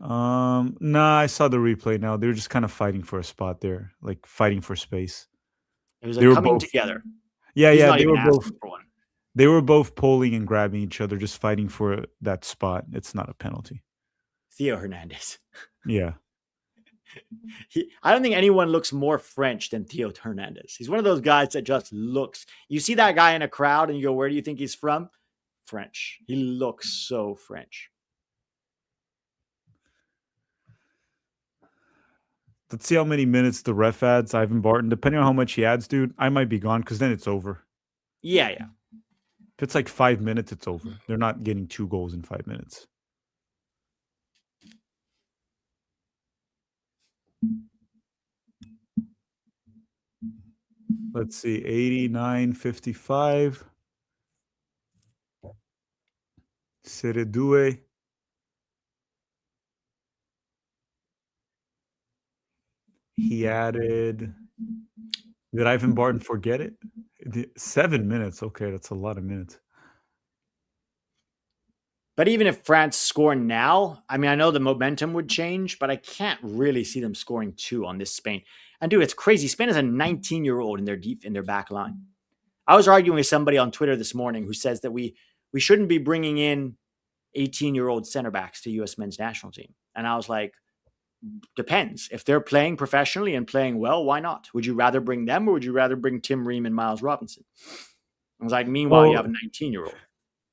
Nah, I saw the replay now. They were just kind of fighting for a spot there, like fighting for space. It was They like were coming both together. Yeah, He's yeah, not they even were both asking for one. they were both pulling and grabbing each other, just fighting for that spot. It's not a penalty. Theo Hernandez. Yeah. I don't think anyone looks more French than Theo Hernandez. He's one of those guys that just looks. You see that guy in a crowd and you go, where do you think he's from? French. He looks so French. Let's see how many minutes the ref adds. Ivan Barton. Depending on how much he adds, dude, I might be gone because then it's over. Yeah. If it's like 5 minutes, it's over. They're not getting 2 goals in 5 minutes. Let's see, 89-55. Seredue. He added. Did Ivan Barton forget it? 7 minutes. Okay, that's a lot of minutes. But even if France score now, I mean, I know the momentum would change, but I can't really see them scoring 2 on this Spain. And dude, it's crazy. Spain is a 19-year-old in their back line. I was arguing with somebody on Twitter this morning who says that we shouldn't be bringing in 18-year-old center backs to U.S. men's national team. And I was like, depends. If they're playing professionally and playing well, why not? Would you rather bring them or would you rather bring Tim Ream and Miles Robinson? I was like, meanwhile, you have a 19-year-old.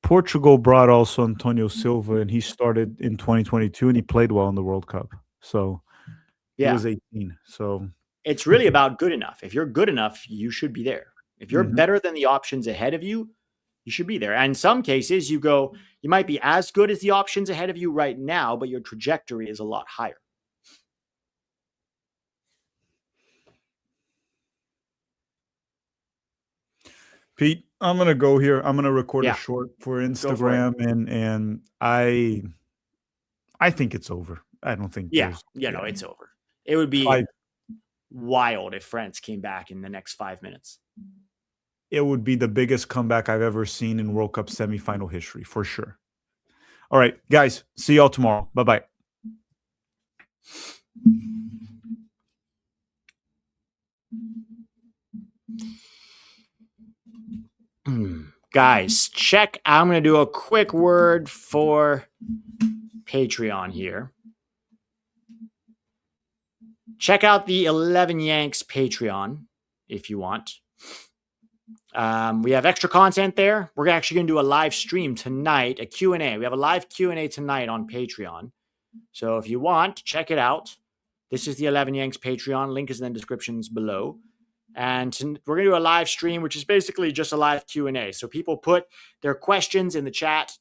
Portugal brought also Antonio Silva, and he started in 2022, and he played well in the World Cup. So he was 18. So it's really about good enough. If you're good enough, you should be there. If you're better than the options ahead of you, you should be there. And in some cases, you might be as good as the options ahead of you right now, but your trajectory is a lot higher. Pete, I'm gonna go here. I'm gonna record a short for Instagram, and I think it's over. I don't think there's. No, it's over. It would be wild if France came back in the next 5 minutes. It would be the biggest comeback I've ever seen in World Cup semifinal history, for sure. All right, guys, see y'all tomorrow. Bye-bye. Guys, check. I'm going to do a quick word for Patreon here. Check out the 11 Yanks Patreon if you want. We have extra content there. We're actually going to do a live stream tonight, a Q&A. We have a live Q&A tonight on Patreon. So if you want, check it out. This is the 11 Yanks Patreon. Link is in the descriptions below. And we're going to do a live stream, which is basically just a live Q&A. So people put their questions in the chat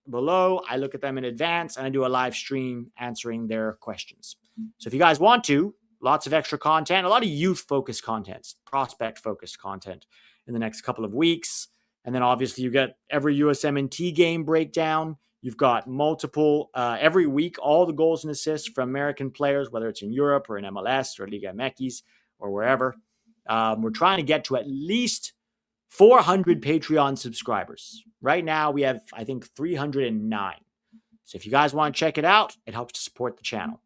below. I look at them in advance, and I do a live stream answering their questions. So if you guys want to, lots of extra content, a lot of youth-focused content, prospect-focused content in the next couple of weeks. And then obviously you get every USMNT game breakdown. You've got multiple, every week, all the goals and assists from American players, whether it's in Europe or in MLS or Liga MX or wherever. We're trying to get to at least 400 Patreon subscribers. Right now, we have, I think, 309. So if you guys want to check it out, it helps to support the channel.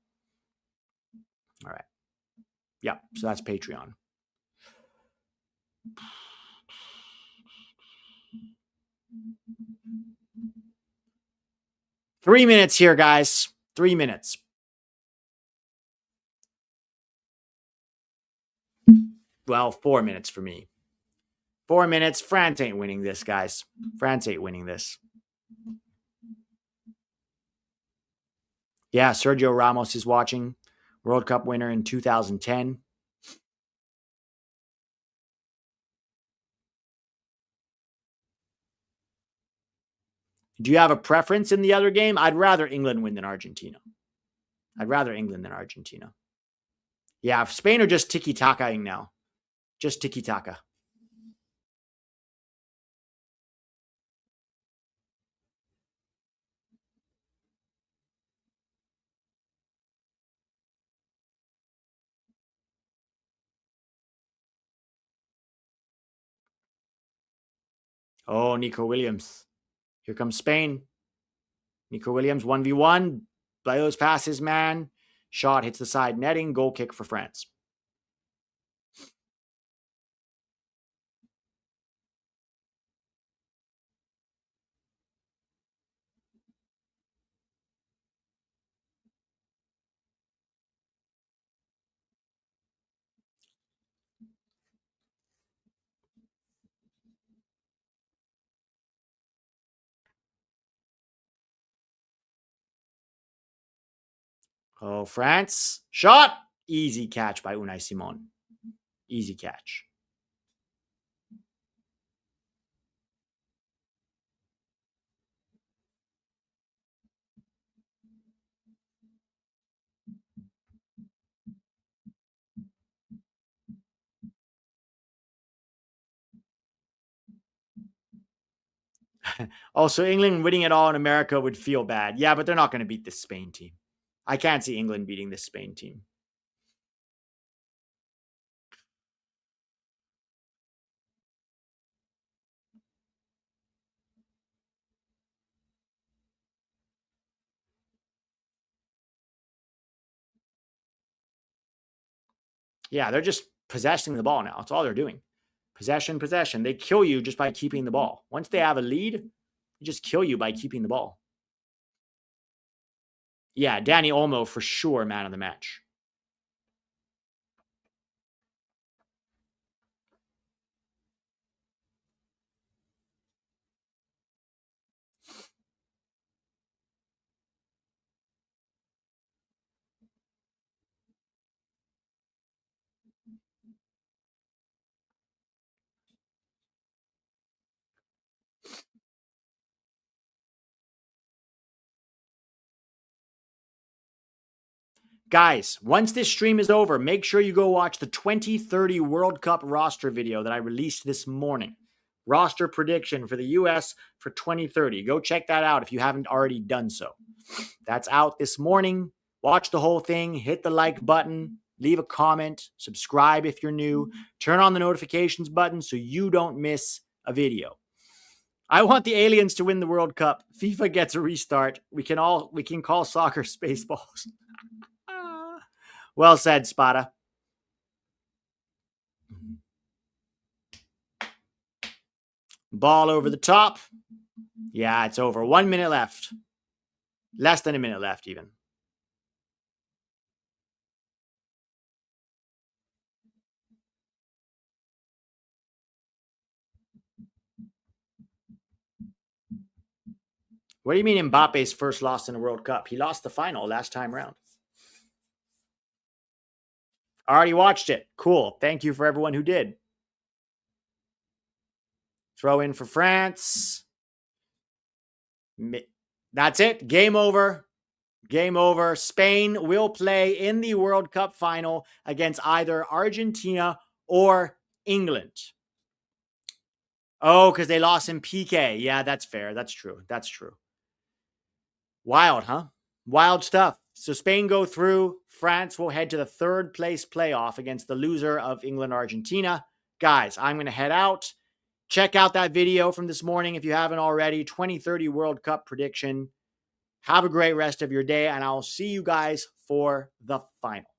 All right. Yeah, so that's Patreon. Three minutes here, guys. 3 minutes. Well, 4 minutes for me. 4 minutes. France ain't winning this, guys. France ain't winning this. Yeah, Sergio Ramos is watching. World Cup winner in 2010. Do you have a preference in the other game? I'd rather England win than Argentina. I'd rather England than Argentina. Yeah, Spain are just tiki-takaing now. Just tiki-taka. Oh, Nico Williams. Here comes Spain. Nico Williams, 1v1. Blows past his man. Shot hits the side netting. Goal kick for France. Oh, France. Shot. Easy catch by Unai Simon. Easy catch. Also, England winning it all in America would feel bad. Yeah, but they're not going to beat this Spain team. I can't see England beating this Spain team. Yeah, they're just possessing the ball now. That's all they're doing. Possession, possession. They kill you just by keeping the ball. Once they have a lead, they just kill you by keeping the ball. Yeah, Danny Olmo for sure, man of the match. Guys, once this stream is over, make sure you go watch the 2030 World Cup roster video that I released this morning. Roster prediction for the US for 2030. Go check that out if you haven't already done so. That's out this morning. Watch the whole thing, hit the like button, leave a comment, subscribe if you're new, turn on the notifications button so you don't miss a video. I want the aliens to win the World Cup. FIFA gets a restart. We can call soccer Spaceballs. Well said, Spada. Ball over the top. Yeah, it's over. 1 minute left. Less than a minute left, even. What do you mean Mbappe's first loss in a World Cup? He lost the final last time round. Already watched it. Cool. Thank you for everyone who did. Throw in for France. That's it. Game over. Game over. Spain will play in the World Cup final against either Argentina or England. Oh, because they lost in PK. Yeah, that's fair. That's true. That's true. Wild, huh? Wild stuff. So Spain go through. France will head to the third place playoff against the loser of England-Argentina. Guys, I'm going to head out. Check out that video from this morning if you haven't already. 2030 World Cup prediction. Have a great rest of your day, and I'll see you guys for the final.